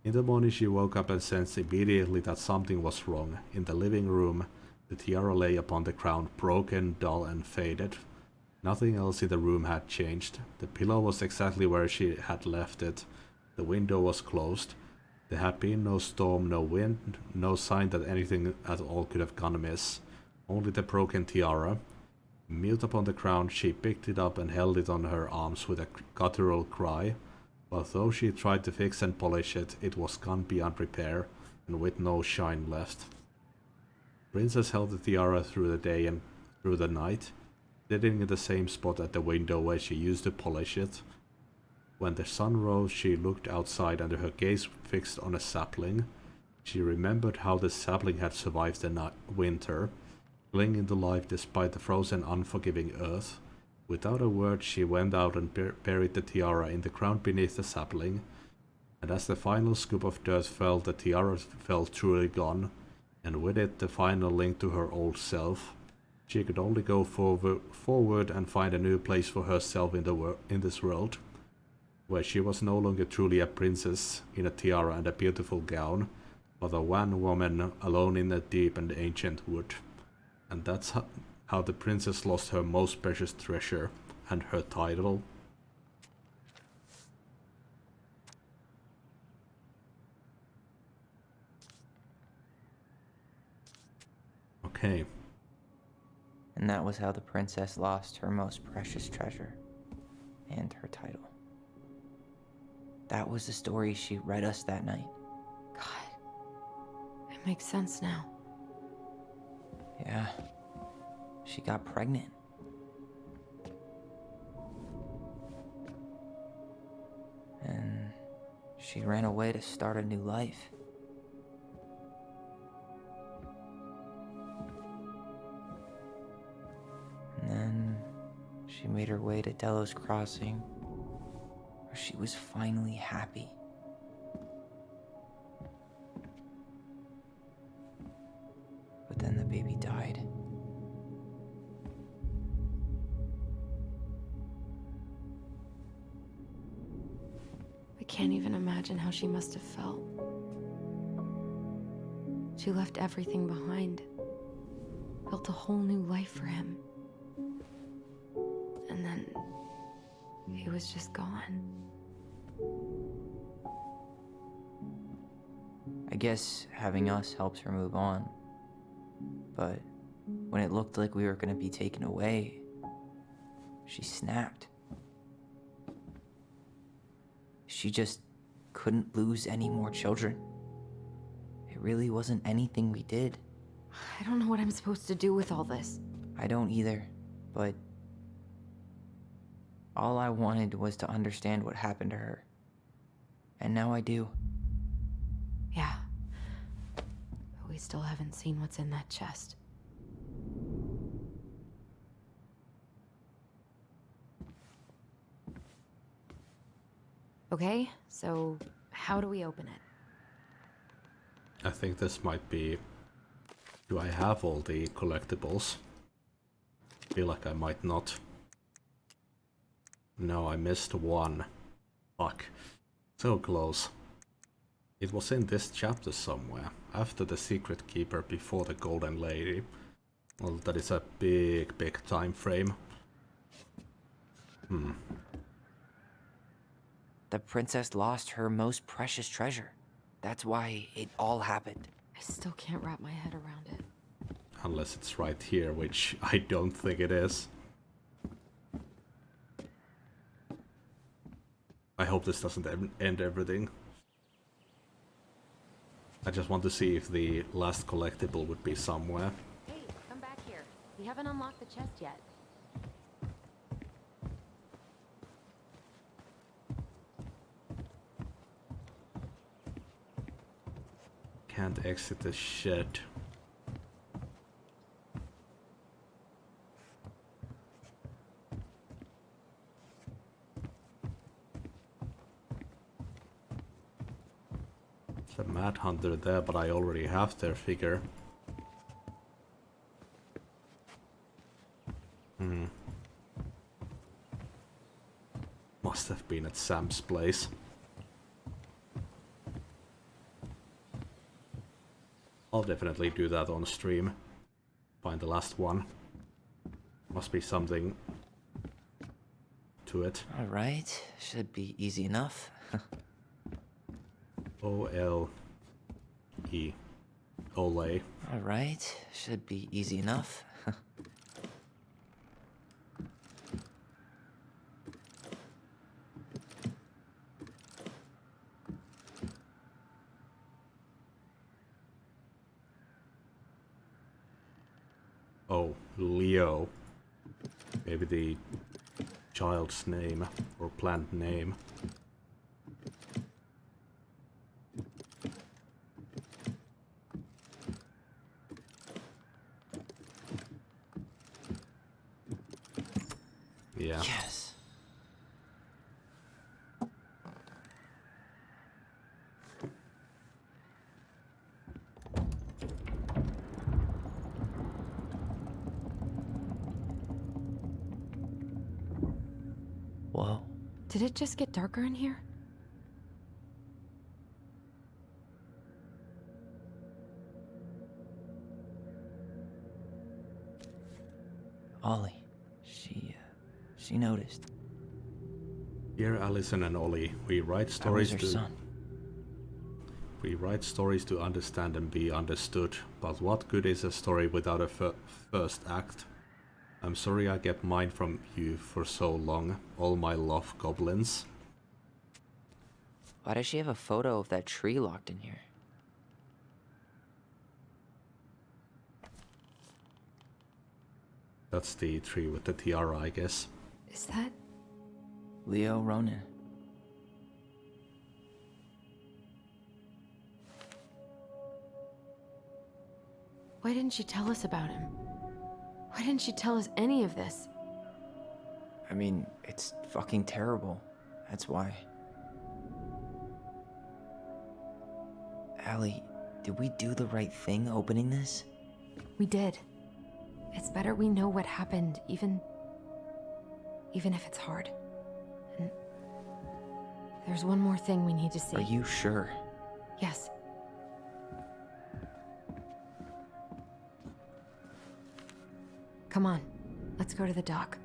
In the morning she woke up and sensed immediately that something was wrong. In the living room, the tiara lay upon the ground, broken, dull and faded. Nothing else in the room had changed. The pillow was exactly where she had left it. The window was closed. There had been no storm, no wind, no sign that anything at all could have gone amiss. Only the broken tiara. Mute upon the ground, she picked it up and held it on her arms with a guttural cry. But though she tried to fix and polish it, it was gone beyond repair, and with no shine left. Princess held the tiara through the day and through the night, sitting in the same spot at the window where she used to polish it. When the sun rose, she looked outside and her gaze fixed on a sapling. She remembered how the sapling had survived the winter, clinging to life despite the frozen, unforgiving earth. Without a word, she went out and buried the tiara in the ground beneath the sapling, and as the final scoop of dirt fell, the tiara felt truly gone, and with it the final link to her old self. She could only go forward and find a new place for herself in this world, where she was no longer truly a princess in a tiara and a beautiful gown, but a wan woman alone in a deep and ancient wood. And that's how the princess lost her most precious treasure and her title. Okay. And that was how the princess lost her most precious treasure and her title. That was the story she read us that night. God, it makes sense now. Yeah. She got pregnant. And she ran away to start a new life. And then she made her way to Delos Crossing, where she was finally happy. But then the baby died. I can't even imagine how she must have felt. She left everything behind, built a whole new life for him. And then he was just gone. I guess having us helps her move on. But when it looked like we were going to be taken away, she snapped. She just couldn't lose any more children. It really wasn't anything we did. I don't know what I'm supposed to do with all this. I don't either, but all I wanted was to understand what happened to her. And now I do. Yeah. But we still haven't seen what's in that chest. Okay, so how do we open it? I think this might be... Do I have all the collectibles? Feel like I might not. No, I missed one. Fuck. So close. It was in this chapter somewhere. After the Secret Keeper, before the Golden Lady. Well, that is a big time frame. The princess lost her most precious treasure. That's why it all happened. I still can't wrap my head around it. Unless it's right here, which I don't think it is. I hope this doesn't end everything. I just want to see if the last collectible would be somewhere. Hey, come back here. We haven't unlocked the chest yet. Can't exit the shed. The Mad Hunter there, but I already have their figure. Must have been at Sam's place. I'll definitely do that on stream. Find the last one. Must be something to it. Alright, should be easy enough. O-L-E. Ole. Alright, should be easy enough. Oh, Leo. Maybe the child's name or plant name. Yeah. Yes. Whoa. Did it just get darker in here? Ollie. She noticed. Dear Allison and Ollie, we write That was stories her to son. We write stories to understand and be understood, but what good is a story without a first act? I'm sorry I kept mine from you for so long. All my love, goblins. Why does she have a photo of that tree locked in here? That's the tree with the tiara, I guess. Is that? Leo Ronan. Why didn't she tell us about him? Why didn't she tell us any of this? I mean, it's fucking terrible. That's why. Allie, did we do the right thing opening this? We did. It's better we know what happened, even if it's hard. And there's one more thing we need to see. Are you sure? Yes. Come on, let's go to the dock.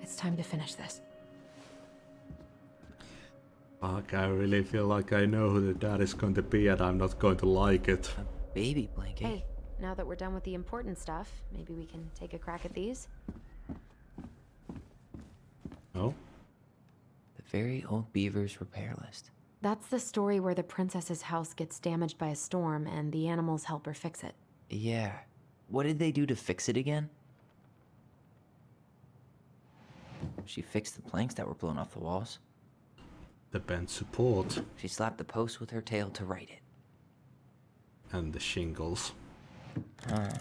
It's time to finish this. Fuck, I really feel like I know who the dad is going to be and I'm not going to like it. A baby blanket? Hey, now that we're done with the important stuff, maybe we can take a crack at these? Oh? The Very Old Beavers repair list. That's the story where the princess's house gets damaged by a storm and the animals help her fix it. Yeah. What did they do to fix it again? She fixed the planks that were blown off the walls. The bent support. She slapped the post with her tail to right it. And the shingles.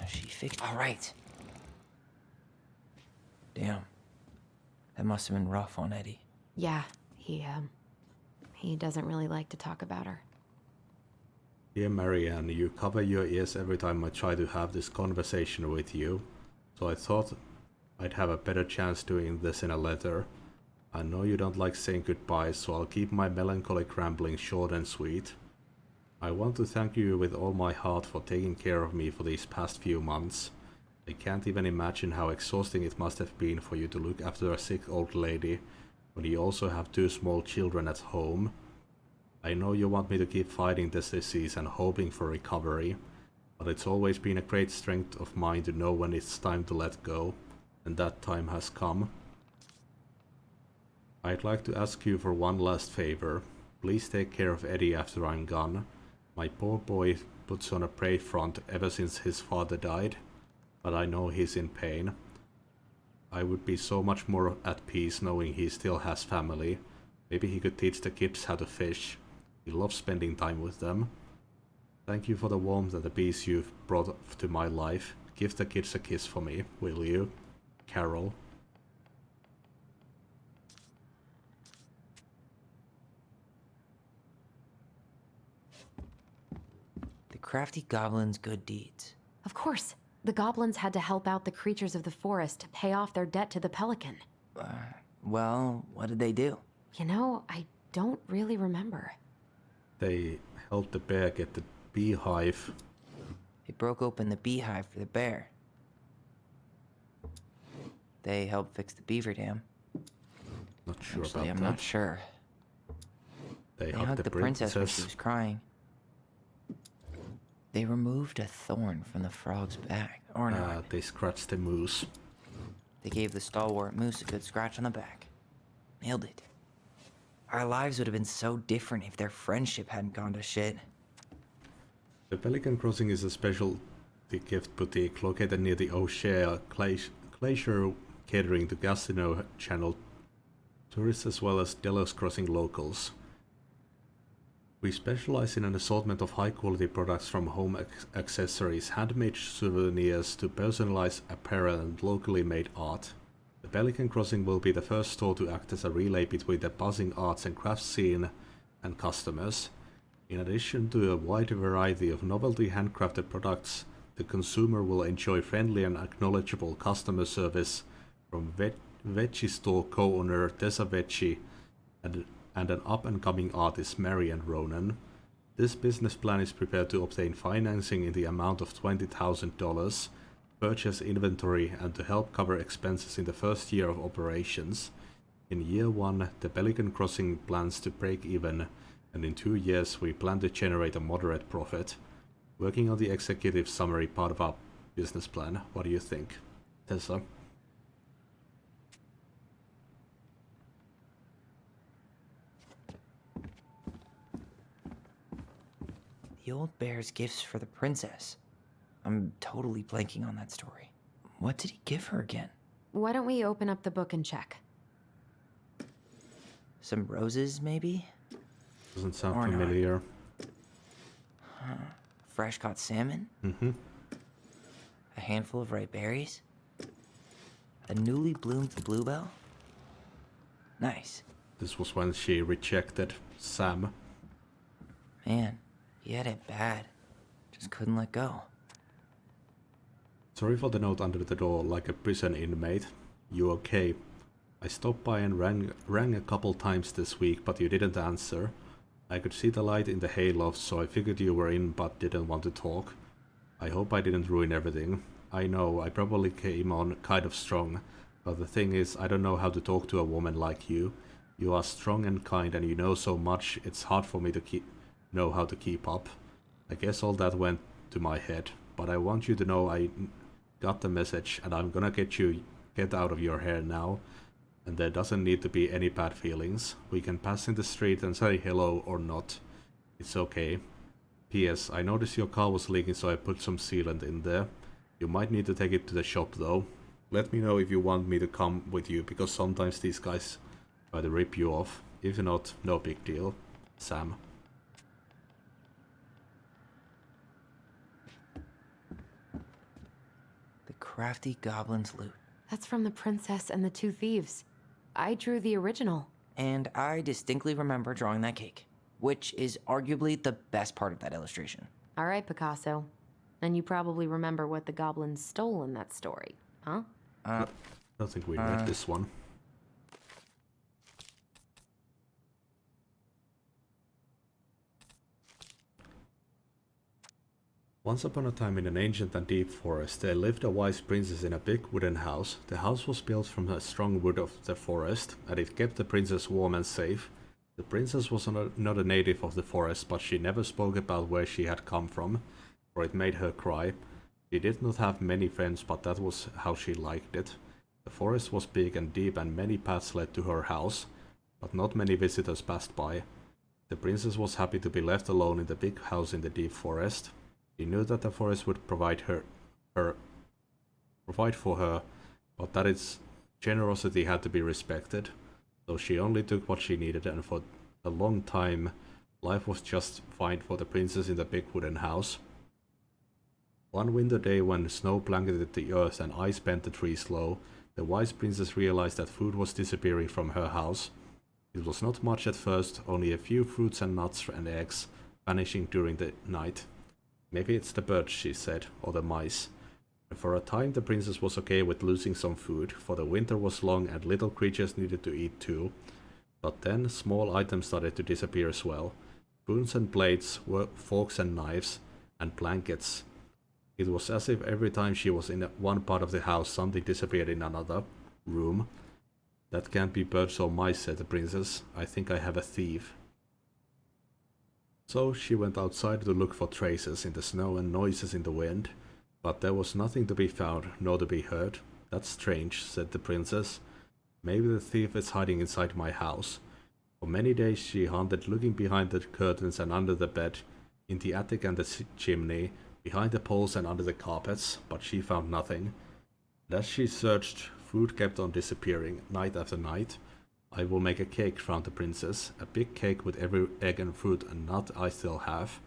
She fixed... Alright. Damn. That must have been rough on Eddie. Yeah, he doesn't really like to talk about her. Dear Marianne, you cover your ears every time I try to have this conversation with you, so I thought I'd have a better chance doing this in a letter. I know you don't like saying goodbye, so I'll keep my melancholic rambling short and sweet. I want to thank you with all my heart for taking care of me for these past few months. I can't even imagine how exhausting it must have been for you to look after a sick old lady when you also have 2 small children at home. I know you want me to keep fighting this disease and hoping for recovery, but it's always been a great strength of mine to know when it's time to let go, and that time has come. I'd like to ask you for one last favor. Please take care of Eddie after I'm gone. My poor boy puts on a brave front ever since his father died, but I know he's in pain. I would be so much more at peace knowing he still has family. Maybe he could teach the kids how to fish. He loves spending time with them. Thank you for the warmth and the peace you've brought to my life. Give the kids a kiss for me, will you? Carol. The crafty goblin's good deeds. Of course. The goblins had to help out the creatures of the forest to pay off their debt to the pelican. Well, what did they do? You know, I don't really remember. They helped the bear get the beehive. They broke open the beehive for the bear. They helped fix the beaver dam. Not sure Actually, about I'm that. not sure. They hugged the princess when she was crying. They removed a thorn from the frog's back. Or not. They scratched the moose. They gave the stalwart moose a good scratch on the back. Nailed it. Our lives would have been so different if their friendship hadn't gone to shit. The Pelican Crossing is a specialty gift boutique located near the O'Shea Glacier, catering to Gatineau Channel tourists as well as Delos Crossing locals. We specialize in an assortment of high-quality products from home accessories, handmade souvenirs to personalized apparel and locally made art. The Pelican Crossing will be the first store to act as a relay between the buzzing arts and crafts scene and customers. In addition to a wide variety of novelty handcrafted products, the consumer will enjoy friendly and acknowledgeable customer service from Veggie store co-owner Tessa Veggie and an up-and-coming artist, Marian Ronan. This business plan is prepared to obtain financing in the amount of $20,000, purchase inventory, and to help cover expenses in the first year of operations. In year 1, the Pelican Crossing plans to break even, and in 2 years we plan to generate a moderate profit. Working on the executive summary part of our business plan. What do you think, Tessa? The old bear's gifts for the princess. I'm totally blanking on that story. What did he give her again? Why don't we open up the book and check? Some roses, maybe? Doesn't sound Or not. familiar. Huh. Fresh caught salmon? Mm-hmm. A handful of ripe berries? A newly bloomed bluebell? Nice. This was when she rejected Sam. Man, he had it bad. Just couldn't let go. Sorry for the note under the door, like a prison inmate. You okay? I stopped by and rang a couple times this week, but you didn't answer. I could see the light in the hayloft, so I figured you were in but didn't want to talk. I hope I didn't ruin everything. I know, I probably came on kind of strong, but the thing is, I don't know how to talk to a woman like you. You are strong and kind and you know so much, it's hard for me to know how to keep up. I guess all that went to my head, but I want you to know I got the message and I'm gonna get out of your hair now. And there doesn't need to be any bad feelings. We can pass in the street and say hello or not. It's okay. P.S. I noticed your car was leaking, so I put some sealant in there. You might need to take it to the shop though. Let me know if you want me to come with you, because sometimes these guys try to rip you off. If not, no big deal. Sam. The crafty goblin's loot. That's from The Princess and the Two Thieves. I drew the original. And I distinctly remember drawing that cake, which is arguably the best part of that illustration. All right, Picasso. And you probably remember what the goblins stole in that story, huh? I don't think we read this one. Once upon a time in an ancient and deep forest, there lived a wise princess in a big wooden house. The house was built from the strong wood of the forest, and it kept the princess warm and safe. The princess was not a native of the forest, but she never spoke about where she had come from, for it made her cry. She did not have many friends, but that was how she liked it. The forest was big and deep, and many paths led to her house, but not many visitors passed by. The princess was happy to be left alone in the big house in the deep forest. She knew that the forest would provide for her, but that its generosity had to be respected. So she only took what she needed, and for a long time, life was just fine for the princess in the big wooden house. One winter day, when snow blanketed the earth and ice bent the trees low, the wise princess realized that food was disappearing from her house. It was not much at first, only a few fruits and nuts and eggs, vanishing during the night. Maybe it's the birds, she said, or the mice. And for a time the princess was okay with losing some food, for the winter was long and little creatures needed to eat too. But then small items started to disappear as well. Spoons and plates, forks and knives, and blankets. It was as if every time she was in one part of the house, something disappeared in another room. That can't be birds or mice, said the princess. I think I have a thief. So she went outside to look for traces in the snow and noises in the wind, but there was nothing to be found, nor to be heard. That's strange, said the princess. Maybe the thief is hiding inside my house. For many days she hunted, looking behind the curtains and under the bed, in the attic and the chimney, behind the poles and under the carpets, but she found nothing. And as she searched, food kept on disappearing, night after night. I will make a cake, frowned the princess, a big cake with every egg and fruit and nut I still have,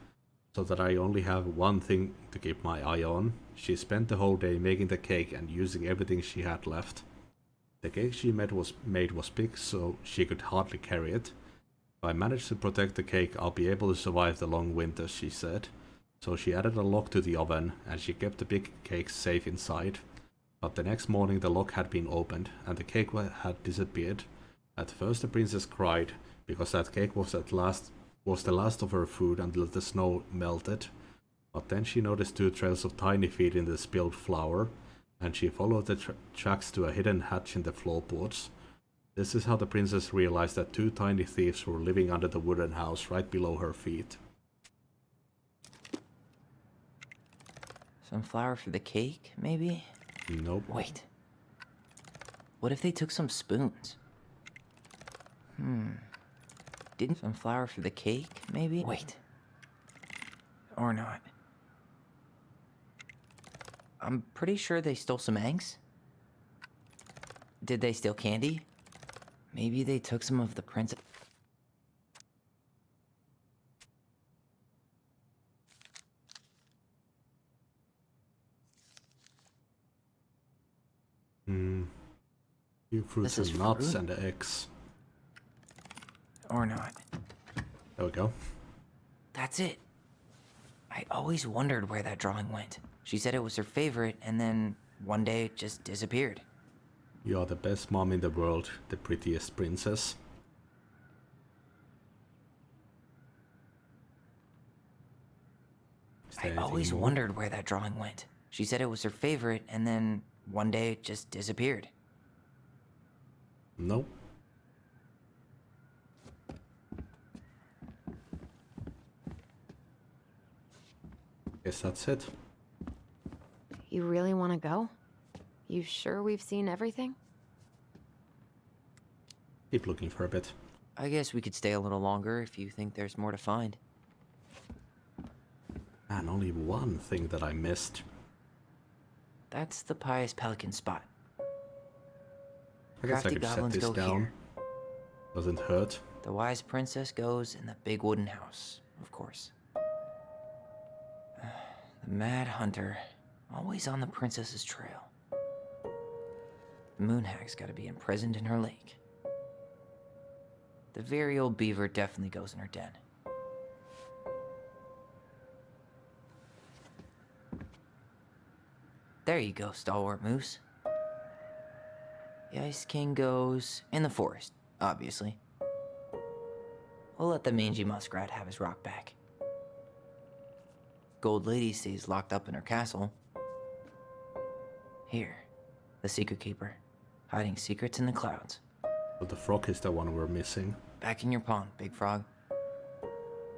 so that I only have one thing to keep my eye on. She spent the whole day making the cake and using everything she had left. The cake she made was big, so she could hardly carry it. If I manage to protect the cake, I'll be able to survive the long winter, she said. So she added a lock to the oven, and she kept the big cake safe inside. But the next morning the lock had been opened, and the cake had disappeared. At first the princess cried, because that cake was the last of her food until the snow melted. But then she noticed 2 trails of tiny feet in the spilled flour, and she followed the tracks to a hidden hatch in the floorboards. This is how the princess realized that 2 tiny thieves were living under the wooden house right below her feet. Some flour for the cake, maybe? Nope. Wait. What if they took some spoons? Didn't some flour for the cake, maybe? Wait. Or not. I'm pretty sure they stole some eggs. Did they steal candy? Maybe they took some of the princess. Few fruits and nuts and eggs. Or not. There we go. That's it. I always wondered where that drawing went. She said it was her favorite, and then one day it just disappeared. You are the best mom in the world, the prettiest princess. I always wondered where that drawing went. She said it was her favorite, and then one day it just disappeared. No. Guess that's it. You really want to go? You sure we've seen everything? Keep looking for a bit. I guess we could stay a little longer if you think there's more to find. And only one thing that I missed. That's the Pious Pelican spot. I guess I Crafty could set goblins this go down. here. Doesn't hurt. The wise princess goes in the big wooden house, of course. The mad hunter, always on the princess's trail. The moon hag's gotta be imprisoned in her lake. The very old beaver definitely goes in her den. There you go, stalwart moose. The Ice King goes in the forest, obviously. We'll let the mangy muskrat have his rock back. Gold Lady stays locked up in her castle. Here, the Secret Keeper, hiding secrets in the clouds. But the frog is the one we're missing. Back in your pond, Big Frog.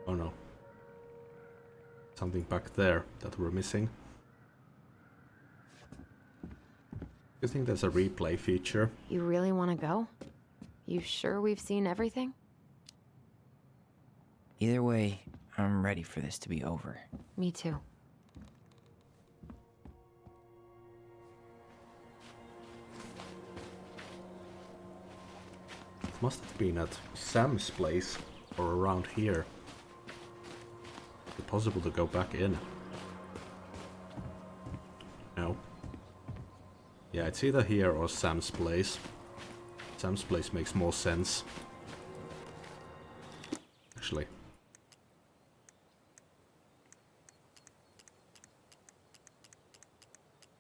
Oh no. Something back there that we're missing. You think there's a replay feature? You really want to go? You sure we've seen everything? Either way, I'm ready for this to be over. Me too. It must have been at Sam's place or around here. Is it possible to go back in? No. Yeah, it's either here or Sam's place. Sam's place makes more sense. Actually.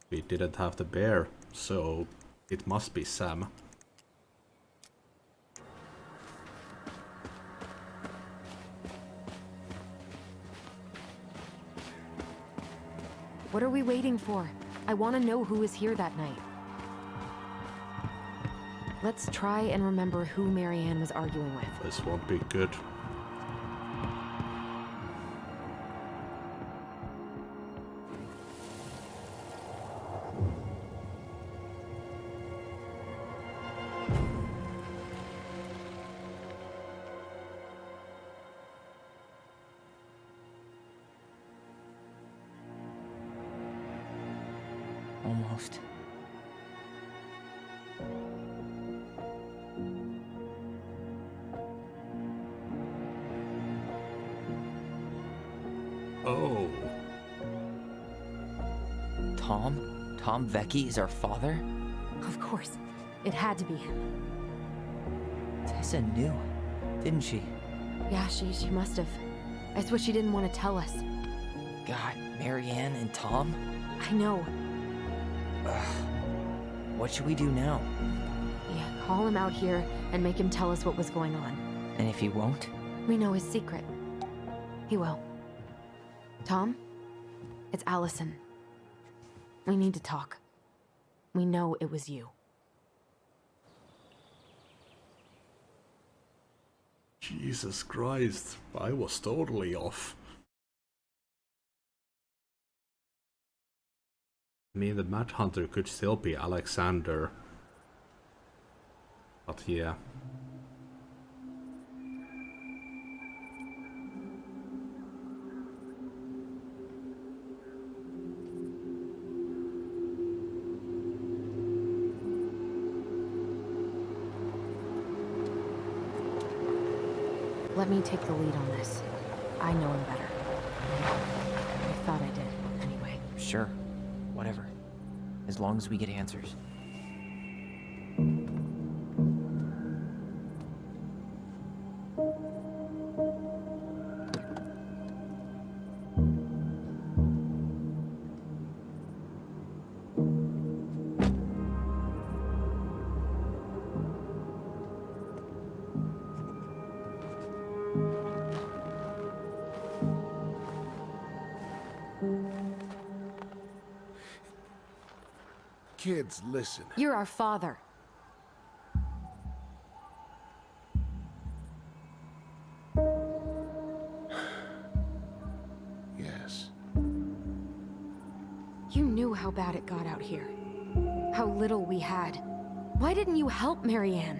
We didn't have the bear, so it must be Sam. What are we waiting for? I want to know who was here that night. Let's try and remember who Marianne was arguing with. This won't be good. Almost. Oh. Tom? Tom Vecchi is our father? Of course. It had to be him. Tessa knew, didn't she? Yeah, she must have. I swear she didn't want to tell us. God, Marianne and Tom? I know. What should we do now? Yeah, call him out here and make him tell us what was going on. And if he won't? We know his secret. He will. Tom? It's Allison. We need to talk. We know it was you. Jesus Christ, I was totally off. I mean, the Mad Hunter could still be Alexander. But yeah. Let me take the lead on this. I know him better. I thought I did, anyway. Sure. Whatever. As long as we get answers. Kids, listen. You're our father. Yes. You knew how bad it got out here. How little we had. Why didn't you help Marianne?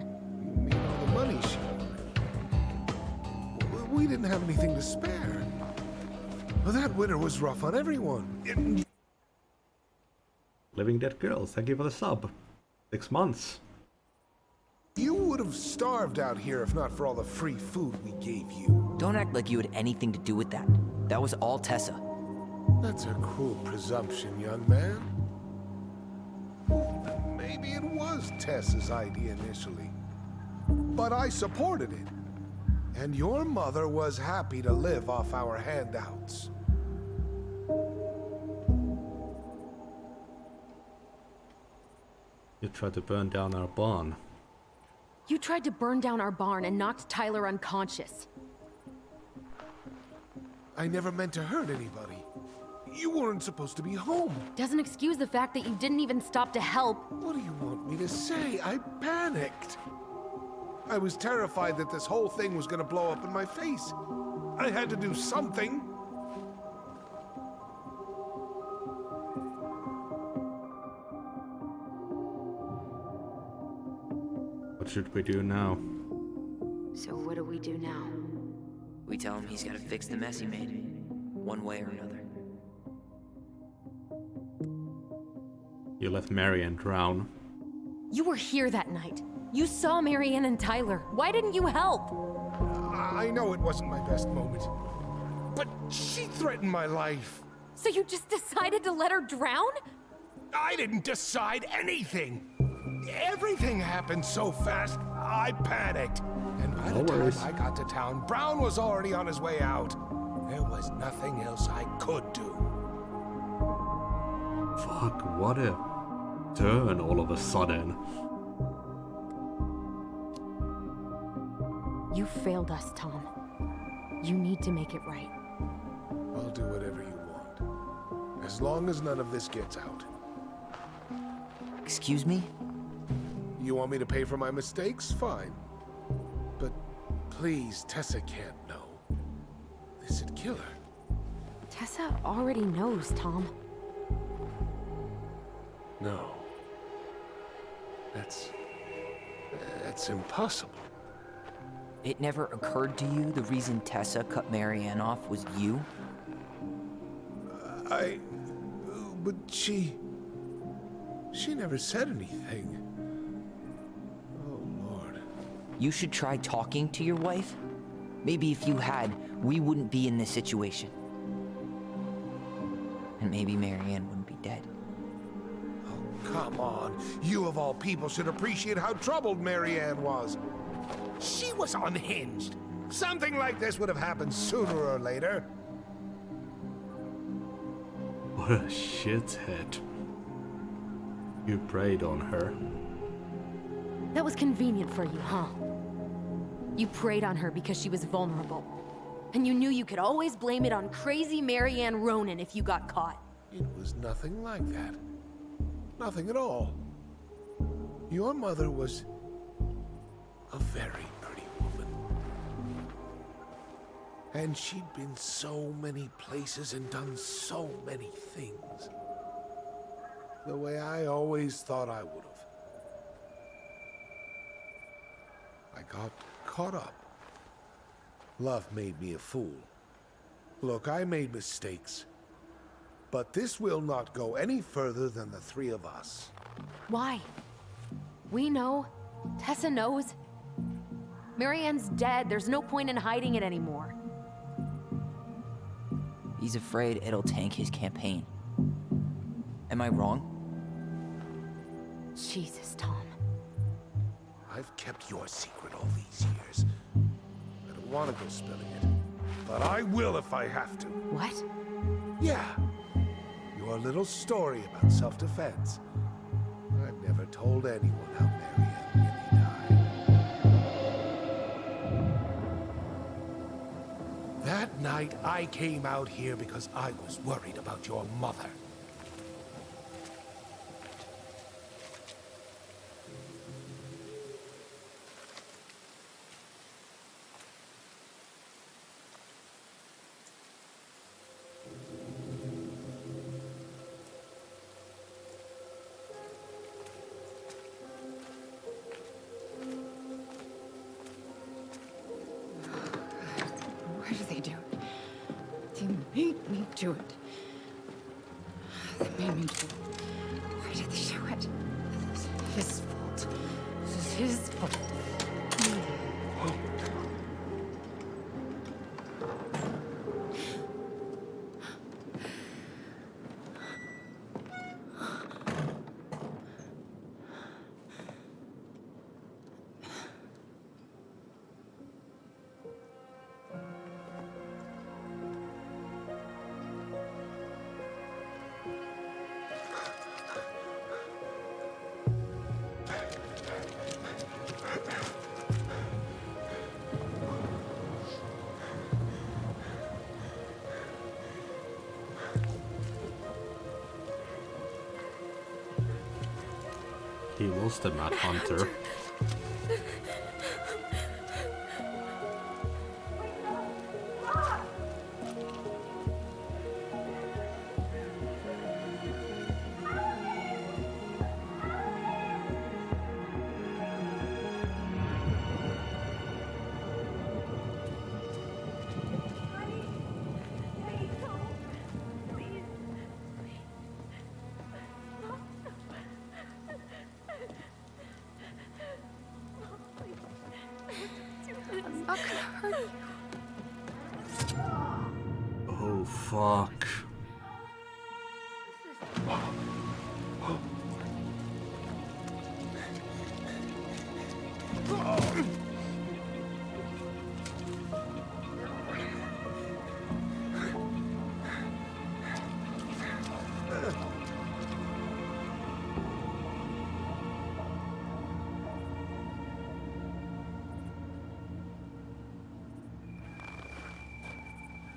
You mean all the money she wanted? We didn't have anything to spare. Well, that winter was rough on everyone. Living Dead Girl, thank you for the sub. 6 months. You would have starved out here if not for all the free food we gave you. Don't act like you had anything to do with that. That was all Tessa. That's a cruel presumption, young man. Maybe it was Tessa's idea initially, but I supported it. And your mother was happy to live off our handouts. You tried to burn down our barn. You tried to burn down our barn and knocked Tyler unconscious. I never meant to hurt anybody. You weren't supposed to be home. Doesn't excuse the fact that you didn't even stop to help. What do you want me to say? I panicked. I was terrified that this whole thing was gonna blow up in my face. I had to do something. What should we do now? So what do we do now? We tell him he's gotta fix the mess he made, one way or another. You let Marianne drown. You were here that night. You saw Marianne and Tyler. Why didn't you help? I know it wasn't my best moment, but she threatened my life. So you just decided to let her drown? I didn't decide anything. Everything happened so fast, I panicked. And by the time I got to town, Brown was already on his way out. There was nothing else I could do. Fuck, what a turn all of a sudden. You failed us, Tom. You need to make it right. I'll do whatever you want, as long as none of this gets out. Excuse me? You want me to pay for my mistakes? Fine. But please, Tessa can't know. This'd kill her. Tessa already knows, Tom. No. That's impossible. It never occurred to you the reason Tessa cut Marianne off was you? But she never said anything. Oh, Lord. You should try talking to your wife. Maybe if you had, we wouldn't be in this situation. And maybe Marianne wouldn't be dead. Oh, come on. You of all people should appreciate how troubled Marianne was. She was unhinged. Something like this would have happened sooner or later. What a shithead. You preyed on her. That was convenient for you, huh? You preyed on her because she was vulnerable. And you knew you could always blame it on crazy Marianne Ronan if you got caught. It was nothing like that. Nothing at all. Your mother was a very pretty woman. And she'd been so many places and done so many things. The way I always thought I would have. I got caught up. Love made me a fool. Look, I made mistakes. But this will not go any further than the three of us. Why? We know. Tessa knows. Marianne's dead. There's no point in hiding it anymore. He's afraid it'll tank his campaign. Am I wrong? Jesus, Tom. I've kept your secret all these years. I don't want to go spilling it. But I will if I have to. What? Yeah. Your little story about self-defense. I've never told anyone how Marianne really died. That night, I came out here because I was worried about your mother. Why do they do it? They made me do it. They made me do it. Why did they do it? This is his fault. This is his fault. He was the Mad Hunter. not gonna hurt you. Oh, fuck.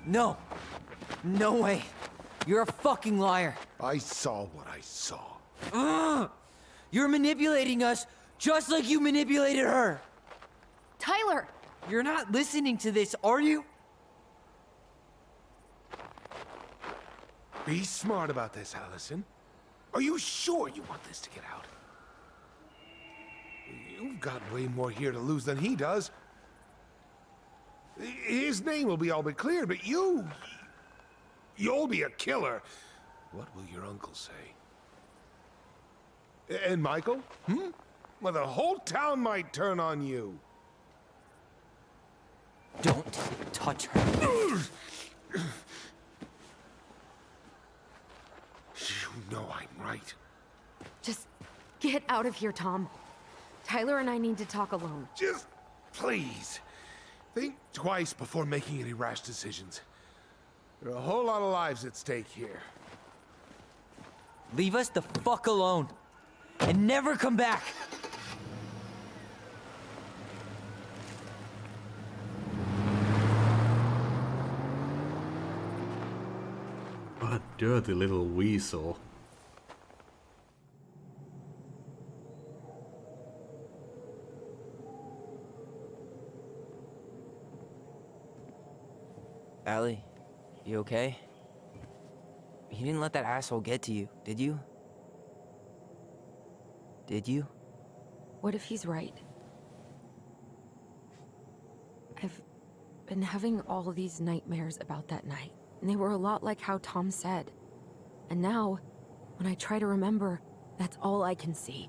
No! No way! You're a fucking liar! I saw what I saw. Ugh! You're manipulating us just like you manipulated her! Tyler! You're not listening to this, are you? Be smart about this, Allison. Are you sure you want this to get out? You've got way more here to lose than he does. His name will be all but cleared, but you'll be a killer. What will your uncle say? And Michael? Well, the whole town might turn on you. Don't touch her. You know I'm right. Just get out of here, Tom. Tyler and I need to talk alone. Just please. Think twice before making any rash decisions. There are a whole lot of lives at stake here. Leave us the fuck alone. And never come back. What a dirty little weasel. Allie, you okay? You didn't let that asshole get to you, did you? Did you? What if he's right? I've been having all these nightmares about that night, and they were a lot like how Tom said. And now, when I try to remember, that's all I can see.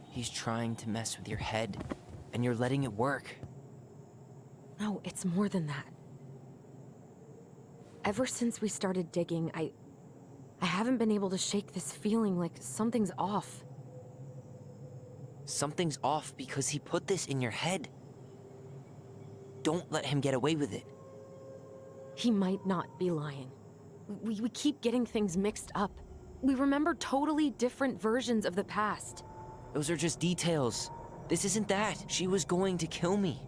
He's trying to mess with your head, and you're letting it work. No, it's more than that. Ever since we started digging, I haven't been able to shake this feeling like something's off. Something's off because he put this in your head. Don't let him get away with it. He might not be lying. We keep getting things mixed up. We remember totally different versions of the past. Those are just details. This isn't that. She was going to kill me.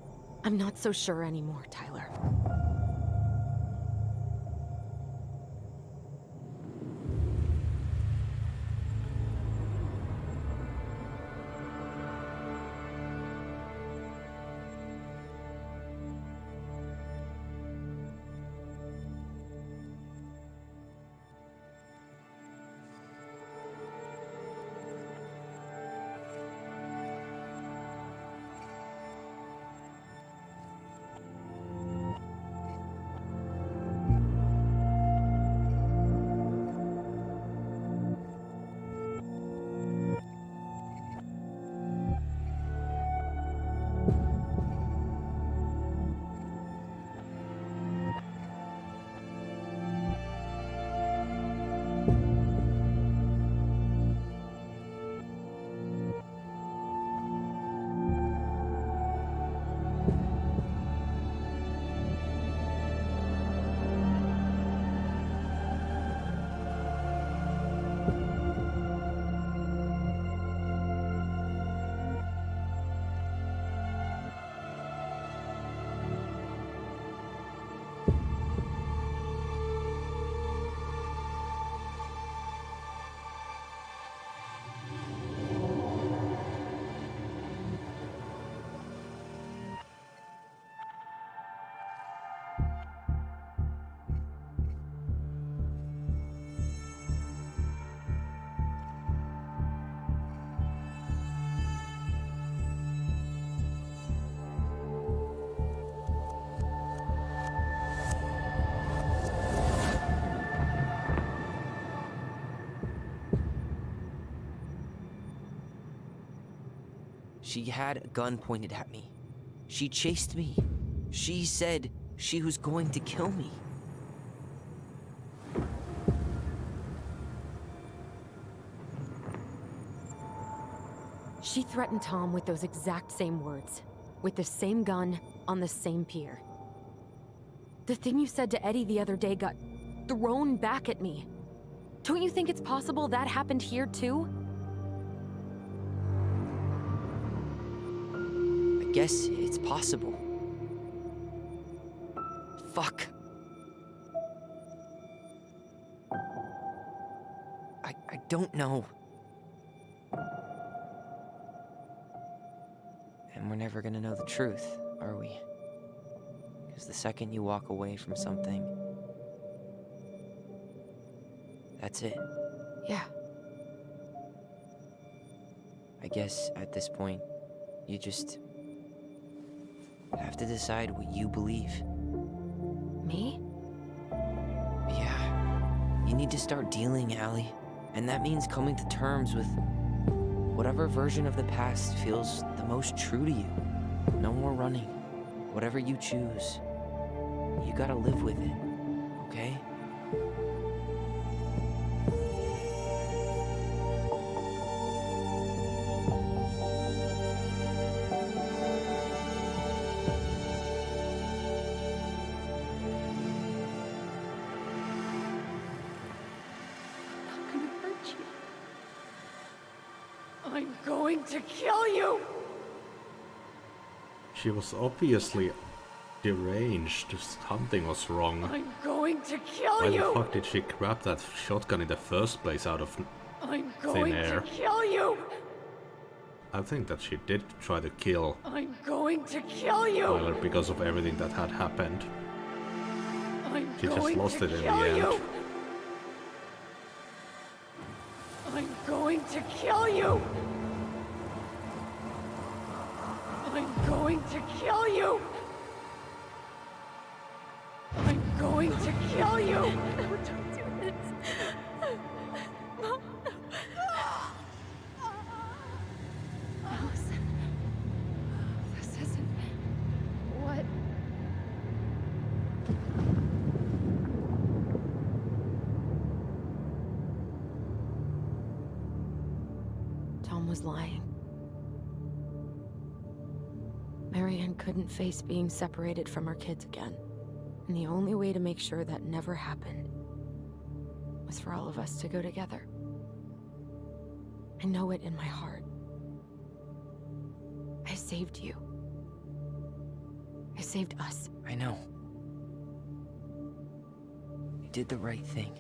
I'm not so sure anymore, Tyler. She had a gun pointed at me. She chased me. She said she was going to kill me. She threatened Tom with those exact same words, with the same gun, on the same pier. The thing you said to Eddie the other day got thrown back at me. Don't you think it's possible that happened here too? I guess it's possible. Fuck. I don't know. And we're never gonna know the truth, are we? Because the second you walk away from something, that's it. Yeah. I guess at this point, you just have to decide what you believe. Me? Yeah. You need to start dealing, Allie. And that means coming to terms with whatever version of the past feels the most true to you. No more running. Whatever you choose, you gotta live with it, okay? I'm going to kill you! She was obviously deranged. Something was wrong. I'm going to kill Why you! the fuck did she grab that shotgun in the first place out of I'm thin going air? to kill you! I think that she did try to kill I'm going to kill you! Tyler because of everything that had happened. I'm She just going lost to it in the kill end. you! I'm going to kill you! I'm going to kill you! I'm going to kill you! No, don't do this. Mom, no. Allison. This isn't... What? Tom was lying. Marianne couldn't face being separated from her kids again. And the only way to make sure that never happened was for all of us to go together. I know it in my heart. I saved you. I saved us. I know. You did the right thing.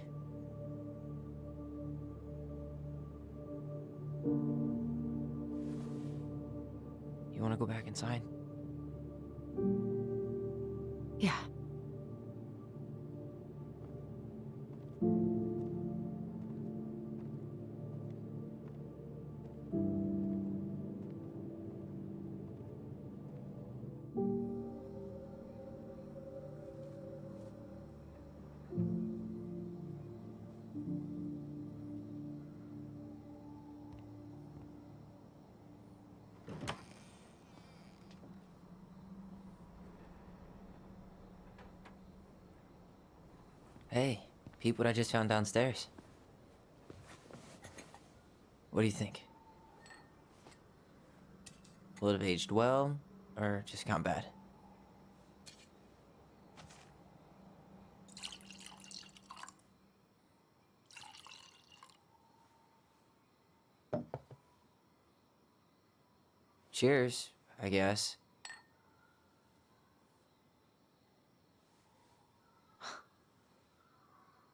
You wanna go back inside? Yeah. Hey, peep what I just found downstairs. What do you think? Will it have aged well, or just gone bad? Cheers, I guess.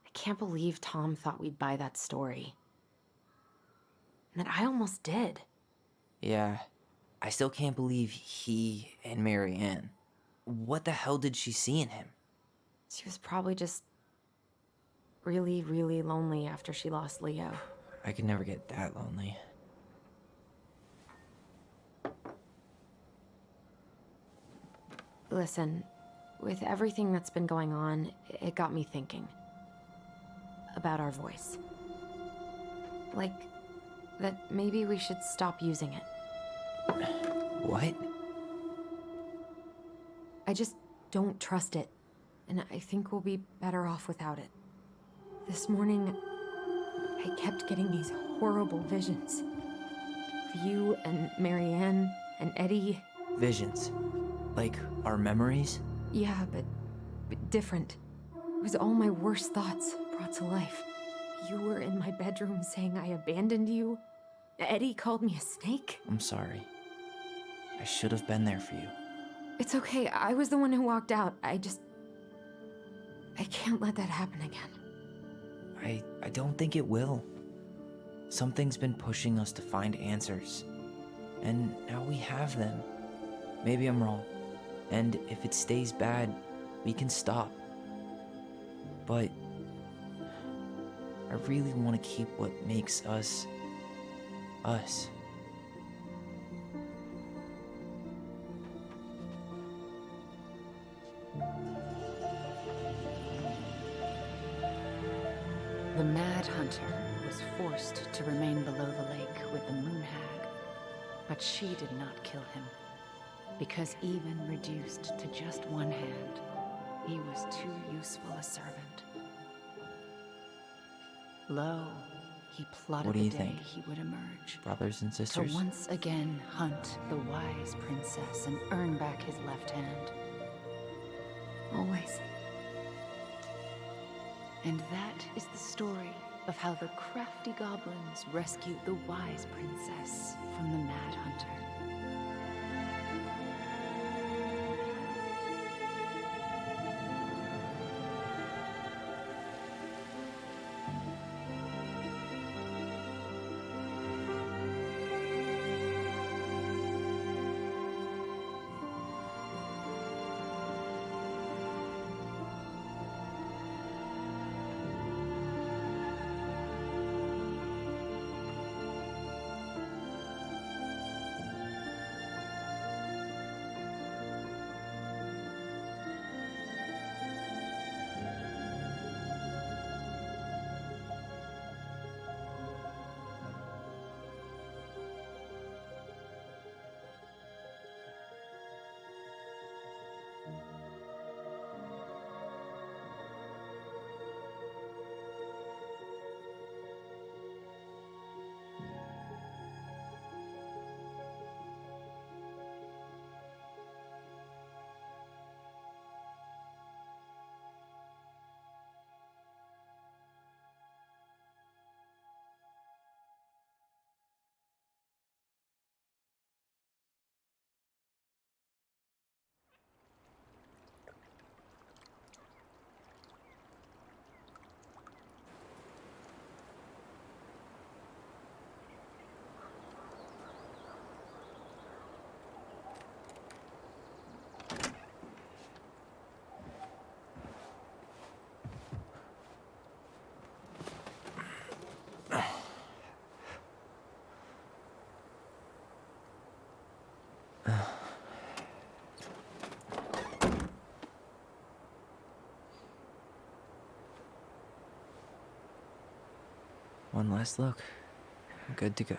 I can't believe Tom thought we'd buy that story. And that I almost did. Yeah, I still can't believe he and Marianne. What the hell did she see in him? She was probably just really, really lonely after she lost Leo. I could never get that lonely. Listen, with everything that's been going on, it got me thinking. About our voice. Like, that maybe we should stop using it. What? I just don't trust it. And I think we'll be better off without it. This morning, I kept getting these horrible visions. Of you and Marianne and Eddie. Visions. Like our memories? Yeah, but different. It was all my worst thoughts brought to life. You were in my bedroom saying I abandoned you. Eddie called me a snake. I'm sorry. I should have been there for you. It's okay, I was the one who walked out. I can't let that happen again. I don't think it will. Something's been pushing us to find answers. And now we have them. Maybe I'm wrong. And if it stays bad, we can stop. But I really want to keep what makes us, us. The Mad Hunter was forced to remain below the lake with the Moon Hag, but she did not kill him, because even reduced to just one hand, he was too useful a servant. Lo, he plotted What do the you day think? he would emerge. Brothers and To sisters? once again hunt the wise princess and earn back his left hand. Always. And that is the story of how the crafty goblins rescued the wise princess from the Mad Hunter. One last look. Good to go.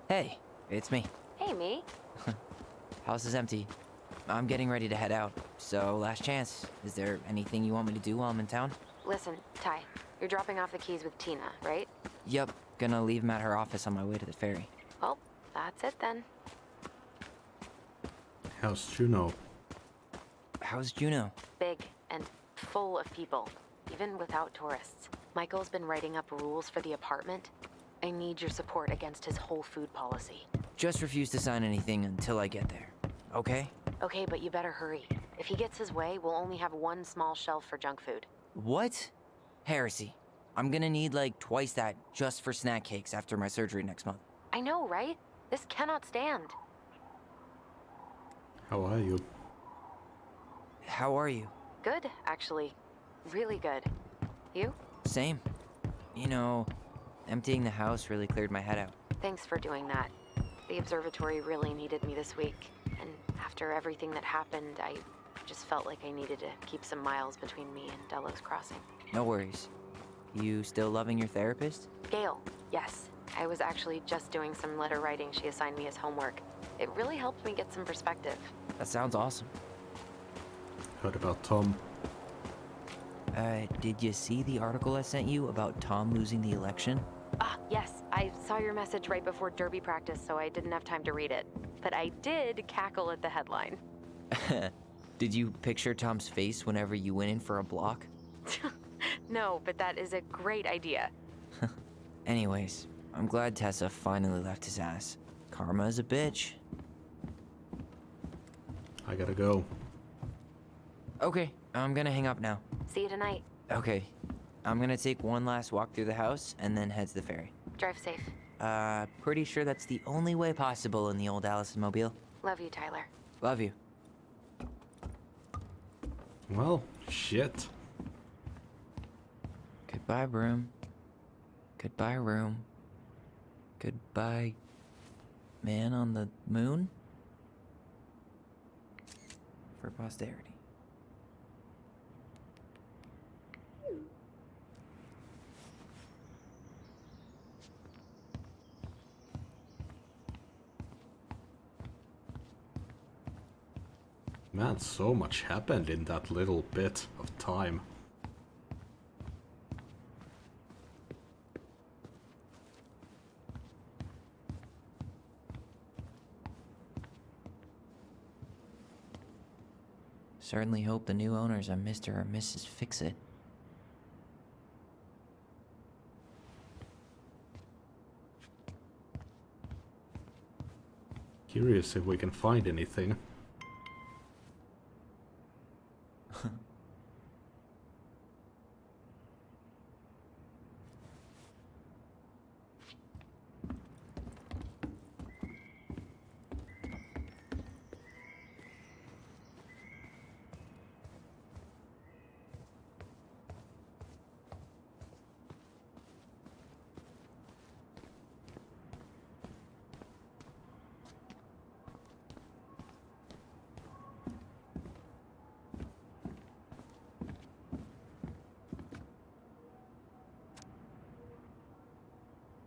Hey, it's me. Hey, me. House is empty. I'm getting ready to head out, so last chance. Is there anything you want me to do while I'm in town? Listen, Ty, you're dropping off the keys with Tina, right? Yep, gonna leave 'em at her office on my way to the ferry. Well, that's it then. How's Juno? How's Juno? Big and full of people, even without tourists. Michael's been writing up rules for the apartment. I need your support against his whole food policy. Just refuse to sign anything until I get there, okay? Okay, but you better hurry. If he gets his way, we'll only have one small shelf for junk food. What? Heresy. I'm gonna need like twice that just for snack cakes after my surgery next month. I know, right? This cannot stand. How are you? How are you? Good, actually. Really good. You? Same. You know, emptying the house really cleared my head out. Thanks for doing that. The observatory really needed me this week, and after everything that happened, I just felt like I needed to keep some miles between me and Delos Crossing. No worries. You still loving your therapist? Gail, yes. I was actually just doing some letter writing she assigned me as homework. It really helped me get some perspective. That sounds awesome. Heard about Tom. Did you see the article I sent you about Tom losing the election? Ah, yes. I saw your message right before derby practice, so I didn't have time to read it. But I did cackle at the headline. Did you picture Tom's face whenever you went in for a block? No, but that is a great idea. Anyways, I'm glad Tessa finally left his ass. Karma is a bitch. I gotta go. Okay, I'm gonna hang up now. See you tonight. Okay, I'm gonna take one last walk through the house and then head to the ferry. Drive safe. Pretty sure that's the only way possible in the old Allison Mobile. Love you, Tyler. Love you. Well, shit. Goodbye, room. Goodbye, room. Goodbye, man on the moon? For posterity. Man, so much happened in that little bit of time. Certainly hope the new owners are Mr. or Mrs. Fix-It. Curious if we can find anything.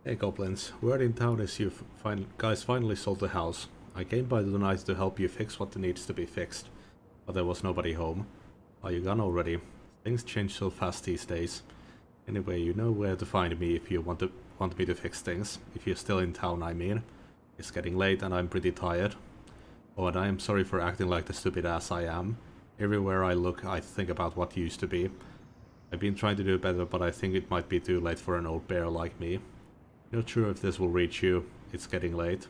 Hey goblins, word in town is you guys finally sold the house. I came by tonight to help you fix what needs to be fixed, but there was nobody home. Are you gone already? Things change so fast these days. Anyway, you know where to find me if you want me to fix things. If you're still in town, I mean. It's getting late and I'm pretty tired. Oh, and I am sorry for acting like the stupid ass I am. Everywhere I look, I think about what used to be. I've been trying to do better, but I think it might be too late for an old bear like me. Not sure if this will reach you. It's getting late.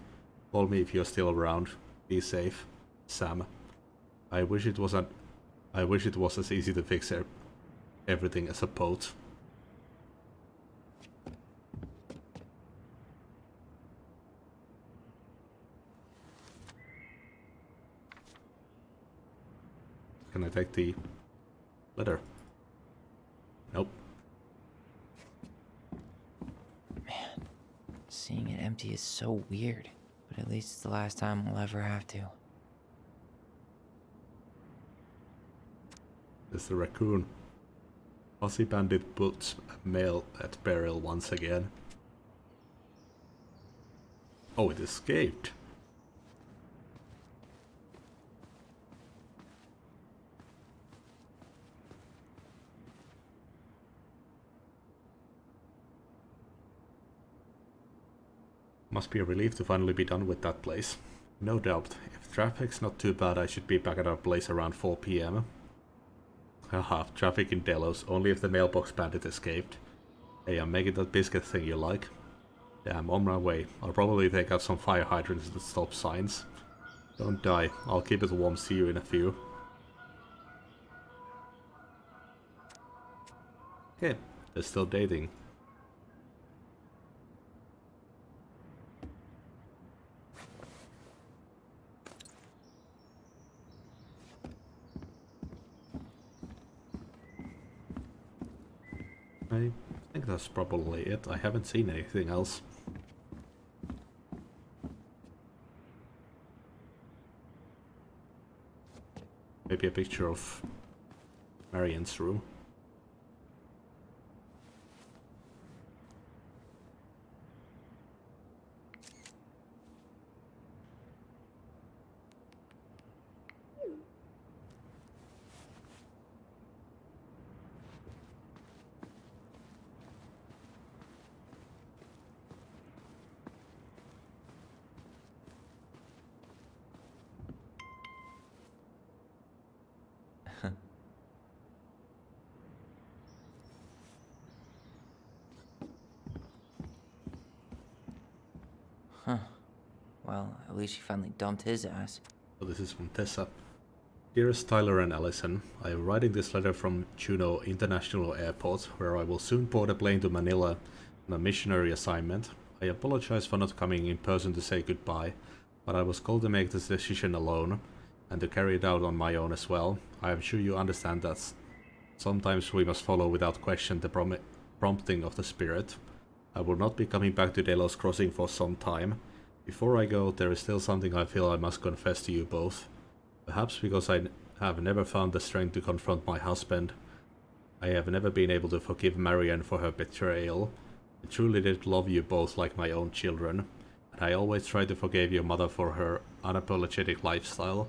Call me if you're still around. Be safe. Sam. I wish it was as easy to fix everything as a boat. Can I take the letter? Nope. Seeing it empty is so weird, but at least it's the last time we'll ever have to. There's the raccoon. Aussie Bandit puts a mail at Beryl once again. Oh, it escaped. Must be a relief to finally be done with that place. No doubt, if traffic's not too bad, I should be back at our place around 4 PM. Haha, traffic in Delos, only if the mailbox bandit escaped. Hey, I'm making that biscuit thing you like. Damn, on my way. I'll probably take out some fire hydrants and stop signs. Don't die, I'll keep it warm, see you in a few. Okay, they're still dating. I think that's probably it. I haven't seen anything else. Maybe a picture of Marian's room. Huh. Well, at least she finally dumped his ass. So this is from Tessa. Dearest Tyler and Allison, I am writing this letter from Juneau International Airport, where I will soon board a plane to Manila on a missionary assignment. I apologize for not coming in person to say goodbye, but I was called to make this decision alone, and to carry it out on my own as well. I am sure you understand that sometimes we must follow without question the prompting of the Spirit. I will not be coming back to Delos Crossing for some time. Before I go, there is still something I feel I must confess to you both. Perhaps because I have never found the strength to confront my husband, I have never been able to forgive Marianne for her betrayal. I truly did love you both like my own children, and I always tried to forgive your mother for her unapologetic lifestyle,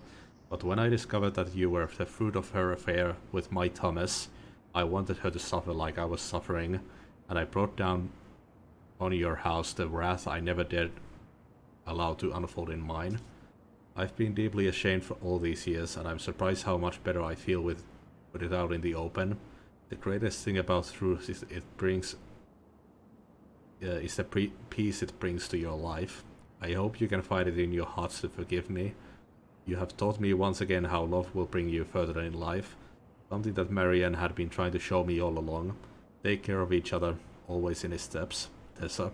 but when I discovered that you were the fruit of her affair with my Thomas, I wanted her to suffer like I was suffering, and I brought down on your house the wrath I never dared allow to unfold in mine. I've been deeply ashamed for all these years, and I'm surprised how much better I feel with it out in the open. The greatest thing about truth is the peace it brings to your life. I hope you can find it in your hearts to forgive me. You have taught me once again how love will bring you further in life, something that Marianne had been trying to show me all along. Take care of each other, always in his steps. Tessa.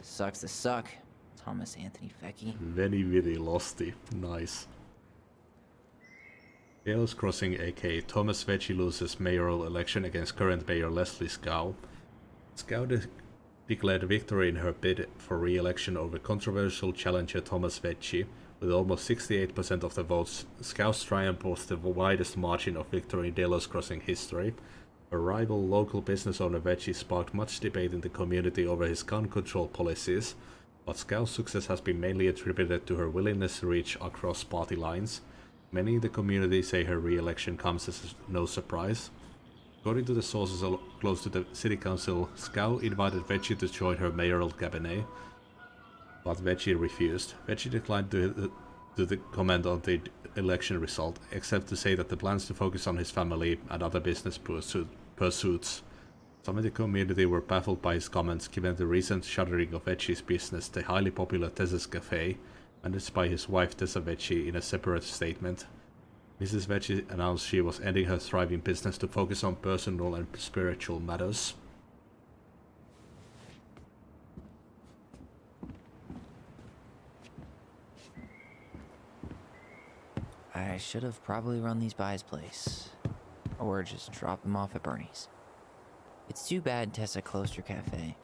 Sucks to suck, Thomas Anthony Fecky. Very, very losty. Nice. Delos Crossing, aka Thomas Vecchi, loses mayoral election against current mayor Leslie Scow. Scow declared victory in her bid for re-election over controversial challenger Thomas Vecchi. With almost 68% of the votes, Scow's triumph was the widest margin of victory in Delos Crossing history. Her rival local business owner Vecchi sparked much debate in the community over his gun control policies, but Scow's success has been mainly attributed to her willingness to reach across party lines. Many in the community say her re-election comes as no surprise. According to the sources close to the city council, Scow invited Vecchi to join her mayoral cabinet, but Vecchi refused. Vecchi declined to comment on the election result, except to say that the plans to focus on his family and other business pursuits. Some in the community were baffled by his comments, given the recent shuttering of Vecchi's business, the highly popular Tessa's Cafe, managed by his wife Tessa Vecchi. In a separate statement, Mrs. Vecchi announced she was ending her thriving business to focus on personal and spiritual matters. I should have probably run these by his place. Or just drop him off at Bernie's. It's too bad Tessa closed her cafe.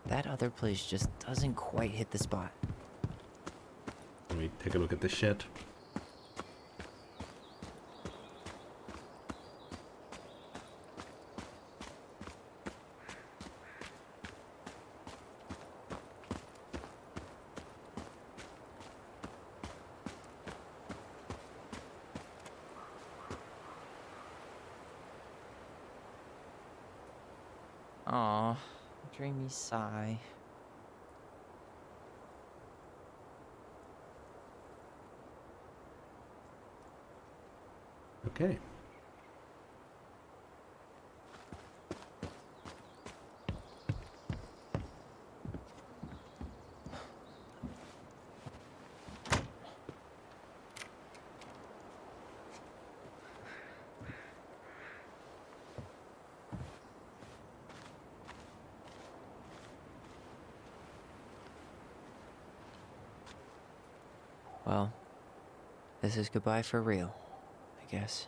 That other place just doesn't quite hit the spot. Let me take a look at the shed. Aw, dreamy sigh. Okay. Well, this is goodbye for real, I guess.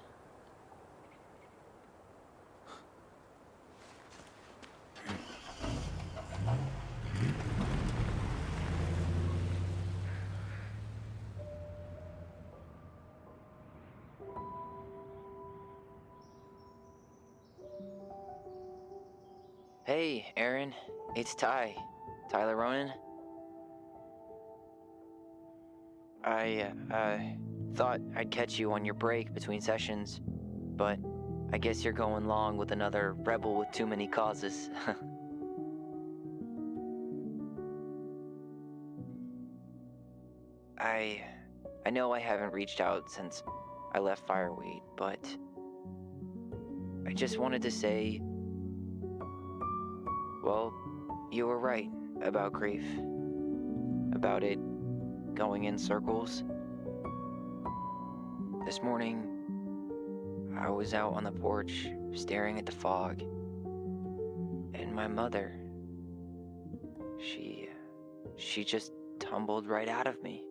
Hey, Aaron. It's Ty. Tyler Ronan. I thought I'd catch you on your break between sessions, but I guess you're going along with another rebel with too many causes. I know I haven't reached out since I left Fireweed, but I just wanted to say, well, you were right about grief. About it going in circles. This morning, I was out on the porch staring at the fog, and my mother, she just tumbled right out of me.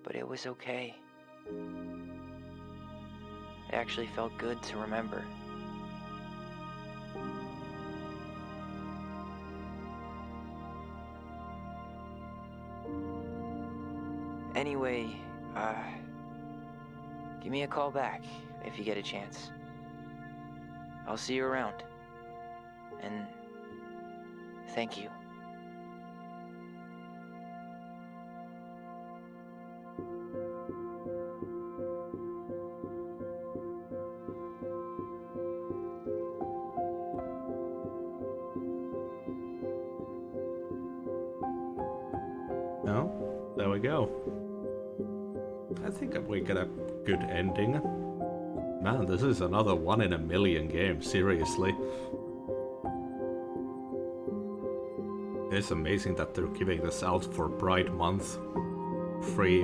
But it was okay. It actually felt good to remember. Anyway, give me a call back if you get a chance. I'll see you around. And thank you. No? There we go. I think we get a good ending. Man, this is another 1 in a million game, seriously. It's amazing that they're giving this out for Pride Month. Free.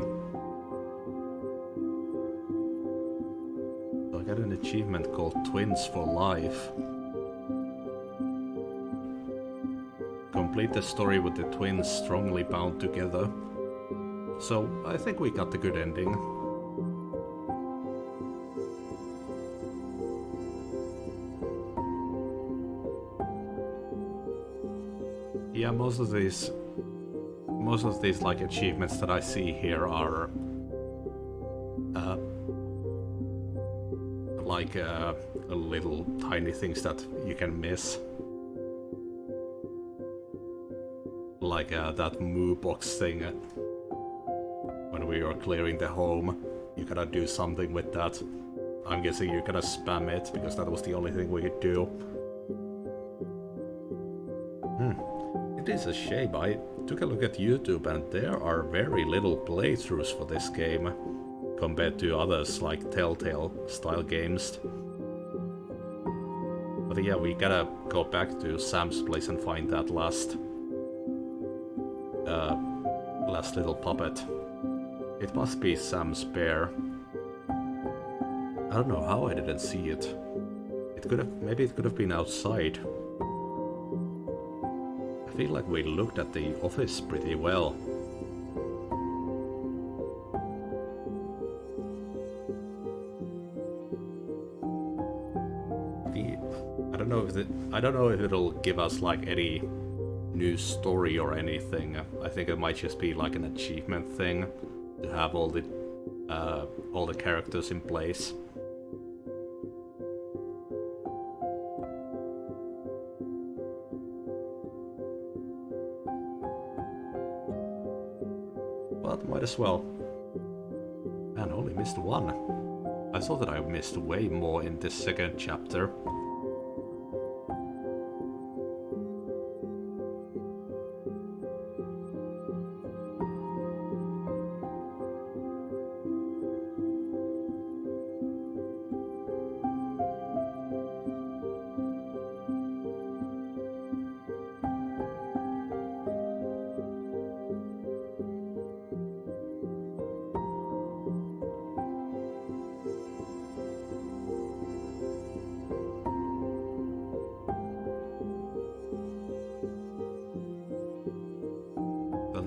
So I got an achievement called Twins for Life. Complete the story with the twins strongly bound together. So I think we got the good ending. Yeah, most of these like achievements that I see here are like little tiny things that you can miss. Like that moo box thing. When we are clearing the home, you gotta do something with that. I'm guessing you're gonna spam it, because that was the only thing we could do. It is a shame. I took a look at YouTube and there are very little playthroughs for this game compared to others like Telltale style games. But yeah, we gotta go back to Sam's place and find that last little puppet. It must be Sam's bear. I don't know how I didn't see it. Maybe it could have been outside. I feel like we looked at the office pretty well. I don't know if it'll give us like any new story or anything. I think it might just be like an achievement thing to have all the characters in place. But might as well. Man, only missed one. I thought that I missed way more in this second chapter.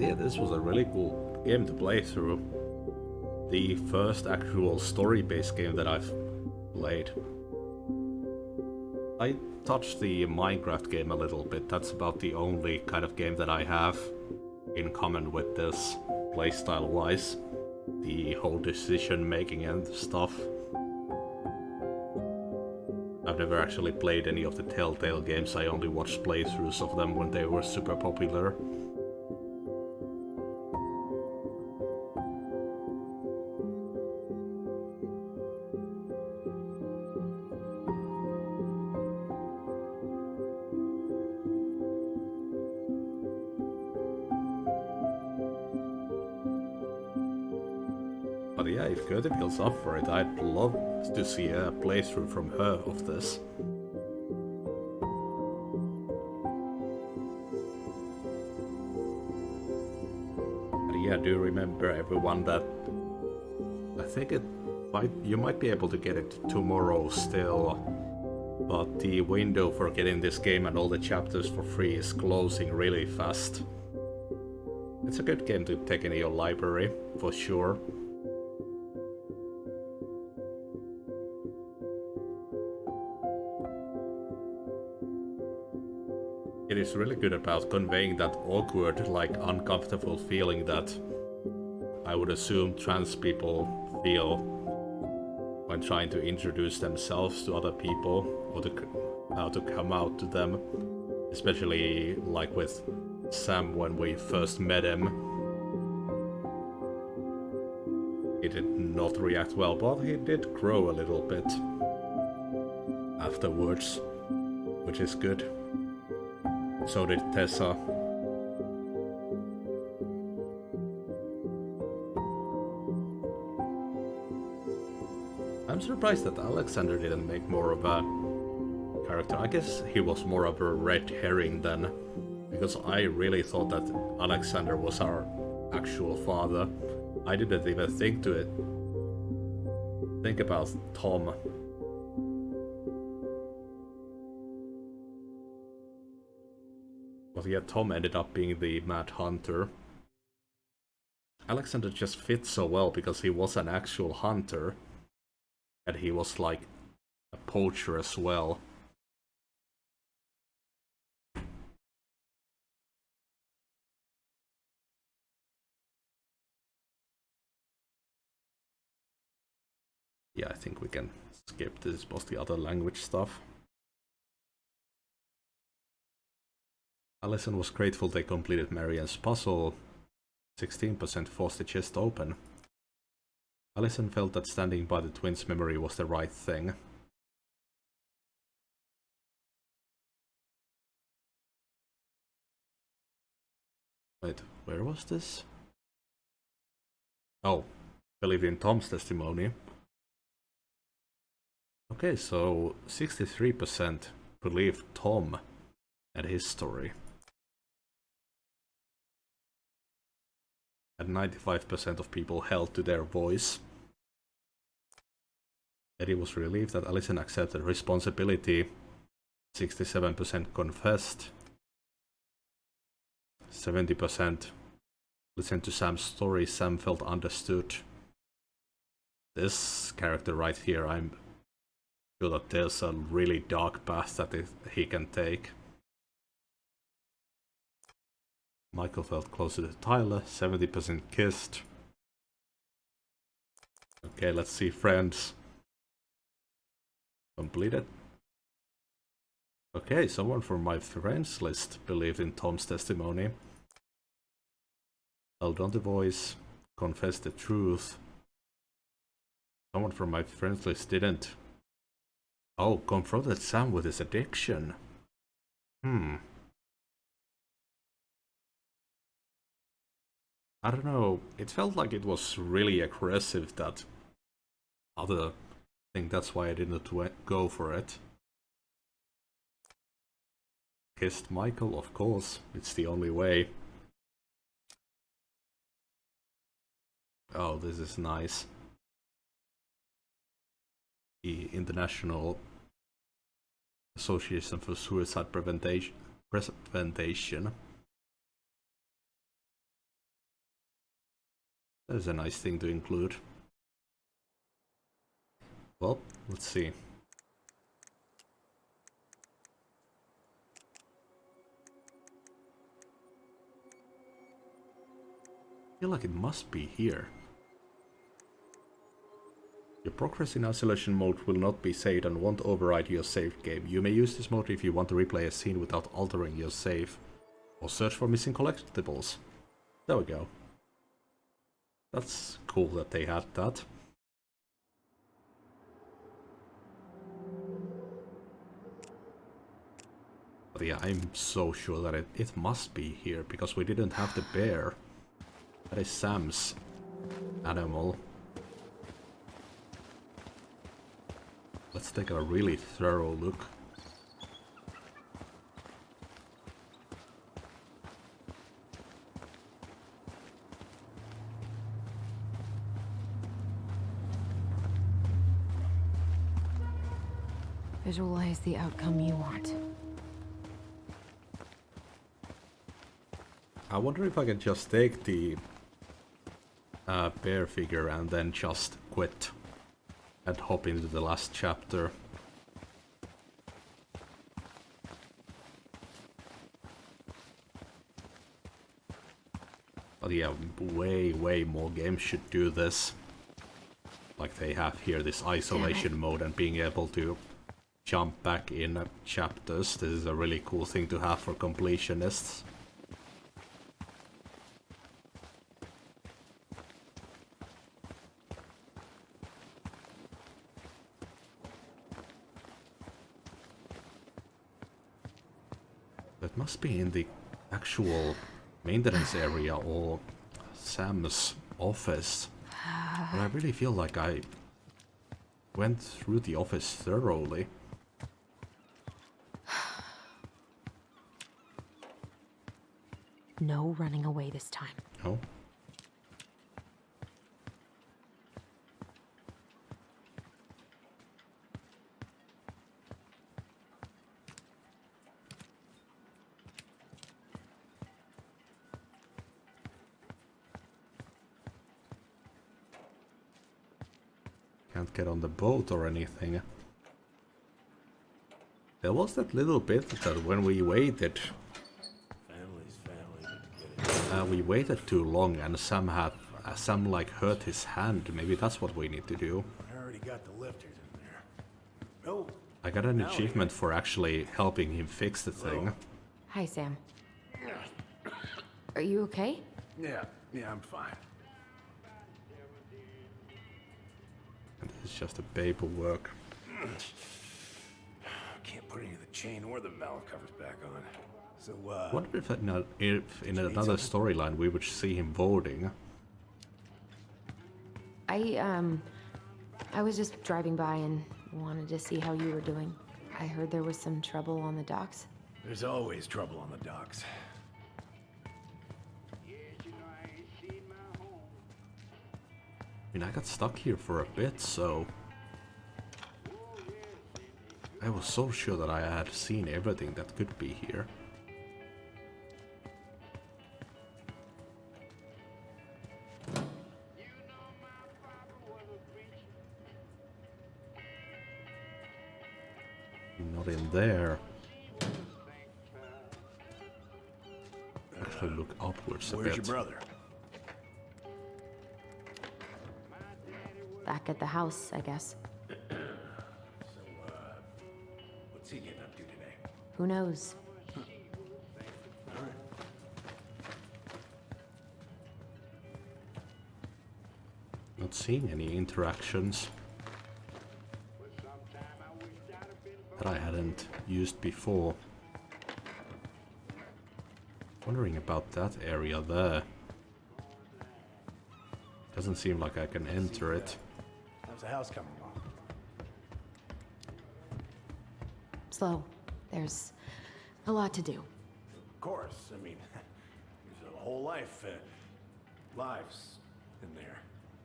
Yeah, this was a really cool game to play through. The first actual story-based game that I've played. I touched the Minecraft game a little bit. That's about the only kind of game that I have in common with this, playstyle-wise. The whole decision-making and stuff. I've never actually played any of the Telltale games, I only watched playthroughs of them when they were super popular. But yeah, if Gertie feels up for it, I'd love to see a playthrough from her of this. But yeah, do remember everyone that I think you might be able to get it tomorrow still, but the window for getting this game and all the chapters for free is closing really fast. It's a good game to take in your library, for sure. It is really good about conveying that awkward, like uncomfortable feeling that I would assume trans people feel when trying to introduce themselves to other people or how to come out to them. Especially like with Sam when we first met him. He did not react well, but he did grow a little bit afterwards, which is good. So did Tessa. I'm surprised that Alexander didn't make more of a character. I guess he was more of a red herring then, because I really thought that Alexander was our actual father. I didn't even think about Tom. But yeah, Tom ended up being the Mad Hunter. Alexander just fits so well because he was an actual hunter. And he was like a poacher as well. Yeah, I think we can skip this, mostly other language stuff. Allison was grateful they completed Marianne's puzzle. 16% forced the chest open. Allison felt that standing by the twins' memory was the right thing. Wait, where was this? Oh, believed in Tom's testimony. Okay, so 63% believed Tom and his story. And 95% of people held to their voice. Eddie was relieved that Allison accepted responsibility. 67% confessed. 70% listened to Sam's story. Sam felt understood. This character right here, I'm sure that there's a really dark path that he can take. Michael felt closer to Tyler, 70% kissed. Okay, let's see friends. Completed. Okay, someone from my friends list believed in Tom's testimony. Held on the voice, confessed the truth. Someone from my friends list didn't. Oh, confronted Sam with his addiction. I don't know, it felt like it was really aggressive, that other thing, that's why I didn't go for it. Kissed Michael, of course, it's the only way. Oh, this is nice. The International Association for Suicide Prevention. That is a nice thing to include. Well, let's see. I feel like it must be here. Yep. progress in isolation mode will not be saved and won't override your saved game. You may use this mode if you want to replay a scene without altering your save. Or search for missing collectibles. There we go. That's cool that they had that. But yeah, I'm so sure that it must be here, because we didn't have the bear. That is Sam's animal. Let's take a really thorough look. Visualize the outcome you want. I wonder if I can just take the bear figure and then just quit and hop into the last chapter. But yeah, way more games should do this. Like they have here, this isolation mode and being able to jump back in chapters. This is a really cool thing to have for completionists. That must be in the actual maintenance area or Sam's office. But I really feel like I went through the office thoroughly. No running away this time. Oh. Can't get on the boat or anything. There was that little bit that when we waited, we waited too long and Sam like hurt his hand. Maybe that's what we need to do. I already got the lifters in there. Oh, I got an achievement for actually helping him fix the thing. Hi, Sam. Are you okay? yeah, I'm fine. And this is just the paperwork. Can't put any of the chain or the valve covers back on. So, I wonder if in another storyline we would see him boarding. I was just driving by and wanted to see how you were doing. I heard there was some trouble on the docks. There's always trouble on the docks. I mean, I got stuck here for a bit, so I was so sure that I had seen everything that could be here. Not in there. Actually look upwards a bit. Where's your brother? Back at the house, I guess. What's he getting up to today? Who knows? Not seeing any interactions that I hadn't used before. Wondering about that area there. Doesn't seem like I can enter it. How's the house coming along? Slow. There's a lot to do. Of course. I mean, there's a whole lives in there.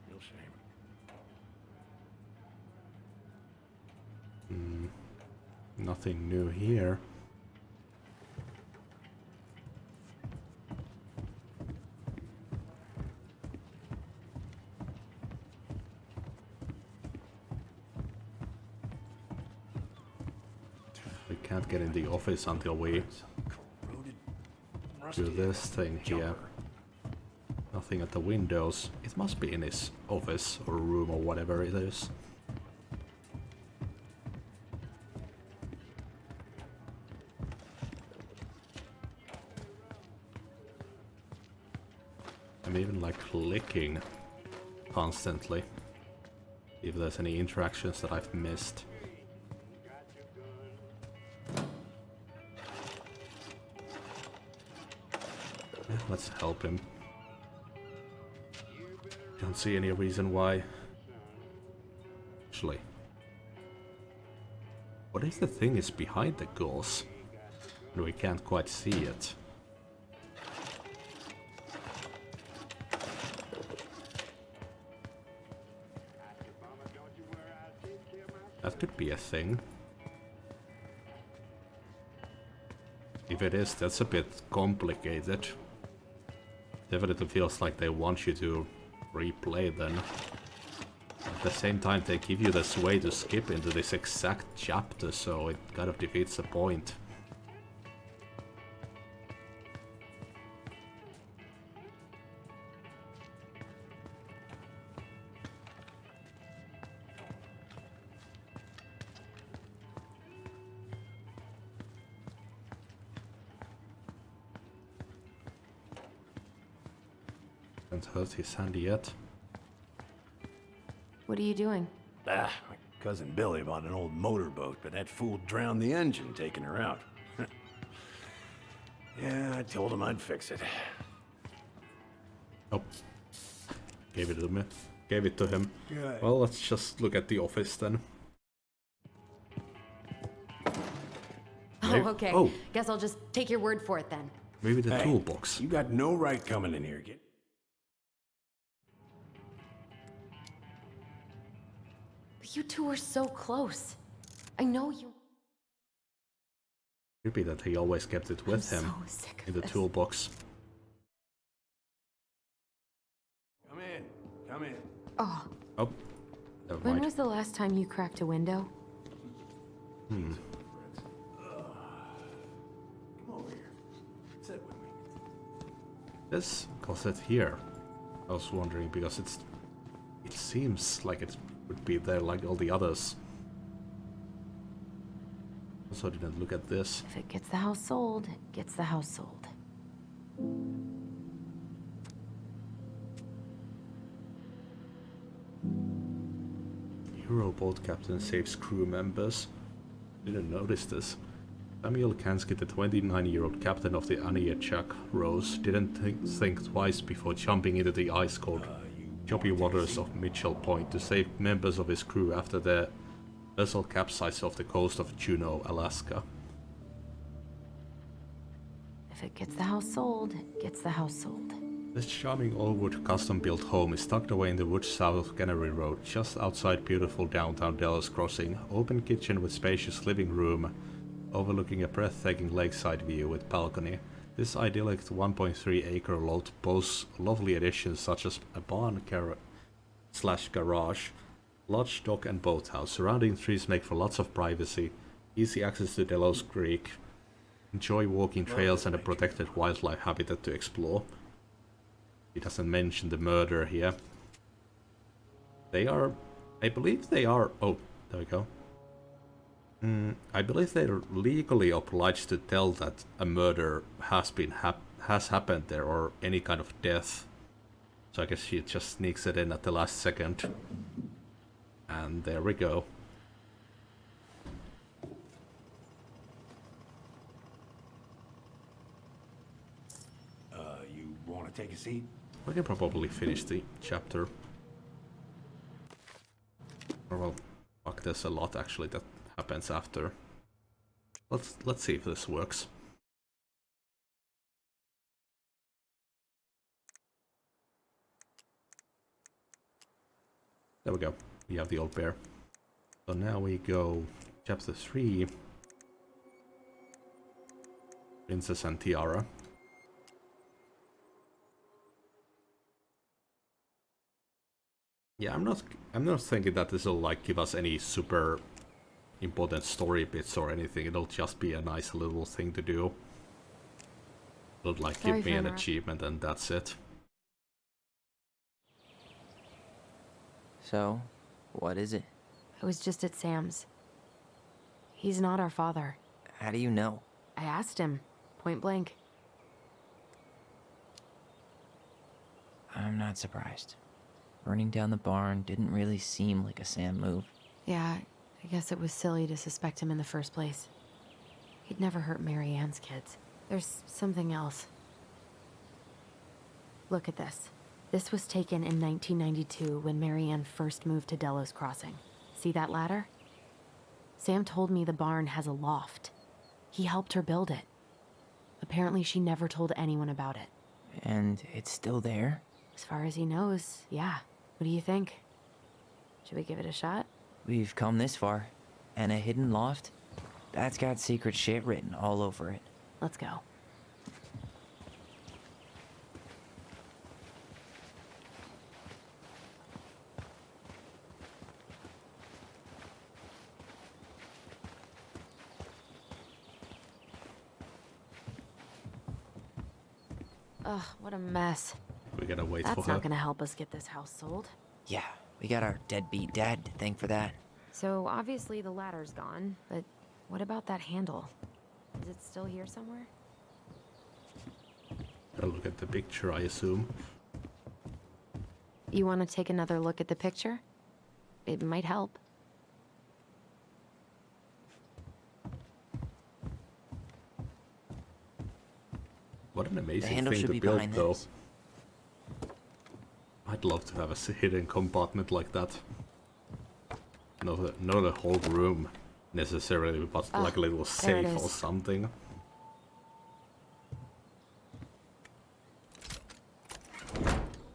Real shame. Nothing new here. We can't get in the office until we do this thing here. Nothing at the windows. It must be in his office or room or whatever it is. I'm even like clicking constantly. If there's any interactions that I've missed. Yeah, let's help him. Don't see any reason why. Actually, what if the thing is behind the ghouls? And we can't quite see it. That could be a thing. If it is, that's a bit complicated. Definitely feels like they want you to replay then. At the same time, they give you this way to skip into this exact chapter, so it kind of defeats the point. Haven't hurt his hand yet. What are you doing? My cousin Billy bought an old motorboat, but that fool drowned the engine taking her out. Yeah, I told him I'd fix it. Oh. Gave it to me. Gave it to him. Good. Well, let's just look at the office then. Oh, okay. Oh, Guess I'll just take your word for it then. maybe the Hey, toolbox. You got no right coming in here. Get But you two are so close. I know you. Creepy that he always kept it with him so sick of in the this. toolbox. Come in. Come in. Oh, Oh, never when mind. was the last time you cracked a window? Come over here. Sit with me. This closet here. I was wondering because it seems like it would be there like all the others. Also didn't look at this. If it gets the house sold, it gets the house sold. Hero boat captain saves crew members. Didn't notice this. Samuel Kansky, the 29-year-old captain of the Aniachak Rose, didn't think twice before jumping into the ice-cold, choppy waters of Mitchell Point to save members of his crew after their vessel capsized off the coast of Juneau, Alaska. If it gets the house sold, it gets the house sold. This charming all-wood custom-built home is tucked away in the woods south of Cannery Road, just outside beautiful downtown Delos Crossing. Open kitchen with spacious living room, overlooking a breathtaking lakeside view with balcony. This idyllic 1.3-acre lot boasts lovely additions such as a barn slash garage, lodge, dock and boathouse. Surrounding trees make for lots of privacy, easy access to Delos Creek, enjoy walking trails and a protected wildlife habitat to explore. He doesn't mention the murder here. They are... I believe they are... Oh, there we go. I believe they're legally obliged to tell that a murder has happened there, or any kind of death. So I guess she just sneaks it in at the last second. And there we go. You want to take a seat? We can probably finish the chapter. Or well, fuck, there's a lot actually that happens after. Let's see if this works. There we go. We have the old bear. So now we go chapter 3. Princess and Tiara. Yeah, I'm not thinking that this will like give us any super important story bits or anything. It'll just be a nice little thing to do. It'll like give me an achievement and that's it. So, what is it? I was just at Sam's. He's not our father. How do you know? I asked him, point blank. I'm not surprised. Burning down the barn didn't really seem like a Sam move. Yeah, I guess it was silly to suspect him in the first place. He'd never hurt Mary Ann's kids. There's something else. Look at this. This was taken in 1992 when Mary Ann first moved to Delos Crossing. See that ladder? Sam told me the barn has a loft. He helped her build it. Apparently she never told anyone about it. And it's still there? As far as he knows, yeah. What do you think? Should we give it a shot? We've come this far. And a hidden loft? That's got secret shit written all over it. Let's go. Ugh, what a mess. We gotta wait That's for her. not gonna help us get this house sold. Yeah, we got our deadbeat dad to thank for that. So obviously the ladder's gone, but what about that handle? Is it still here somewhere? Gotta look at the picture, I assume. You want to take another look at the picture? It might help. What an The amazing handle thing should to be build, behind though. this. I'd love to have a hidden compartment like that. Not a whole room, necessarily, but like a little there it safe or is. something.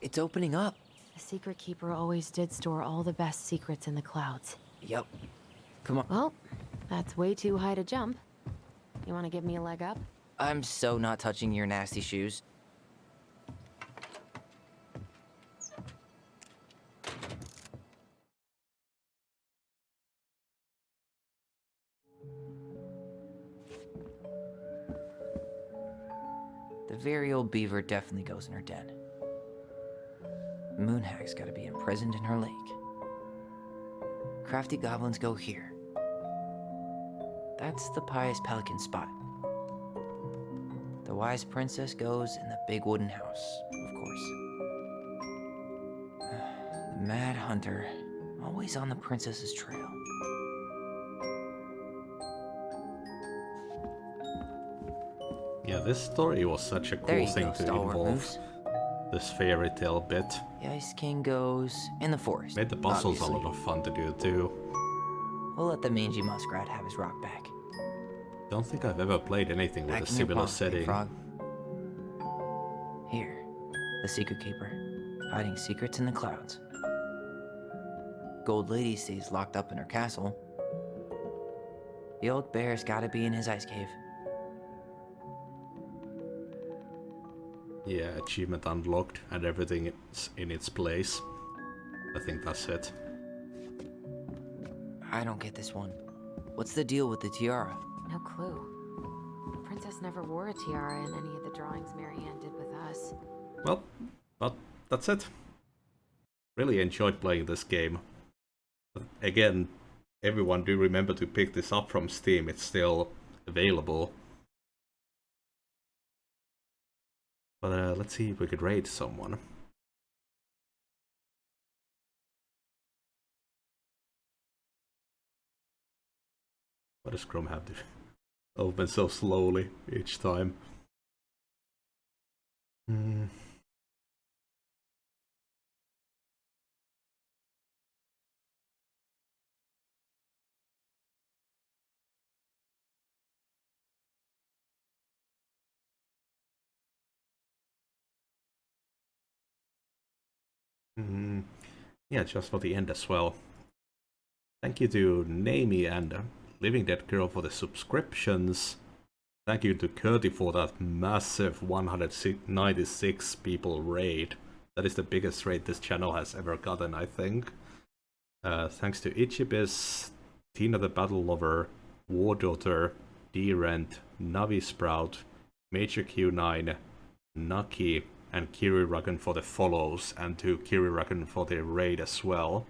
It's opening up. The secret keeper always did store all the best secrets in the clouds. Yep. Come on. Well, that's way too high to jump. You want to give me a leg up? I'm so not touching your nasty shoes. The very old beaver definitely goes in her den. Moonhag's gotta be imprisoned in her lake. Crafty goblins go here. That's the pious pelican spot. The wise princess goes in the big wooden house, of course. The mad hunter, always on the princess's trail. Yeah, this story was such a There cool you thing go, to stalwart involve. moves. This fairy tale bit. The Ice King goes in the forest. Made the puzzles obviously. a lot of fun to do too. We'll let the mangy muskrat have his rock back. Don't think I've ever played anything with Back a in your similar paw, big setting. frog. Here, the secret keeper, hiding secrets in the clouds. Gold Lady stays locked up in her castle. The old bear's gotta be in his ice cave. Yeah, achievement unlocked and everything is in its place. I think that's it. I don't get this one. What's the deal with the tiara? No clue. The princess never wore a tiara in any of the drawings Mary Ann did with us. Well, but that's it. Really enjoyed playing this game. But again, everyone do remember to pick this up from Steam, it's still available. But let's see if we could raid someone. Why does Chrome have to open so slowly each time? Yeah, just for the end as well. Thank you to Namie and Living Dead Girl for the subscriptions. Thank you to Curti for that massive 196 people raid. That is the biggest raid this channel has ever gotten, I think. Thanks to Ichibis, Tina the Battle Lover, War Daughter, D-Rent, Navi Sprout, Major Q9, Naki, and Kirirakan for the follows, and to Kirirakan for the raid as well.